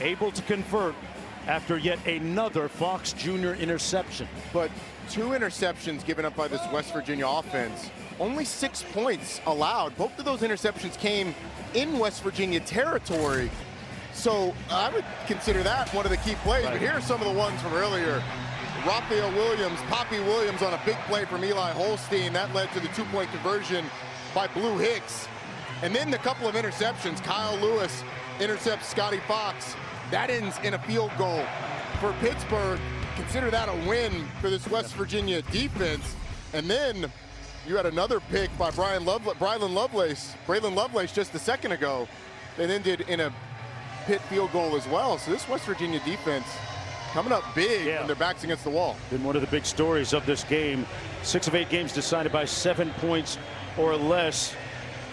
Able to convert after yet another Fox Jr. interception. But 2 interceptions given up by this West Virginia offense. Only 6 points allowed. Both of those interceptions came in West Virginia territory. So I would consider that one of the key plays. Right. But here are some of the ones from earlier. Raphael Williams, Poppy Williams on a big play from Eli Holstein. That led to the 2-point conversion by Blue Hicks. And then the couple of interceptions. Kyle Lewis intercepts Scotty Fox. That ends in a field goal for Pittsburgh. Consider that a win for this West Virginia defense. And then you had another pick by Braylon Lovelace just a second ago. That ended in a Pitt field goal as well. So this West Virginia defense coming up big when their backs against the wall. Been one of the big stories of this game. 6 of 8 games decided by 7 points or less.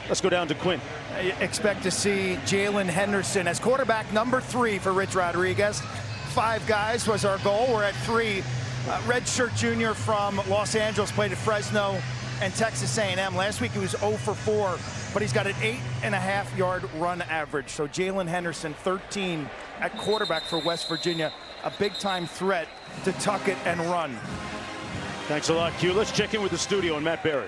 Let's go down to Quinn. I expect to see Jalen Henderson as quarterback number 3 for Rich Rodriguez. 5 guys was our goal. We're at 3. Redshirt junior from Los Angeles played at Fresno and Texas A&M. Last week he was 0 for 4, but he's got an 8.5-yard run average. So Jalen Henderson, 13 at quarterback for West Virginia. A big-time threat to tuck it and run. Thanks a lot, Q. Let's check in with the studio and Matt Berry.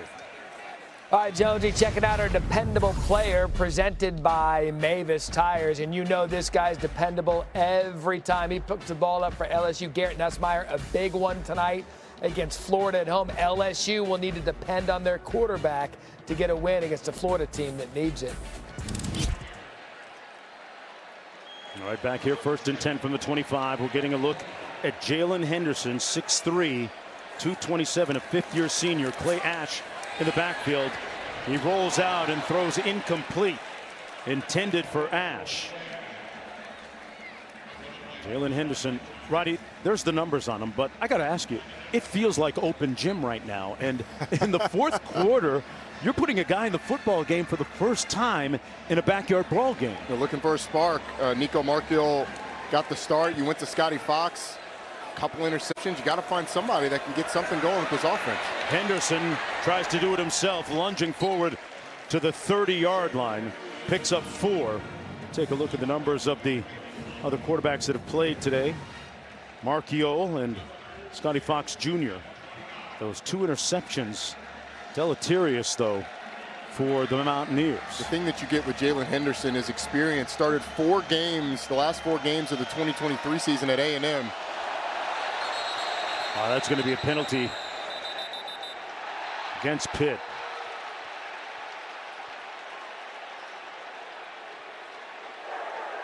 All right, Jonesy, checking out our dependable player presented by Mavis Tires. And you know this guy's dependable every time he puts the ball up for LSU. Garrett Nussmeier, a big one tonight against Florida at home. LSU will need to depend on their quarterback to get a win against a Florida team that needs it. All right, back here, 1st and 10 from the 25. We're getting a look at Jalen Henderson, 6'3", 227, a 5th-year senior. Clay Ash in the backfield. He rolls out and throws incomplete. Intended for Ash. Jalen Henderson, Roddy, there's the numbers on him, but I got to ask you, it feels like open gym right now. And in the fourth quarter, you're putting a guy in the football game for the first time in a backyard brawl game. They're looking for a spark. Nico Markiel got the start. You went to Scotty Fox. Couple interceptions. You got to find somebody that can get something going with this offense. Henderson tries to do it himself, lunging forward to the 30-yard line. Picks up 4. Take a look at the numbers of the other quarterbacks that have played today. Markiel and Scotty Fox Jr. Those 2 interceptions. Deleterious, though, for the Mountaineers. The thing that you get with Jalen Henderson is experience. Started 4 games, the last 4 games of the 2023 season at A&M. That's going to be a penalty against Pitt.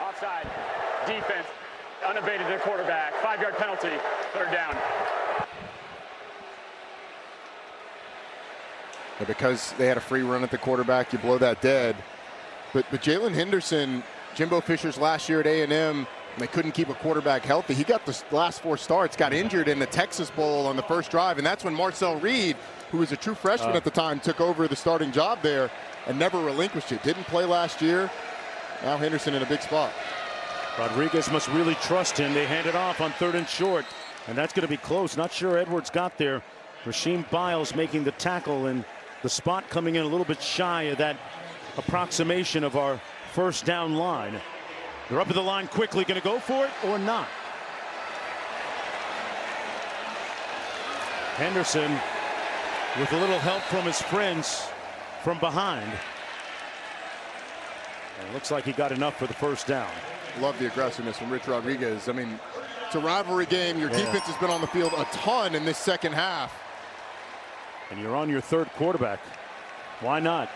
Offside. Defense unabated their quarterback. 5-yard penalty. 3rd down. And because they had a free run at the quarterback, you blow that dead. But Jalen Henderson, Jimbo Fisher's last year at A&M, they couldn't keep a quarterback healthy. He got the last 4 starts, got injured in the Texas Bowl on the first drive, and that's when Marcel Reed, who was a true freshman at the time, took over the starting job there and never relinquished it. Didn't play last year. Now Henderson in a big spot. Rodriguez must really trust him. They hand it off on 3rd and short, and that's going to be close. Not sure Edwards got there. Rasheem Biles making the tackle, and the spot coming in a little bit shy of that approximation of our first down line. They're up at the line quickly. Going to go for it or not? Henderson with a little help from his friends from behind. And it looks like he got enough for the first down. Love the aggressiveness from Rich Rodriguez. I mean, it's a rivalry game. Your defense has been on the field a ton in this second half. And you're on your third quarterback. Why not?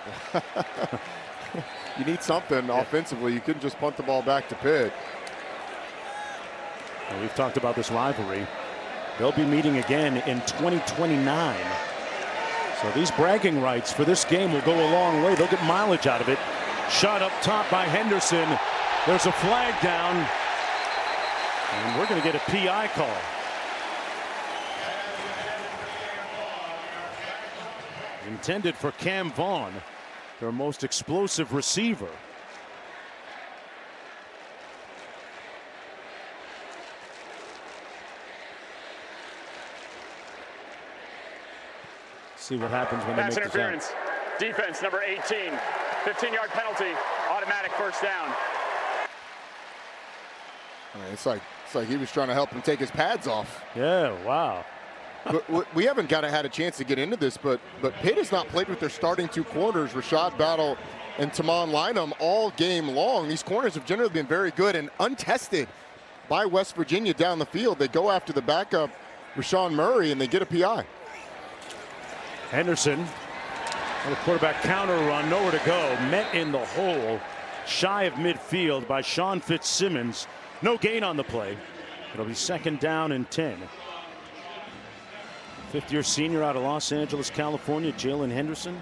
You need something offensively. You couldn't just punt the ball back to Pitt. Well, we've talked about this rivalry. They'll be meeting again in 2029. So these bragging rights for this game will go a long way. They'll get mileage out of it. Shot up top by Henderson. There's a flag down. And we're going to get a PI call. Intended for Cam Vaughn, their most explosive receiver. See what happens when pass they make interference. Defense number 18. 15-yard penalty. Automatic first down. I mean, it's like he was trying to help him take his pads off. Yeah, wow. But we haven't had a chance to get into this, but Pitt has not played with their starting two corners, Rashad Battle and Taman Lynham, all game long. These corners have generally been very good and untested by West Virginia down the field. They go after the backup, Rashawn Murray, and they get a PI. Henderson, the quarterback counter run, nowhere to go. Met in the hole, shy of midfield by Sean Fitzsimmons. No gain on the play. It'll be second down and 10. Fifth-year senior out of Los Angeles, California, Jalen Henderson.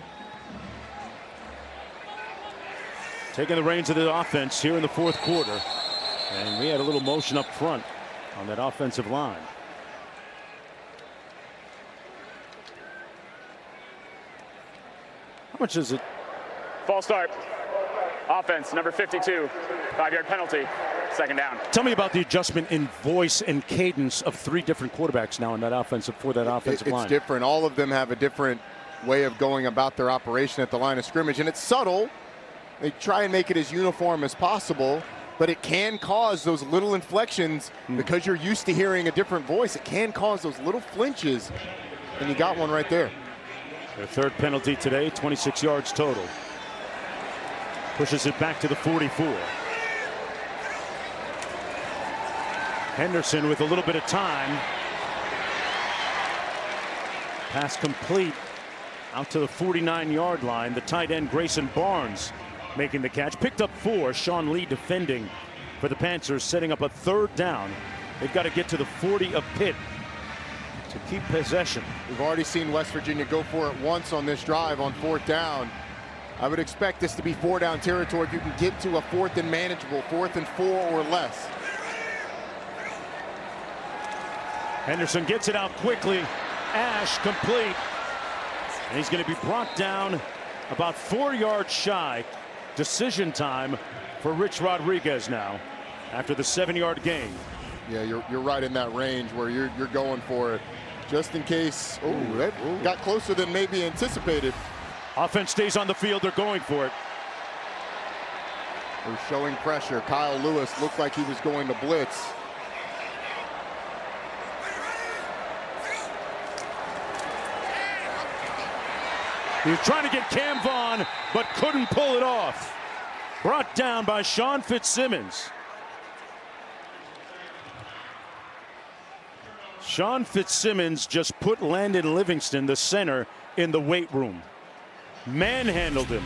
Taking the reins of the offense here in the fourth quarter. And we had a little motion up front on that offensive line. How much is it? False start. Offense, number 52. 5-yard penalty. Second down. Tell me about the adjustment in voice and cadence of three different quarterbacks now in that offensive line. It's different. All of them have a different way of going about their operation at the line of scrimmage, and it's subtle. They try and make it as uniform as possible, but it can cause those little inflections because you're used to hearing a different voice. It can cause those little flinches, and you got one right there. Their third penalty today, 26 yards total. Pushes it back to the 44. Henderson with a little bit of time. Pass complete out to the 49-yard line. The tight end Grayson Barnes making the catch. Picked up 4. Sean Lee defending for the Panthers, setting up a third down. They've got to get to the 40 of Pitt to keep possession. We've already seen West Virginia go for it once on this drive on fourth down. I would expect this to be 4-down territory if you can get to a fourth and manageable, 4th and 4 or less. Henderson gets it out quickly. Ash complete. And he's going to be brought down about 4 yards shy. Decision time for Rich Rodriguez now after the 7-yard gain. Yeah, you're right in that range where you're going for it. Just in case. Oh, that got closer than maybe anticipated. Offense stays on the field. They're going for it. They're showing pressure. Kyle Lewis looked like he was going to blitz. He was trying to get Cam Vaughn, but couldn't pull it off. Brought down by Sean Fitzsimmons. Sean Fitzsimmons just put Landon Livingston, the center, in the weight room. Manhandled him.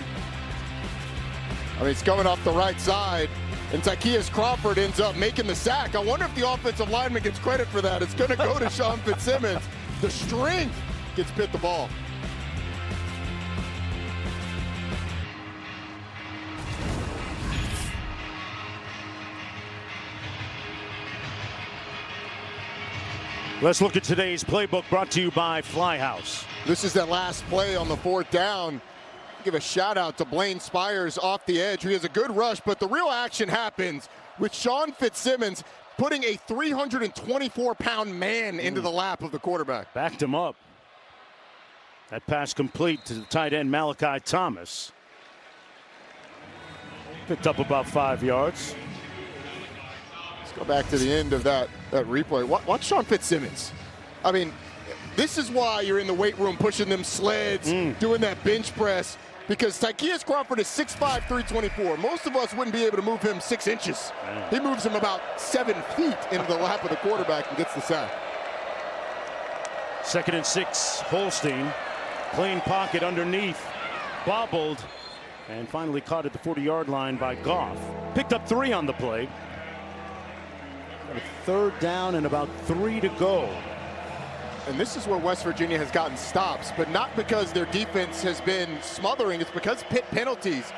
I mean, it's coming off the right side, and Tykeus Crawford ends up making the sack. I wonder if the offensive lineman gets credit for that. It's going to go to Sean Fitzsimmons. The strength gets Pitt the ball. Let's look at today's playbook brought to you by Flyhouse. This is that last play on the fourth down. Give a shout out to Blaine Spires off the edge. He has a good rush, but the real action happens with Sean Fitzsimmons putting a 324-pound man into the lap of the quarterback. Backed him up. That pass complete to the tight end Malachi Thomas. Picked up about 5 yards. Let's go back to the end of that replay. Watch Sean Fitzsimmons. I mean, This is why you're in the weight room pushing them sleds, doing that bench press, because Tykeus Crawford is 6'5", 324. Most of us wouldn't be able to move him 6 inches. He moves him about 7 feet into the lap of the quarterback and gets the sack. 2nd and 6, Holstein. Clean pocket underneath. Bobbled. And finally caught at the 40-yard line by Goff. Picked up 3 on the play. Got a 3rd down and about 3 to go. And this is where West Virginia has gotten stops, but not because their defense has been smothering. It's because Pitt penalties.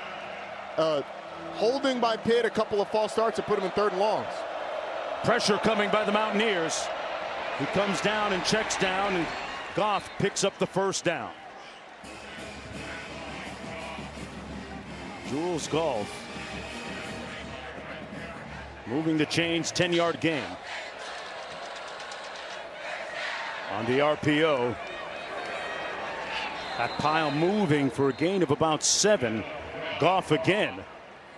Holding by Pitt, a couple of false starts to put them in 3rd and longs. Pressure coming by the Mountaineers. He comes down and checks down, and Goff picks up the 1st down. Jules Goff moving the chains, 10-yard gain. On the RPO. That pile moving for a gain of about 7. Goff again.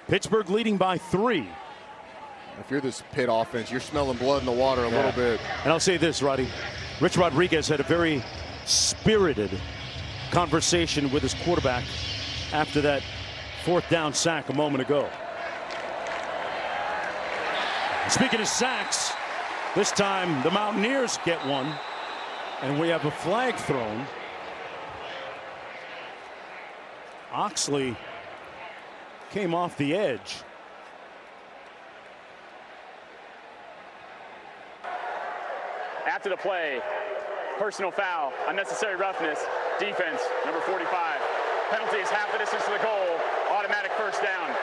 Pittsburgh leading by 3. If you're this Pitt offense, you're smelling blood in the water a little bit. And I'll say this, Roddy. Rich Rodriguez had a very spirited conversation with his quarterback after that 4th down sack a moment ago. Speaking of sacks, this time the Mountaineers get one. And we have a flag thrown. Oxley came off the edge. After the play, personal foul, unnecessary roughness, defense, number 45. Penalty is half the distance to the goal, automatic 1st down.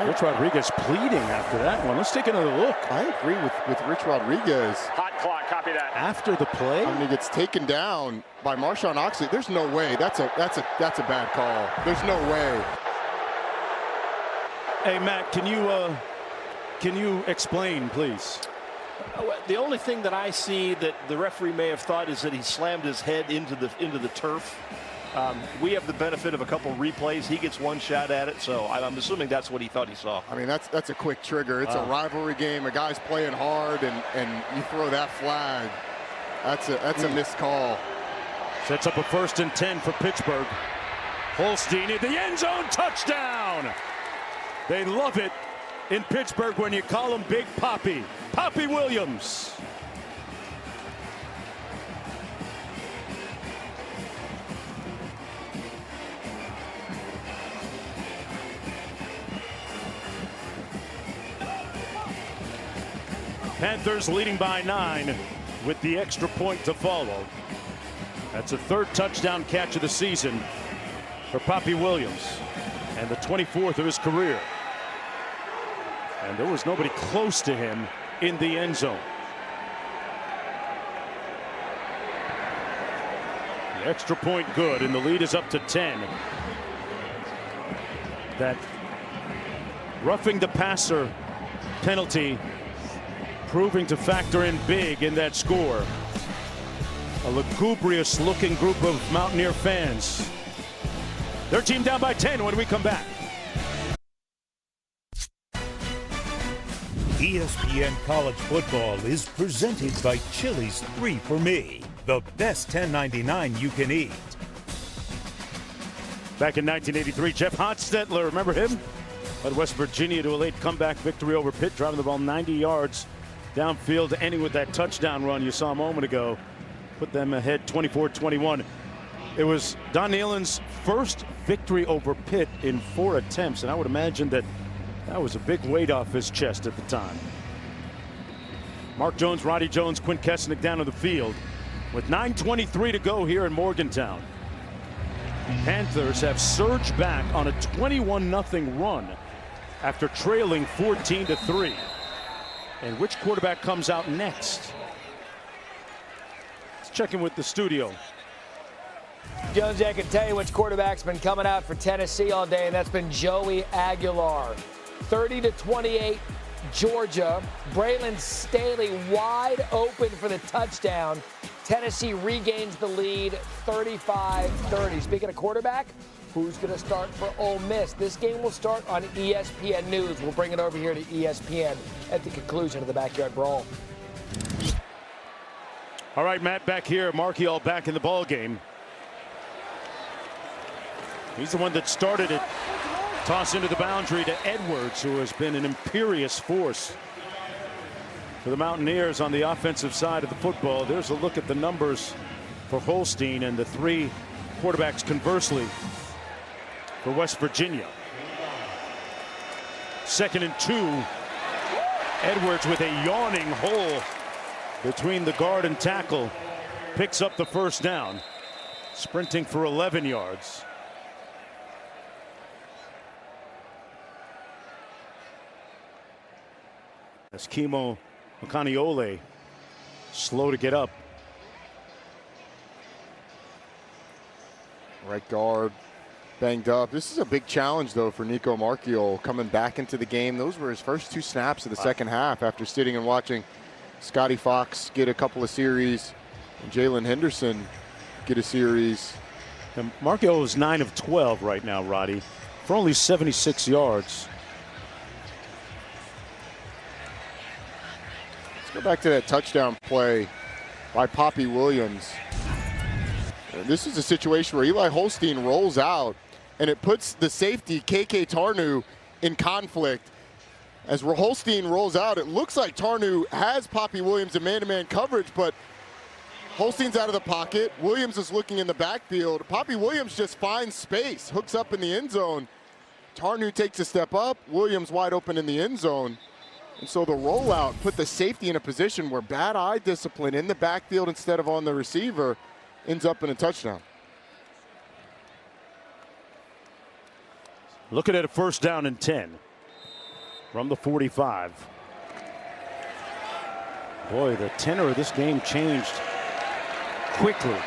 Rich Rodriguez pleading after that one. Let's take another look. I agree with Rich Rodriguez. Hot clock, copy that. After the play? I mean, he gets taken down by Marshawn Oxley. There's no way. That's a bad call. There's no way. Hey, Matt, can you explain, please? The only thing that I see that the referee may have thought is that he slammed his head into the turf. We have the benefit of a couple replays. He gets one shot at it, so I'm assuming that's what he thought he saw. I mean, that's a quick trigger. It's a rivalry game. A guy's playing hard, and you throw that flag. That's a missed call. Sets up a 1st and 10 for Pittsburgh. Holstein in the end zone, touchdown! They love it in Pittsburgh when you call him Big Poppy. Poppy Williams. Panthers leading by 9 with the extra point to follow. That's a 3rd touchdown catch of the season for Poppy Williams and the 24th of his career. And there was nobody close to him in the end zone. The extra point good, and the lead is up to 10. That roughing the passer penalty proving to factor in big in that score. A lugubrious looking group of Mountaineer fans. Their team down by 10 when we come back. ESPN College Football is presented by Chili's 3 for Me, the best $10.99 you can eat. Back in 1983, Jeff Hostetler, remember him? Led West Virginia to a late comeback victory over Pitt, driving the ball 90 yards downfield, ending with that touchdown run you saw a moment ago. Put them ahead 24-21. It was Don Nehlen's first victory over Pitt in 4 attempts, and I would imagine that was a big weight off his chest at the time. Mark Jones, Roddy Jones, Quint Kesnick down on the field with 9:23 to go here in Morgantown. Panthers have surged back on a 21-0 run after trailing 14-3. And which quarterback comes out next? Let's check in with the studio. Jones, I can tell you which quarterback's been coming out for Tennessee all day, and that's been Joey Aguilar. 30-28, Georgia. Braylon Staley wide open for the touchdown. Tennessee regains the lead 35-30. Speaking of quarterback, who's going to start for Ole Miss? This game will start on ESPN News. We'll bring it over here to ESPN at the conclusion of the Backyard Brawl. All right, Matt, back here. Marchiol back in the ball game. He's the one that started it. Toss into the boundary to Edwards, who has been an imperious force for the Mountaineers on the offensive side of the football. There's a look at the numbers for Holstein and the 3 quarterbacks conversely for West Virginia. 2nd and 2. Edwards with a yawning hole between the guard and tackle picks up the first down, sprinting for 11 yards. As Kimo Makaniole slow to get up. Right guard banged up. This is a big challenge, though, for Nico Marchiol coming back into the game. Those were his first 2 snaps of the second half after sitting and watching Scotty Fox get a couple of series and Jalen Henderson get a series. And Marchiol is 9 of 12 right now, Roddy, for only 76 yards. Let's go back to that touchdown play by Poppy Williams. This is a situation where Eli Holstein rolls out, and it puts the safety, KK Tarnu, in conflict. As Holstein rolls out, it looks like Tarnu has Poppy Williams in man-to-man coverage, but Holstein's out of the pocket. Williams is looking in the backfield. Poppy Williams just finds space, hooks up in the end zone. Tarnu takes a step up. Williams wide open in the end zone. And so the rollout put the safety in a position where bad eye discipline in the backfield instead of on the receiver ends up in a touchdown. Looking at a 1st down and 10 from the 45. Boy, the tenor of this game changed quickly.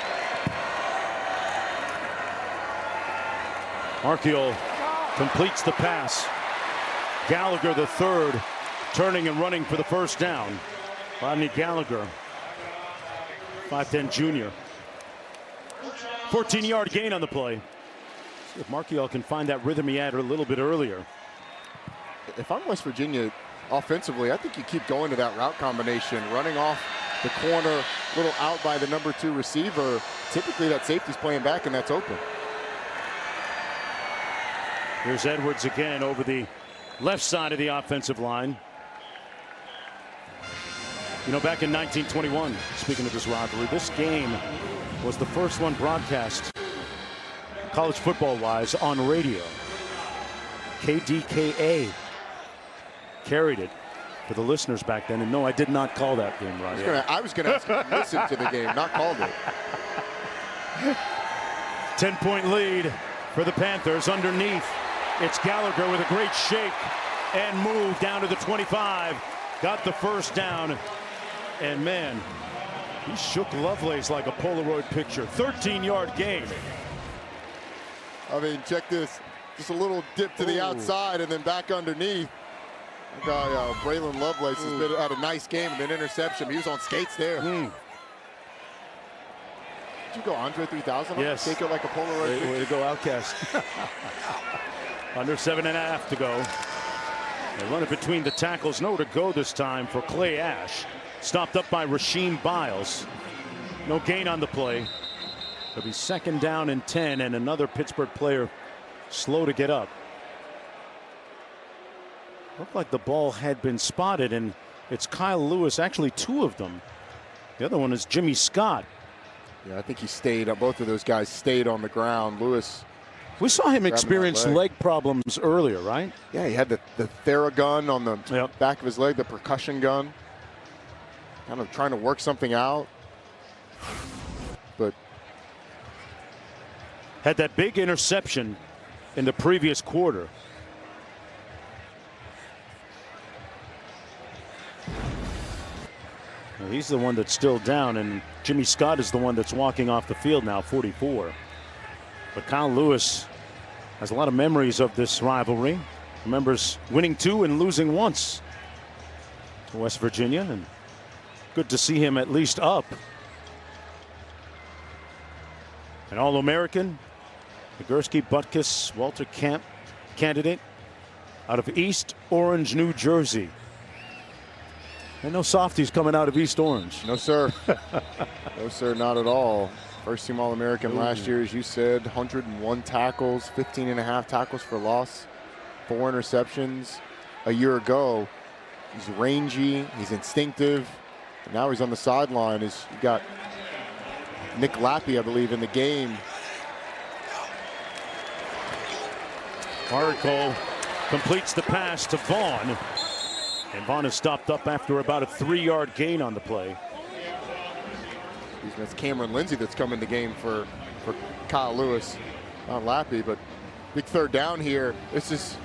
Marchiol completes the pass. Gallagher, the 3rd, turning and running for the 1st down. Rodney Gallagher, 5'10" junior. 14-yard gain on the play. See if Marchiol can find that rhythm he had a little bit earlier. If I'm West Virginia offensively, I think you keep going to that route combination, running off the corner, a little out by the number 2 receiver. Typically that safety's playing back and that's open. Here's Edwards again over the left side of the offensive line. You know, back in 1921, speaking of this rivalry, this game was the first one broadcast college football-wise on radio. KDKA carried it for the listeners back then. And no, I did not call that game, Rodney. I was going to ask you to listen to the game, not called it. 10-point lead for the Panthers underneath. It's Gallagher with a great shake and move down to the 25. Got the 1st down. And man, he shook Lovelace like a Polaroid picture. 13-yard gain. I mean, check this. Just a little dip to the outside and then back underneath. The guy, Braylon Lovelace, has had a nice game and an interception. He was on skates there. Did you go Andre 3000? Yes. Take it like a Polaroid. Way to go, Outcast. Under 7.5 to go. They run it between the tackles. Nowhere to go this time for Clay Ash. Stopped up by Rasheem Biles. No gain on the play. It'll be 2nd down and 10, and another Pittsburgh player slow to get up. Looked like the ball had been spotted, and it's Kyle Lewis, actually 2 of them. The other one is Jimmy Scott. Yeah, I think he stayed. Both of those guys stayed on the ground. Lewis. We saw him experience leg problems earlier, right? Yeah, he had the Theragun on the back of his leg, the percussion gun. Kind of trying to work something out. But had that big interception in the previous quarter. Well, he's the one that's still down, and Jimmy Scott is the one that's walking off the field now, 44. But Kyle Lewis has a lot of memories of this rivalry. Remembers winning 2 and losing once to West Virginia, and good to see him at least up. An All-American, Nagurski Butkus Walter Camp candidate out of East Orange, New Jersey. And no softies coming out of East Orange. No, sir. No, sir, not at all. First team All-American last year, as you said, 101 tackles, 15.5 tackles for loss, 4 interceptions a year ago. He's rangy, he's instinctive, and now he's on the sideline. You got Nick Lappy, I believe, in the game. Oracle completes the pass to Vaughn. And Vaughn is stopped up after about a 3-yard gain on the play. That's Cameron Lindsay that's come in the game for Kyle Lewis. Not Lappy, but big third down here. This is,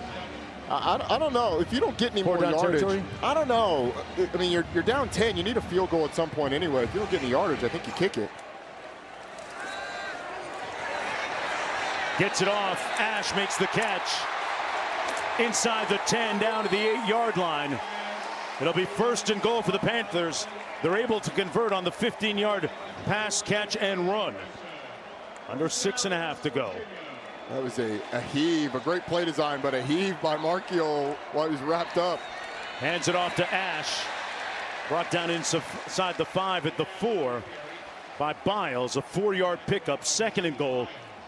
I don't know. If you don't get any more yardage, territory? I don't know. I mean, you're down 10. You need a field goal at some point anyway. If you don't get any yardage, I think you kick it. Gets it off. Ash makes the catch. Inside the 10, down to the 8-yard line. It'll be 1st and goal for the Panthers. They're able to convert on the 15-yard pass, catch, and run. Under 6.5 to go. That was a heave, a great play design, but a heave by Marchiol while he was wrapped up. Hands it off to Ash. Brought down inside the 5 at the 4 by Biles. A 4-yard pickup, 2nd and goal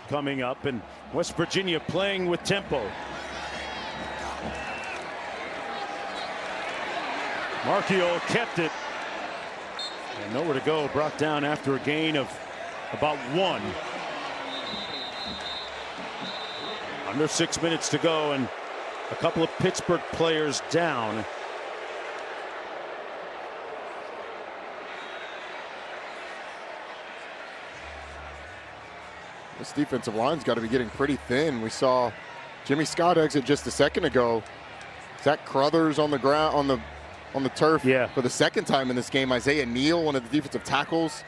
coming up, and West Virginia playing with tempo. Marchiol kept it. And nowhere to go. Brought down after a gain of about 1. Under 6 minutes to go, and a couple of Pittsburgh players down. This defensive line's got to be getting pretty thin. We saw Jimmy Scott exit just a second ago. Zach Crothers on the ground, on the turf for the 2nd time in this game. Isaiah Neal, one of the defensive tackles,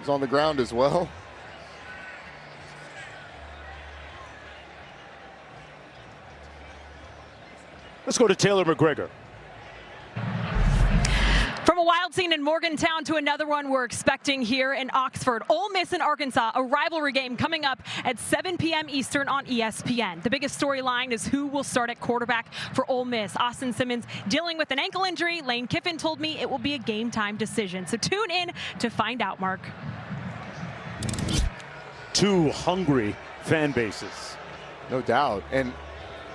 is on the ground as well. Let's go to Taylor McGregor. From a wild scene in Morgantown to another one we're expecting here in Oxford. Ole Miss and Arkansas, a rivalry game coming up at 7 p.m. Eastern on ESPN. The biggest storyline is who will start at quarterback for Ole Miss. Austin Simmons dealing with an ankle injury. Lane Kiffin told me it will be a game time decision. So tune in to find out, Mark. 2 hungry fan bases. No doubt. And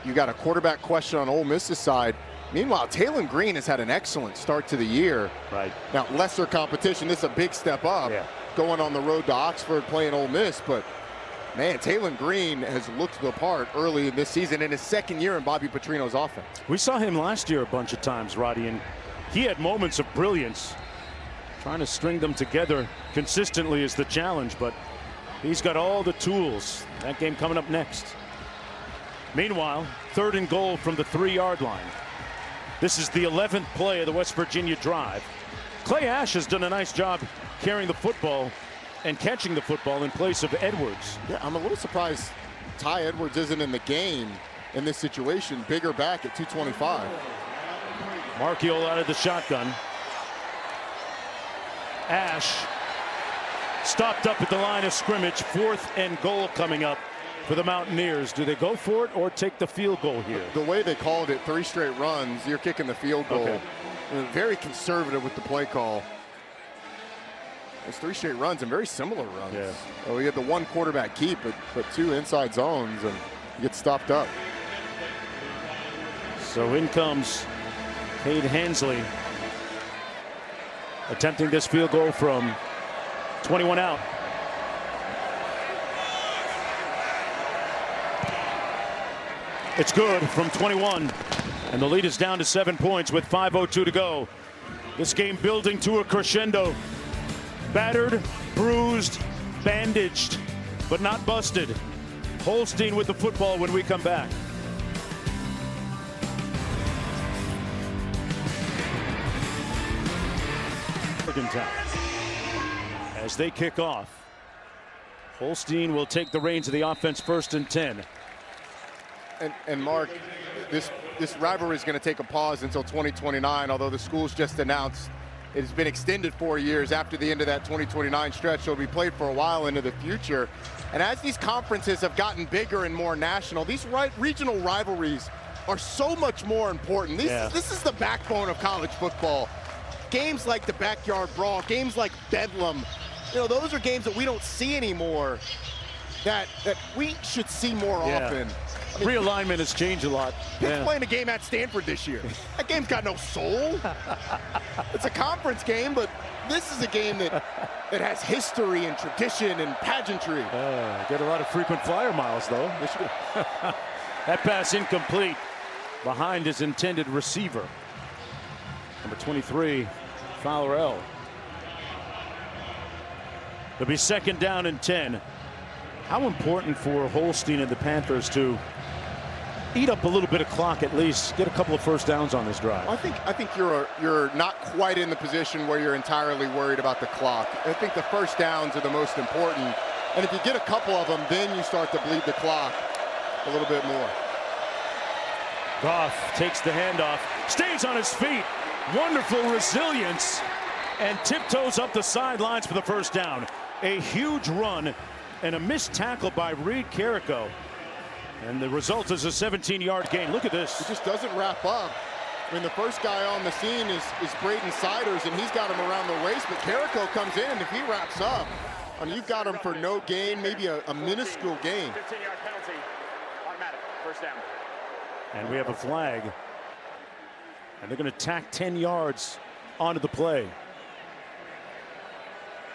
you got a quarterback question on Ole Miss's side. Meanwhile, Taylon Green has had an excellent start to the year. Right. Now, lesser competition. This is a big step up. Going on the road to Oxford, playing Ole Miss. But, man, Taylon Green has looked the part early in this season in his 2nd year in Bobby Petrino's offense. We saw him last year a bunch of times, Roddy, and he had moments of brilliance. Trying to string them together consistently is the challenge, but he's got all the tools. That game coming up next. Meanwhile, 3rd and goal from the 3-yard line. This is the 11th play of the West Virginia drive. Clay Ash has done a nice job carrying the football and catching the football in place of Edwards. Yeah, I'm a little surprised Ty Edwards isn't in the game in this situation. Bigger back at 225. Marchiol out of the shotgun. Ash stopped up at the line of scrimmage. 4th and goal coming up for the Mountaineers. Do they go for it or take the field goal here? The way they called it, 3 straight runs, you're kicking the field goal. Okay. Very conservative with the play call. It's 3 straight runs and very similar runs. Yeah. Well, we get the 1 quarterback keep, but 2 inside zones, and you get stopped up. So in comes Cade Hensley, attempting this field goal from 21 out. It's good from 21, and the lead is down to 7 points with 5:02 to go. This game building to a crescendo. Battered, bruised, bandaged, but not busted. Holstein with the football when we come back. As they kick off, Holstein will take the reins of the offense, 1st and 10. And Mark, this rivalry is going to take a pause until 2029, although the school's just announced it has been extended 4 years after the end of that 2029 stretch. So it'll be played for a while into the future. And as these conferences have gotten bigger and more national, these regional rivalries are so much more important. This is the backbone of college football. games like the backyard brawl, games like Bedlam, those are games that we don't see anymore that we should see more often. I mean, realignment has changed a lot. Pitt's playing a game at Stanford this year. That game's got no soul. It's a conference game, but this is a game that has history and tradition and pageantry. Get a lot of frequent flyer miles, though. That pass incomplete behind his intended receiver. Number 23, Fowler. It'll be 2nd down and 10. How important for Holstein and the Panthers to eat up a little bit of clock, at least get a couple of first downs on this drive? I think you're not quite in the position where you're entirely worried about the clock. I think the first downs are the most important, and if you get a couple of them, then you start to bleed the clock a little bit more. Goff takes the handoff, stays on his feet, wonderful resilience, and tiptoes up the sidelines for the first down. A huge run and a missed tackle by Reed Carrico. And the result is a 17-yard gain. Look at this. It just doesn't wrap up. I mean, the first guy on the scene is Braden Siders, and he's got him around the waist, but Carrico comes in, and if he wraps up, I mean, you've got him for no gain, maybe a minuscule gain. 15-yard penalty, automatic, first down. And we have a flag. And they're going to tack 10 yards onto the play.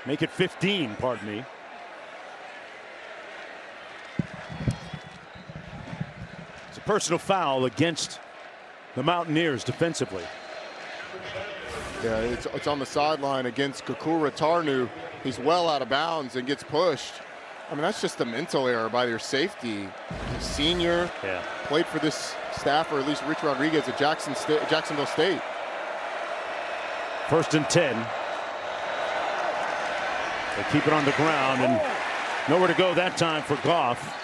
Make it 15, pardon me. It's a personal foul against the Mountaineers defensively. Yeah, it's on the sideline against Kakura Tarnu. He's well out of bounds and gets pushed. I mean, that's just a mental error by your safety. Senior, played for this staff, or at least Rich Rodriguez at Jacksonville State. 1st and 10. They keep it on the ground and nowhere to go that time for Goff.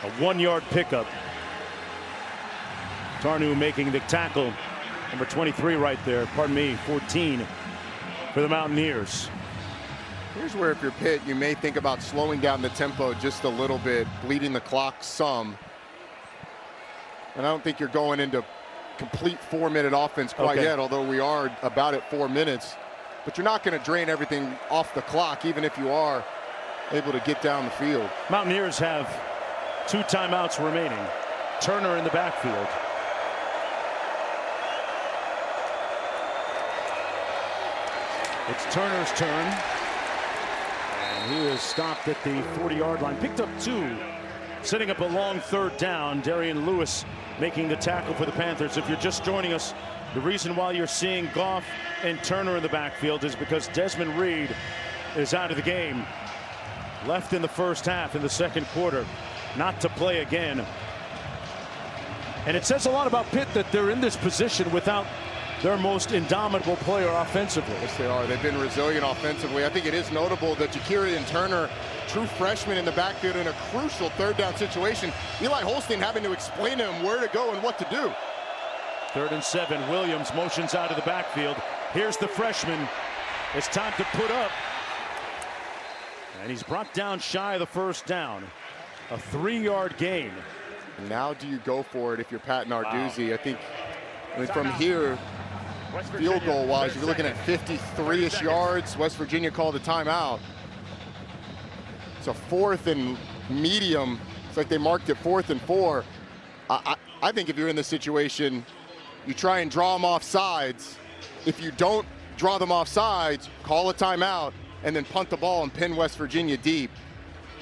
A 1-yard pickup. Tarnu making the tackle. Number 23 right there. Pardon me, 14 for the Mountaineers. Here's where, if you're Pitt, you may think about slowing down the tempo just a little bit, bleeding the clock some. And I don't think you're going into complete 4-minute offense quite yet, although we are about at 4 minutes. But you're not going to drain everything off the clock, even if you are able to get down the field. Mountaineers have 2 timeouts remaining. Turner in the backfield. It's Turner's turn. And he is stopped at the 40-yard line. Picked up 2. Setting up a long 3rd down. Darian Lewis making the tackle for the Panthers. If you're just joining us, the reason why you're seeing Goff and Turner in the backfield is because Desmond Reed is out of the game. Left in the first half in the 2nd quarter. Not to play again. And it says a lot about Pitt that they're in this position without their most indomitable player offensively. Yes, they are. They've been resilient offensively. I think it is notable that Jakiri and Turner, true freshmen in the backfield in a crucial 3rd down situation. Eli Holstein having to explain to him where to go and what to do. 3rd and 7. Williams motions out of the backfield. Here's the freshman. It's time to put up. And he's brought down shy of the first down. A 3-yard gain. Now do you go for it if you're Pat Narduzzi? Wow. I mean, from here, field goal wise, you're looking at 53-ish yards. West Virginia called a timeout. It's a 4th and medium. It's like they marked it 4th and 4. I think if you're in this situation, you try and draw them off sides. If you don't draw them off sides, call a timeout and then punt the ball and pin West Virginia deep.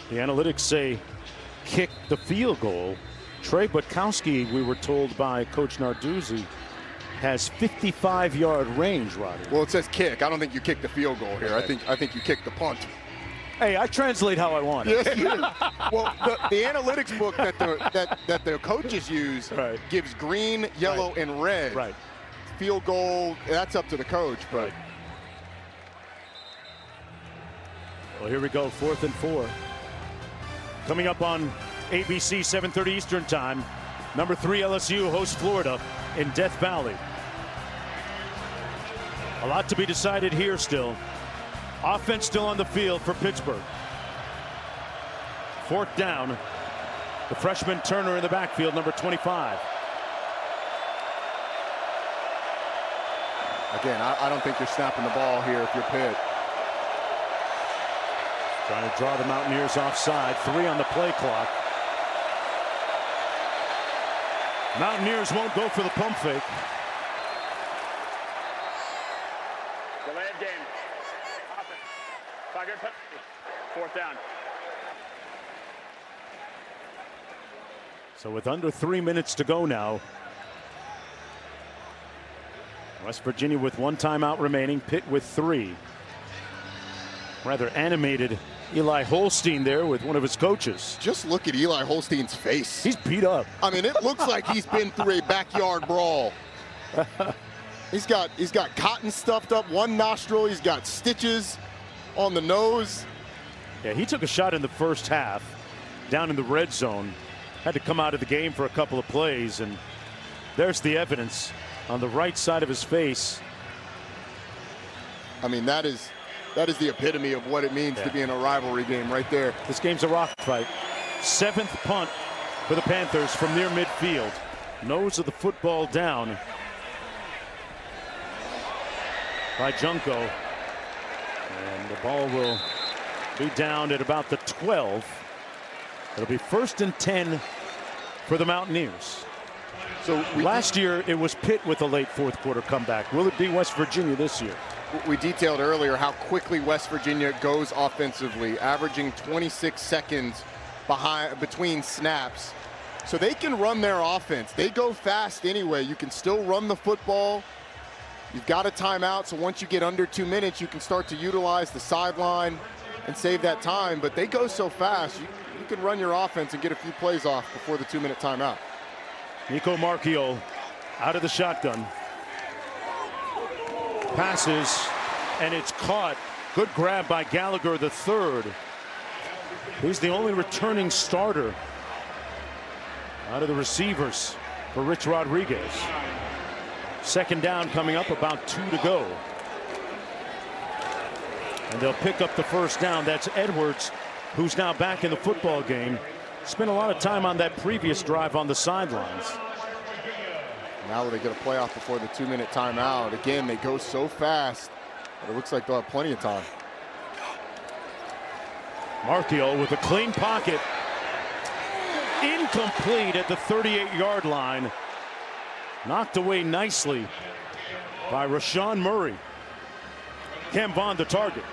The analytics say kick the field goal. Trey Butkowski, we were told by Coach Narduzzi, has 55-yard range, Roddy. Well, it says kick. I don't think you kick the field goal here. Okay. I think you kick the punt. Hey, I translate how I want it. Yes, you do. Well, the analytics book that the coaches use gives green, yellow, and red. Right. Field goal, that's up to the coach. But well, here we go, 4th and 4. Coming up on ABC, 7:30 Eastern time. Number 3 LSU hosts Florida in Death Valley. A lot to be decided here still. Offense still on the field for Pittsburgh. 4th down. The freshman Turner in the backfield, number 25. Again, I don't think you're snapping the ball here if you're Pitt. Trying to draw the Mountaineers offside. 3 on the play clock. Mountaineers won't go for the pump fake. Delayed game. 4th down. So with under 3 minutes to go now, West Virginia with 1 timeout remaining, Pitt with 3. Rather animated Eli Holstein there with one of his coaches. Just look at Eli Holstein's face. He's beat up. I mean, it looks like he's been through a backyard brawl. He's got cotton stuffed up one nostril. He's got stitches on the nose. Yeah, he took a shot in the first half down in the red zone. Had to come out of the game for a couple of plays, and there's the evidence on the right side of his face. I mean, that is the epitome of what it means to be in a rivalry game right there. This game's a rock fight. 7th punt for the Panthers from near midfield. Nose of the football down by Junko. And the ball will be down at about the 12. It'll be 1st and 10 for the Mountaineers. So last year it was Pitt with a late 4th quarter comeback. Will it be West Virginia this year? We detailed earlier how quickly West Virginia goes offensively, averaging 26 seconds between snaps. So they can run their offense. They go fast anyway. You can still run the football. You've got a timeout, so once you get under 2 minutes, you can start to utilize the sideline and save that time. But they go so fast, you can run your offense and get a few plays off before the 2-minute timeout. Nico Marchiol out of the shotgun. Passes, and it's caught. Good grab by Gallagher III. He's the only returning starter out of the receivers for Rich Rodriguez. 2nd down coming up, about 2 to go. And they'll pick up the 1st down. That's Edwards, who's now back in the football game. Spent a lot of time on that previous drive on the sidelines. Now they get a playoff before the 2-minute timeout. Again, they go so fast, but it looks like they'll have plenty of time. Marchiol with a clean pocket. Incomplete at the 38-yard line. Knocked away nicely by Rashawn Murray. Cam Vaughn the target.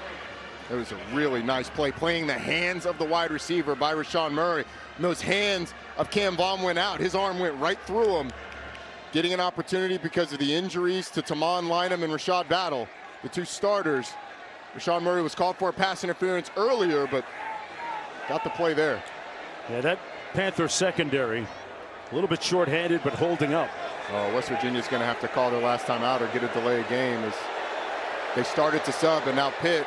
It was a really nice play, playing the hands of the wide receiver by Rashawn Murray. And those hands of Cam Vaughn went out. His arm went right through him. Getting an opportunity because of the injuries to Taman Lynham and Rashad Battle, the 2 starters. Rashawn Murray was called for a pass interference earlier, but got the play there. Yeah, that Panther secondary, a little bit short-handed, but holding up. Oh, West Virginia's going to have to call their last time out or get a delay game as they started to sub, and now Pitt.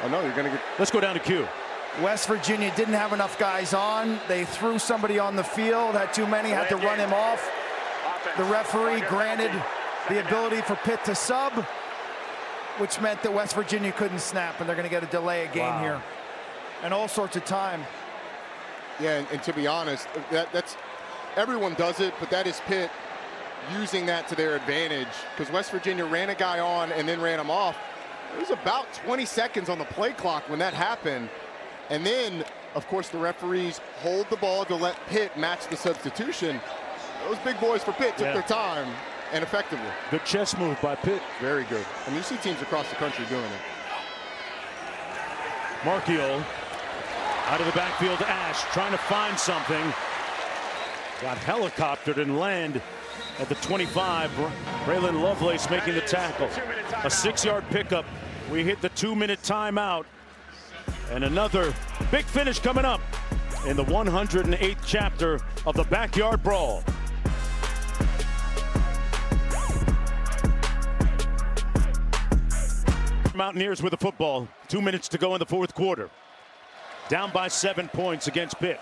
Oh, no, you're going to get... Let's go down to Q. West Virginia didn't have enough guys on. They threw somebody on the field, had too many, had to run him off. The referee granted the ability for Pitt to sub, which meant that West Virginia couldn't snap, and they're going to get a delay of game here. And all sorts of time. Yeah, and to be honest, that's everyone does it, but that is Pitt using that to their advantage, because West Virginia ran a guy on and then ran him off. It was about 20 seconds on the play clock when that happened. And then, of course, the referees hold the ball to let Pitt match the substitution. Those big boys for Pitt took their time, and effectively. Good chess move by Pitt. Very good. I mean, you see teams across the country doing it. Marchiol out of the backfield. Ash trying to find something. Got helicoptered and land at the 25. Braylon Lovelace making the tackle. A 6-yard pickup. We hit the 2-minute timeout. And another big finish coming up in the 108th chapter of the Backyard Brawl. Mountaineers with the football. 2 minutes to go in the 4th quarter. Down by 7 points against Pitt.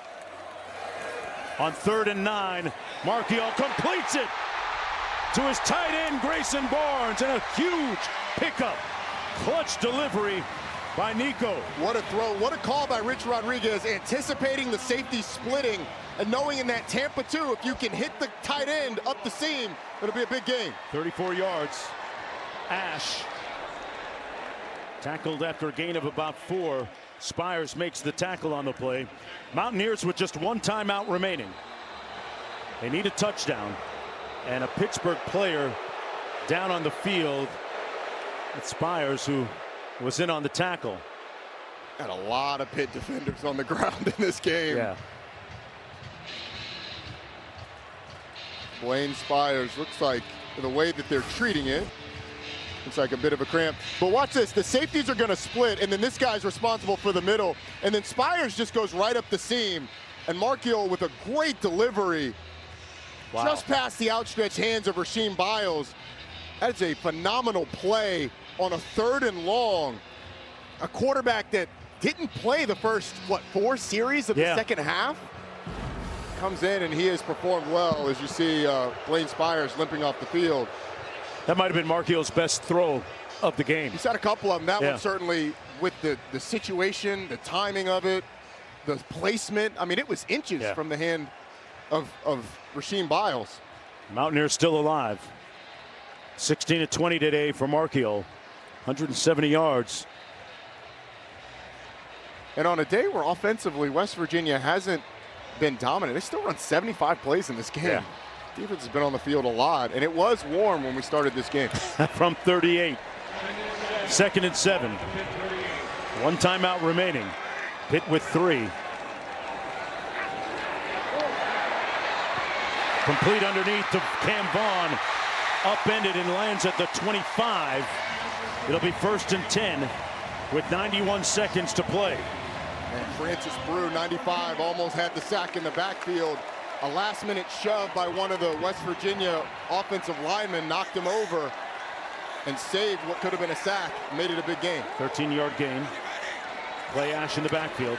On 3rd and 9, Marchiol completes it to his tight end, Grayson Barnes, and a huge pickup. Clutch delivery by Nico. What a throw, what a call by Rich Rodriguez, anticipating the safety splitting and knowing in that Tampa 2, if you can hit the tight end up the seam, it'll be a big game. 34 yards. Ash tackled after a gain of about 4. Spires makes the tackle on the play. Mountaineers with just 1 timeout remaining. They need a touchdown, and a Pittsburgh player down on the field. It's Spires who was in on the tackle. Got a lot of Pitt defenders on the ground in this game. Yeah. Blaine Spires, looks like the way that they're treating it, looks like a bit of a cramp. But watch this, the safeties are gonna split, and then this guy's responsible for the middle, and then Spires just goes right up the seam, and Markiel with a great delivery. Wow. Just past the outstretched hands of Rasheem Biles. That is a phenomenal play on a 3rd and long. A quarterback that didn't play the first, 4 series of the second half? Comes in and he has performed well, as you see Blaine Spires limping off the field. That might have been Markiel's best throw of the game. He's had a couple of them. That one certainly, with the situation, the timing of it, the placement. I mean, it was inches from the hand of Rasheem Biles. Mountaineers still alive. 16-20 today for Markiel. 170 yards. And on a day where offensively West Virginia hasn't been dominant, they still run 75 plays in this game. Yeah. Defense has been on the field a lot, and it was warm when we started this game. From 38. 2nd and 7. 1 timeout remaining. Pitt with 3. Complete underneath to Cam Vaughn. Upended and lands at the 25. It'll be 1st and 10 with 91 seconds to play. And Francis Brew, 95, almost had the sack in the backfield. A last-minute shove by one of the West Virginia offensive linemen knocked him over and saved what could have been a sack. Made it a big game. 13-yard gain. Clay Ash in the backfield.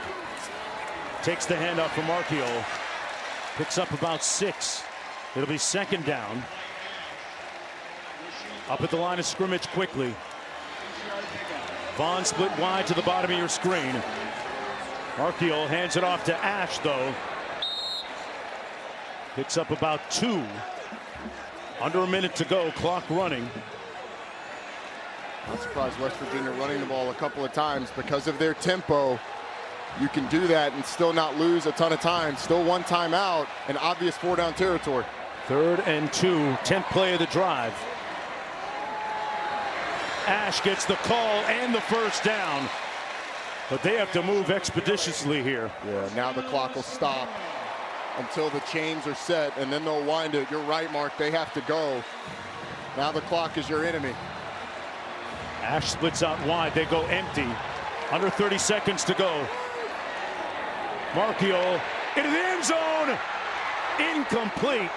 Takes the handoff from Markiel. Picks up about 6. It'll be 2nd down. Up at the line of scrimmage quickly. Vaughn split wide to the bottom of your screen. Markiel hands it off to Ash, though. Picks up about 2. Under a minute to go, clock running. Not surprised West Virginia running the ball a couple of times because of their tempo. You can do that and still not lose a ton of time. Still 1 timeout and obvious 4-down territory. 3rd and 2, 10th play of the drive. Ash gets the call and the 1st down, but they have to move expeditiously here. Yeah, now the clock will stop until the chains are set, and then they'll wind it. You're right, Mark, they have to go. Now the clock is your enemy. Ash splits out wide, they go empty. Under 30 seconds to go. Markiel into the end zone. Incomplete.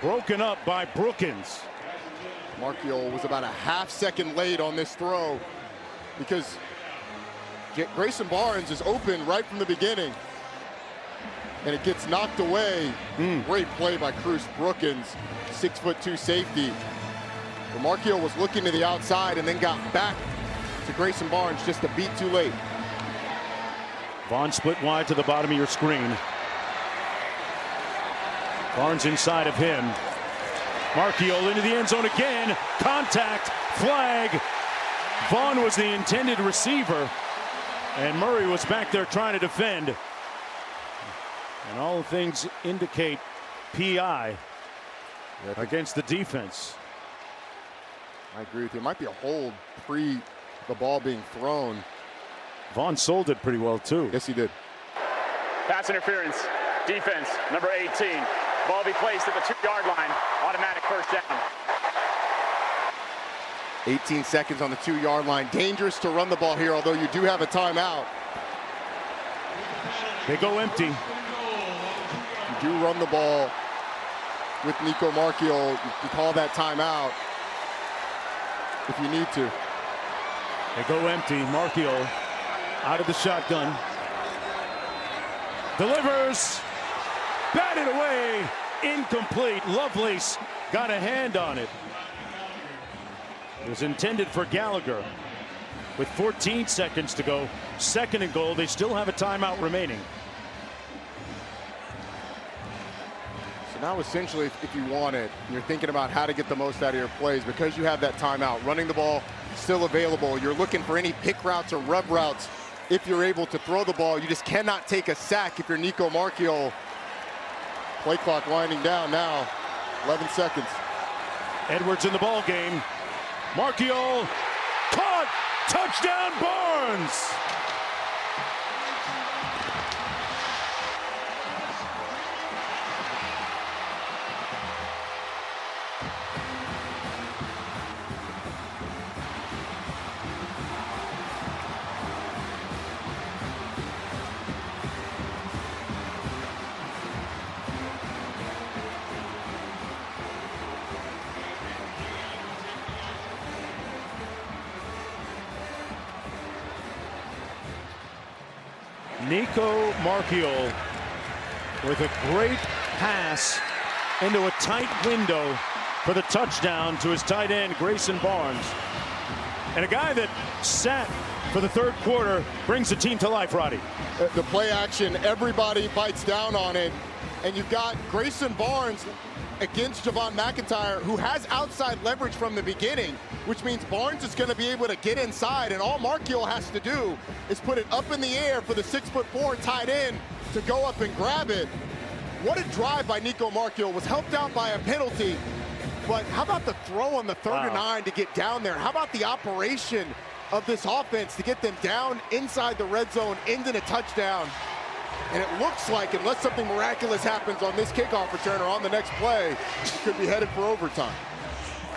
Broken up by Brookins. Markiel was about a half-second late on this throw because Grayson Barnes is open right from the beginning. And it gets knocked away. Great play by Cruz Brookins, 6'2" safety. But Markiel was looking to the outside and then got back to Grayson Barnes just a beat too late. Vaughn split wide to the bottom of your screen. Barnes inside of him. Markiel into the end zone again. Contact, flag. Vaughn was the intended receiver, and Murray was back there trying to defend. And all things indicate PI against the defense. I agree with you. It might be a hold pre the ball being thrown. Vaughn sold it pretty well, too. Yes, he did. Pass interference. Defense, number 18. Ball be placed at the 2-yard line. Automatic 1st down. 18 seconds on the 2-yard line. Dangerous to run the ball here, although you do have a timeout. They go empty. You do run the ball with Nico Markiel. You call that timeout if you need to. They go empty. Markiel out of the shotgun. Delivers. Batted away. Incomplete. Lovelace got a hand on it. It was intended for Gallagher. With 14 seconds to go, 2nd and goal. They still have a timeout remaining. So Now, essentially, if you want it, you're thinking about how to get the most out of your plays because you have that timeout. Running the ball still available. You're looking for any pick routes or rub routes if you're able to throw the ball. You just cannot take a sack if you're Nico Marchiol. Play clock winding down now. 11 seconds. Edwards in the ball game. Marchiol caught. Touchdown Barnes. Nico Marchiol with a great pass into a tight window for the touchdown to his tight end, Grayson Barnes. And a guy that sat for the third quarter brings the team to life, Roddy. The play action, everybody bites down on it. And you've got Grayson Barnes against Javon McIntyre, who has outside leverage from the beginning, which means Barnes is going to be able to get inside, and all Marchiol has to do is put it up in the air for the 6'4" tight end to go up and grab it. What a drive by Nico Marchiol. Was helped out by a penalty, but how about the throw on the 3rd and 9 to get down there? How about the operation of this offense to get them down inside the red zone into the touchdown? And it looks like, unless something miraculous happens on this kickoff return or on the next play, it could be headed for overtime.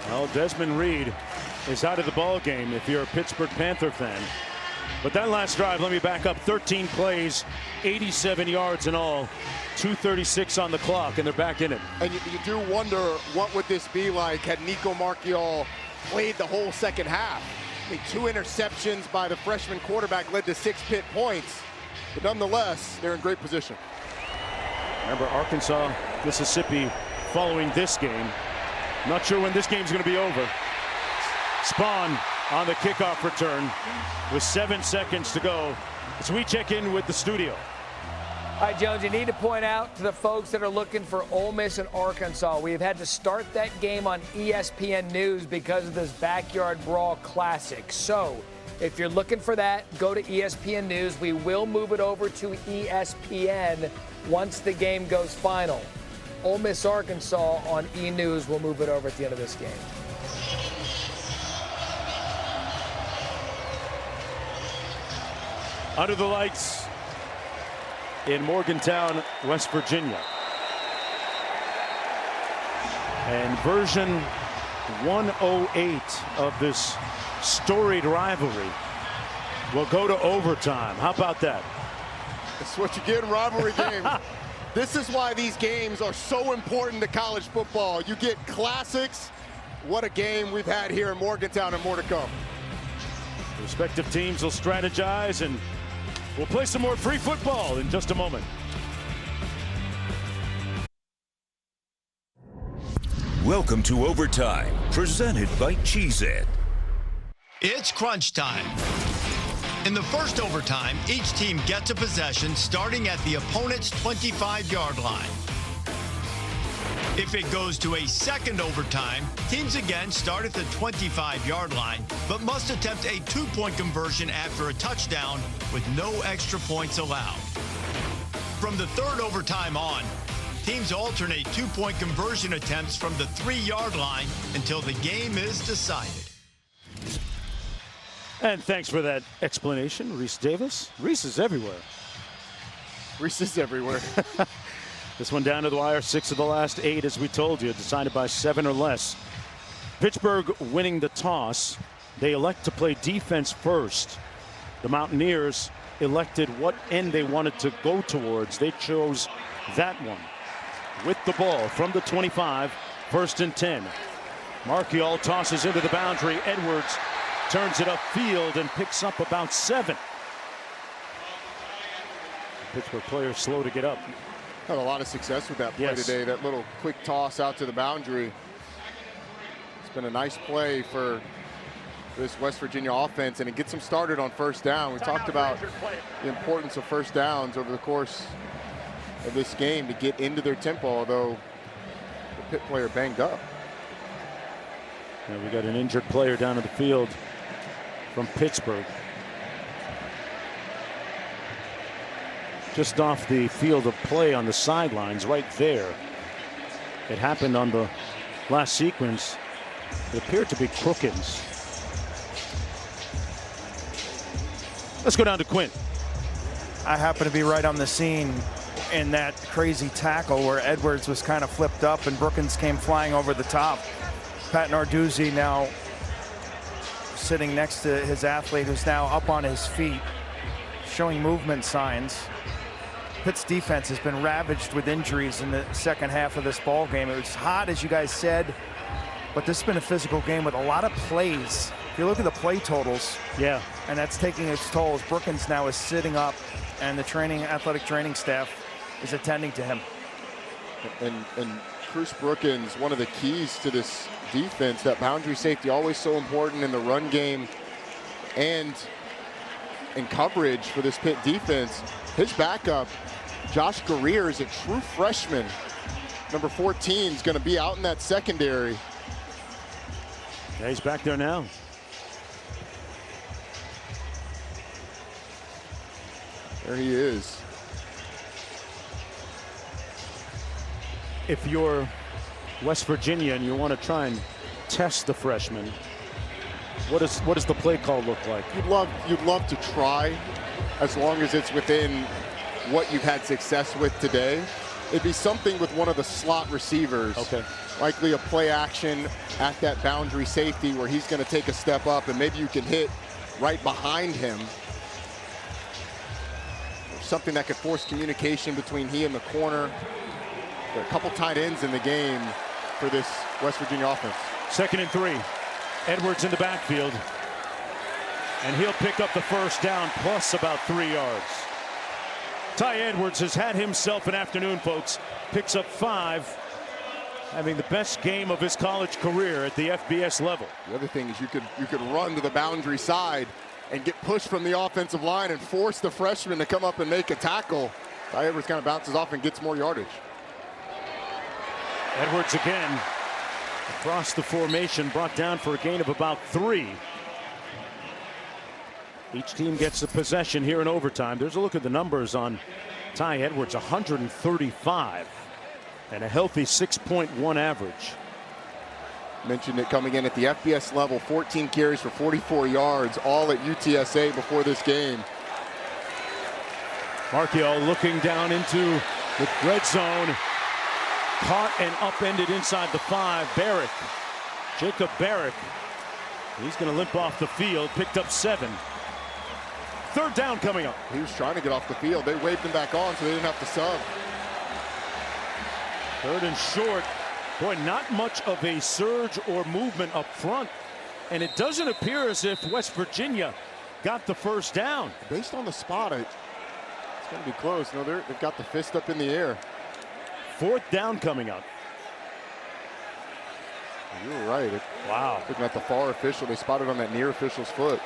Well, Desmond Reed is out of the ball game if you're a Pittsburgh Panther fan. But that last drive, let me back up, 13 plays, 87 yards in all, 2:36 on the clock, and they're back in it. And you do wonder what would this be like had Nico Marchiol played the whole second half. I mean, 2 interceptions by the freshman quarterback led to 6 Pitt points. But nonetheless, they're in great position. Remember, Arkansas, Mississippi following this game. Not sure when this game's going to be over. Spawn on the kickoff return with 7 seconds to go. As we check in with the studio. All right, Jones, you need to point out to the folks that are looking for Ole Miss and Arkansas, we have had to start that game on ESPN News because of this Backyard Brawl Classic. So, if you're looking for that, go to ESPN News. We will move it over to ESPN once the game goes final. Ole Miss Arkansas on E! News. We'll move it over at the end of this game. Under the lights in Morgantown, West Virginia. And version 108 of this storied rivalry will go to overtime. How about that? That's what you get in rivalry games. This is why these games are so important to college football. You get classics. What a game we've had here in Morgantown, and more to come. Respective teams will strategize, and we'll play some more free football in just a moment. Welcome to Overtime, presented by Cheez-It. It's crunch time. In the first overtime, each team gets a possession starting at the opponent's 25-yard line. If it goes to a second overtime, teams again start at the 25-yard line, but must attempt a 2-point conversion after a touchdown with no extra points allowed. From the third overtime on, teams alternate 2-point conversion attempts from the 3-yard line until the game is decided. And thanks for that explanation, Reese Davis. Reese is everywhere. Reese is everywhere. This one down to the wire, 6 of the last 8, as we told you, decided by 7 or less. Pittsburgh winning the toss. They elect to play defense first. The Mountaineers elected what end they wanted to go towards. They chose that one. With the ball from the 25, 1st and 10. Marchiol tosses into the boundary. Edwards turns it upfield and picks up about 7. Pittsburgh players slow to get up. Had a lot of success with that play today. That little quick toss out to the boundary. It's been a nice play for this West Virginia offense, and it gets them started on 1st down. We talked about the importance of 1st downs over the course of this game to get into their tempo, although Pitt player banged up. Now we got an injured player down in the field from Pittsburgh. Just off the field of play on the sidelines right there. It happened on the last sequence. It appeared to be Crookins. Let's go down to Quint. I happen to be right on the scene in that crazy tackle where Edwards was kind of flipped up and Brookins came flying over the top. Pat Narduzzi now sitting next to his athlete who's now up on his feet, showing movement signs. Pitt's defense has been ravaged with injuries in the second half of this ball game. It was hot, as you guys said, but this has been a physical game with a lot of plays. If you look at the play totals, yeah, and that's taking its toll as Brookins now is sitting up and the athletic training staff is attending to him. And Bruce Brookins, one of the keys to this defense, that boundary safety, always so important in the run game and in coverage for this Pitt defense. His backup, Josh Guerrier, is a true freshman. Number 14 is going to be out in that secondary. Yeah, he's back there now. There he is. If you're West Virginia and you want to try and test the freshman, what does the play call look like? You'd love to try, as long as it's within what you've had success with today. It'd be something with one of the slot receivers. Okay. Likely a play action at that boundary safety where he's going to take a step up and maybe you can hit right behind him. Something that could force communication between he and the corner. There are a couple tight ends in the game for this West Virginia offense. 2nd and 3. Edwards in the backfield. And he'll pick up the first down plus about 3 yards. Ty Edwards has had himself an afternoon, folks. Picks up 5, having the best game of his college career at the FBS level. The other thing is you could run to the boundary side and get pushed from the offensive line and force the freshman to come up and make a tackle. Ty Edwards kind of bounces off and gets more yardage. Edwards again across the formation, brought down for a gain of about 3. Each team gets a possession here in overtime. There's a look at the numbers on Ty Edwards, 135 and a healthy 6.1 average. Mentioned it coming in at the FBS level, 14 carries for 44 yards, all at UTSA before this game. Marchiol looking down into the red zone. Caught and upended inside the 5. Barrick, Jacob Barrick. He's going to limp off the field, picked up 7. 3rd down coming up. He was trying to get off the field. They waved him back on so they didn't have to sub. 3rd and short. Boy, not much of a surge or movement up front. And it doesn't appear as if West Virginia got the first down. Based on the spot, it's going to be close. No, they've got the fist up in the air. 4th down coming up. You were right. Wow. Looking at the far official, they spotted on that near official's foot.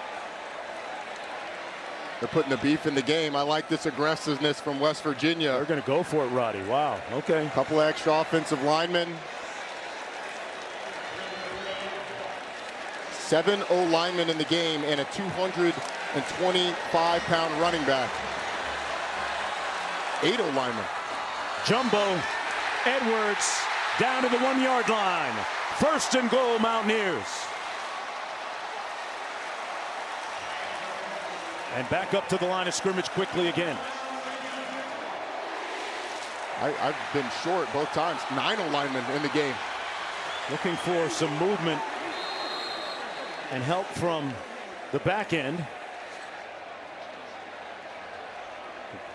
They're putting the beef in the game. I like this aggressiveness from West Virginia. They're going to go for it, Roddy. Wow. Okay. A couple of extra offensive linemen. 7 O-linemen in the game and a 225-pound running back. 8 O-linemen. Jumbo Edwards down to the 1-yard line. 1st and goal, Mountaineers. And back up to the line of scrimmage quickly again. I've been short both times. 9 O-linemen in the game. Looking for some movement and help from the back end.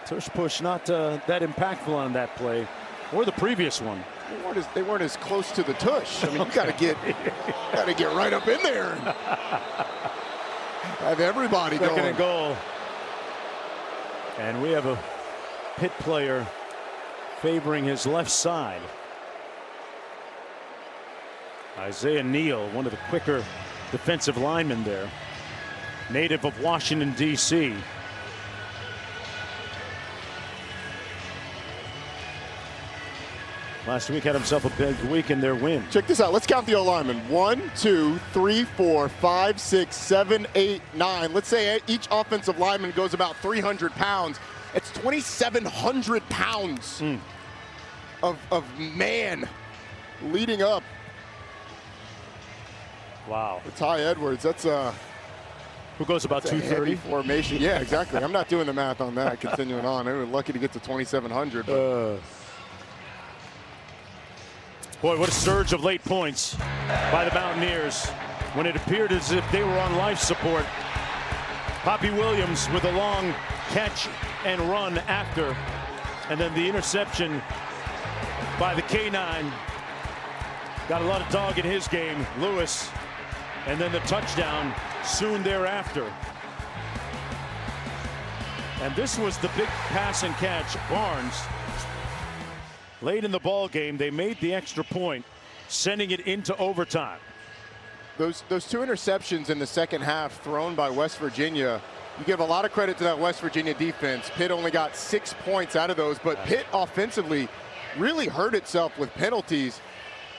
Tush push not that impactful on that play, or the previous one. They weren't as close to the tush. I mean, you got to get right up in there and have everybody going. 2nd and goal, and we have a Pitt player favoring his left side. Isaiah Neal, one of the quicker defensive linemen there, native of Washington, D.C. Last week had himself a big week in their win. Check this out. Let's count the O-linemen. 1, 2, 3, 4, 5, 6, 7, 8, 9. Let's say each offensive lineman goes about 300 pounds. It's 2,700 pounds of man leading up. Wow. For Ty Edwards, that's who goes about 230 formation. Yeah, exactly. I'm not doing the math on that. Continuing on, they were lucky to get to 2,700. Boy, what a surge of late points by the Mountaineers when it appeared as if they were on life support. Poppy Williams with a long catch and run after, and then the interception by the K9. Got a lot of dog in his game, Lewis, and then the touchdown soon thereafter. And this was the big pass and catch. Barnes, late in the ball game, they made the extra point, sending it into overtime. Those 2 interceptions in the second half thrown by West Virginia, you give a lot of credit to that West Virginia defense. Pitt only got 6 points out of those, but Pitt offensively really hurt itself with penalties.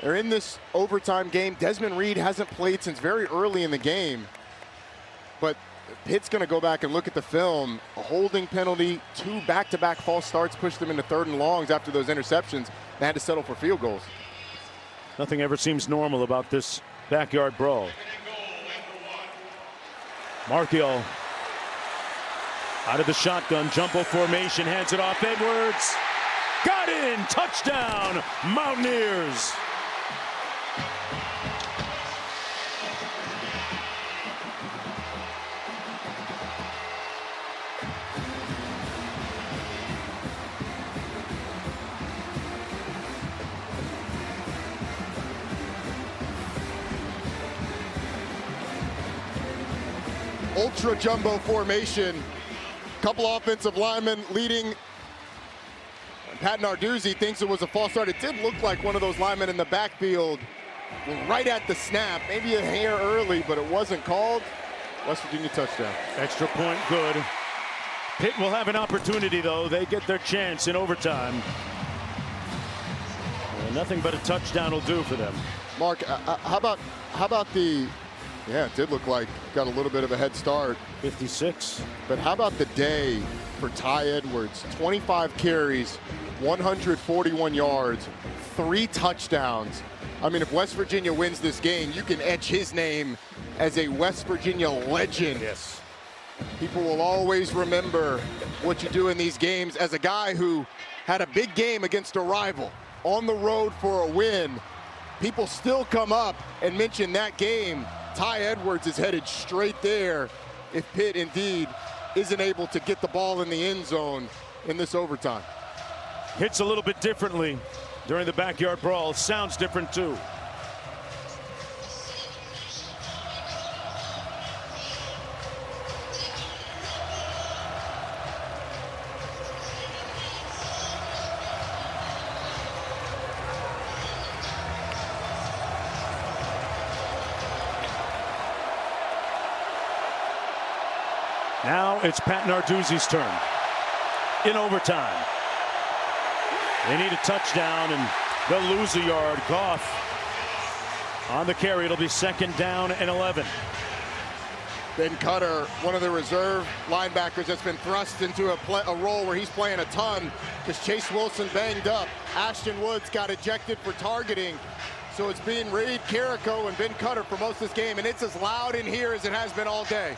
They're in this overtime game. Desmond Reed hasn't played since very early in the game, but Pitt's going to go back and look at the film. A holding penalty, 2 back-to-back false starts pushed them into 3rd and longs after those interceptions. They had to settle for field goals. Nothing ever seems normal about this backyard brawl. Marchiol out of the shotgun, jumbo formation, hands it off. Edwards got in, touchdown, Mountaineers. Ultra jumbo formation. Couple offensive linemen leading. Pat Narduzzi thinks it was a false start. It did look like one of those linemen in the backfield right at the snap. Maybe a hair early, but it wasn't called. West Virginia touchdown. Extra point good. Pitt will have an opportunity, though. They get their chance in overtime. Nothing but a touchdown will do for them. Mark, how about the... Yeah, it did look like got a little bit of a head start. 56. But how about the day for Ty Edwards? 25 carries, 141 yards, 3 touchdowns. I mean, if West Virginia wins this game, you can etch his name as a West Virginia legend. Yes. People will always remember what you do in these games as a guy who had a big game against a rival on the road for a win. People still come up and mention that game. Ty Edwards is headed straight there if Pitt indeed isn't able to get the ball in the end zone in this overtime. Hits a little bit differently during the backyard brawl. Sounds different too. Now it's Pat Narduzzi's turn in overtime. They need a touchdown and they'll lose a yard. Goff on the carry. It'll be 2nd down and 11. Ben Cutter, one of the reserve linebackers that's been thrust into a role where he's playing a ton because Chase Wilson banged up. Ashton Woods got ejected for targeting. So it's being Reed, Carrico, and Ben Cutter for most of this game, and it's as loud in here as it has been all day.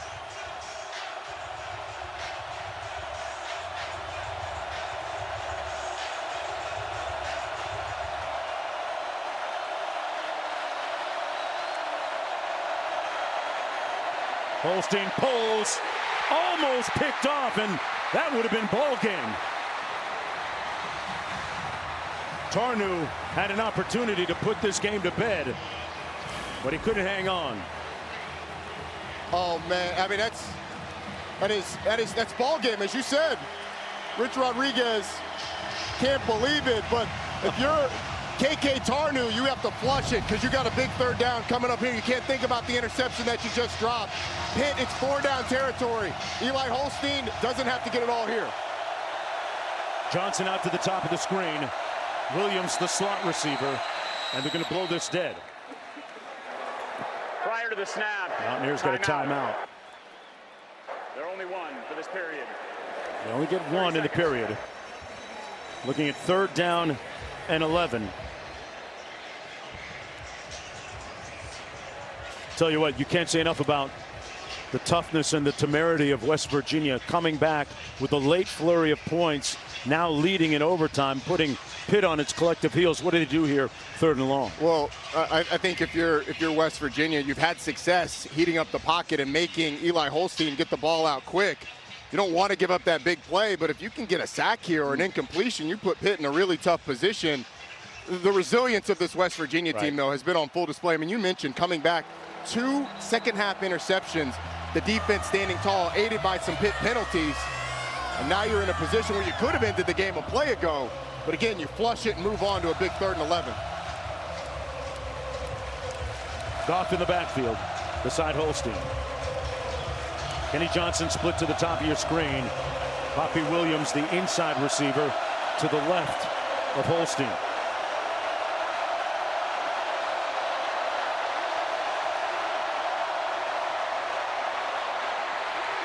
Holstein pulls, almost picked off, and that would have been ball game. Tarnu had an opportunity to put this game to bed, but he couldn't hang on. Oh man, I mean that's ball game, as you said. Rich Rodriguez can't believe it, but if you're KK Tarnu, you have to flush it because you got a big 3rd down coming up here. You can't think about the interception that you just dropped. Pitt, it's 4-down territory. Eli Holstein doesn't have to get it all here. Johnson out to the top of the screen. Williams, the slot receiver, and they're going to blow this dead. Prior to the snap. Mountaineers got a timeout. They're only one for this period. They only get one in the period. Looking at 3rd down and 11. Tell you what, you can't say enough about the toughness and the temerity of West Virginia coming back with a late flurry of points, now leading in overtime, putting Pitt on its collective heels. What do they do here, 3rd and long? Well, I think if you're West Virginia, you've had success heating up the pocket and making Eli Holstein get the ball out quick. You don't want to give up that big play, but if you can get a sack here or an incompletion, you put Pitt in a really tough position. The resilience of this West Virginia team, though, has been on full display. I mean, you mentioned coming back 2 second-half interceptions, the defense standing tall, aided by some Pitt penalties. And now you're in a position where you could have ended the game a play ago. But again, you flush it and move on to a big 3rd and 11. Goff in the backfield, beside Holstein. Kenny Johnson split to the top of your screen. Poppy Williams, the inside receiver, to the left of Holstein.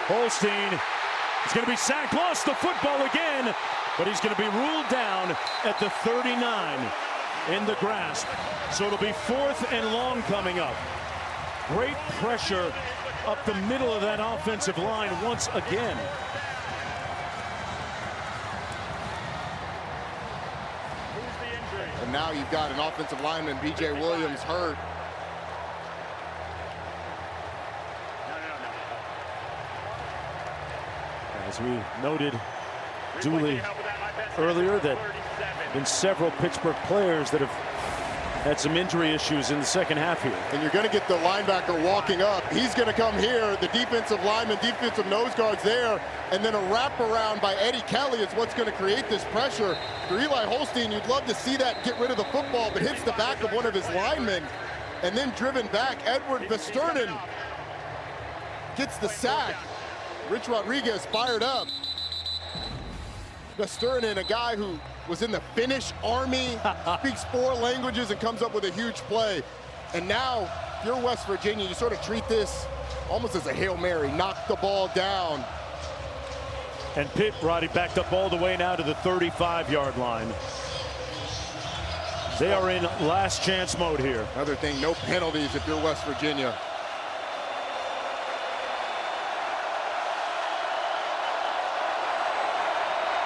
Holstein is going to be sacked, lost the football again, but he's going to be ruled down at the 39 in the grasp. So it'll be 4th and long coming up. Great pressure up the middle of that offensive line once again. And now you've got an offensive lineman, B.J. Williams, hurt. As we noted duly earlier, that been several Pittsburgh players that have had some injury issues in the second half here. And you're going to get the linebacker walking up. He's going to come here. The defensive lineman, defensive nose guards there, and then a wraparound by Eddie Kelly is what's going to create this pressure. For Eli Holstein, you'd love to see that get rid of the football, but hits the back of one of his linemen, and then driven back. Edward Vesternen gets the sack. Rich Rodriguez fired up. Vesternen, a guy who was in the Finnish army, speaks 4 languages and comes up with a huge play. And now, if you're West Virginia, you sort of treat this almost as a Hail Mary, knock the ball down. And Pitt, Roddy, backed up all the way now to the 35-yard line. They are in last chance mode here. Another thing, no penalties if you're West Virginia.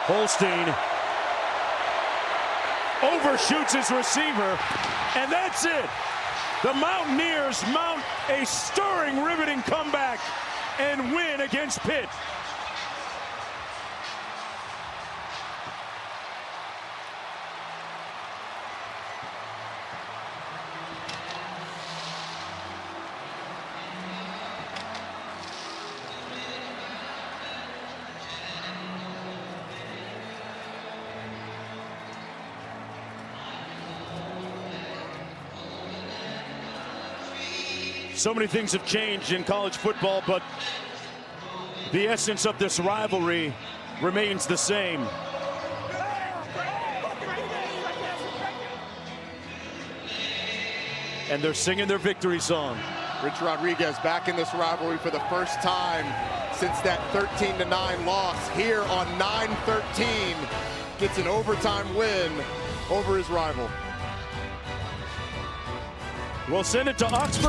Holstein overshoots his receiver, and that's it. The Mountaineers mount a stirring, riveting comeback and win against Pitt. So many things have changed in college football, but the essence of this rivalry remains the same. And they're singing their victory song. Rich Rodriguez back in this rivalry for the first time since that 13-9 loss here on 9-13. Gets an overtime win over his rival. We'll send it to Oxford.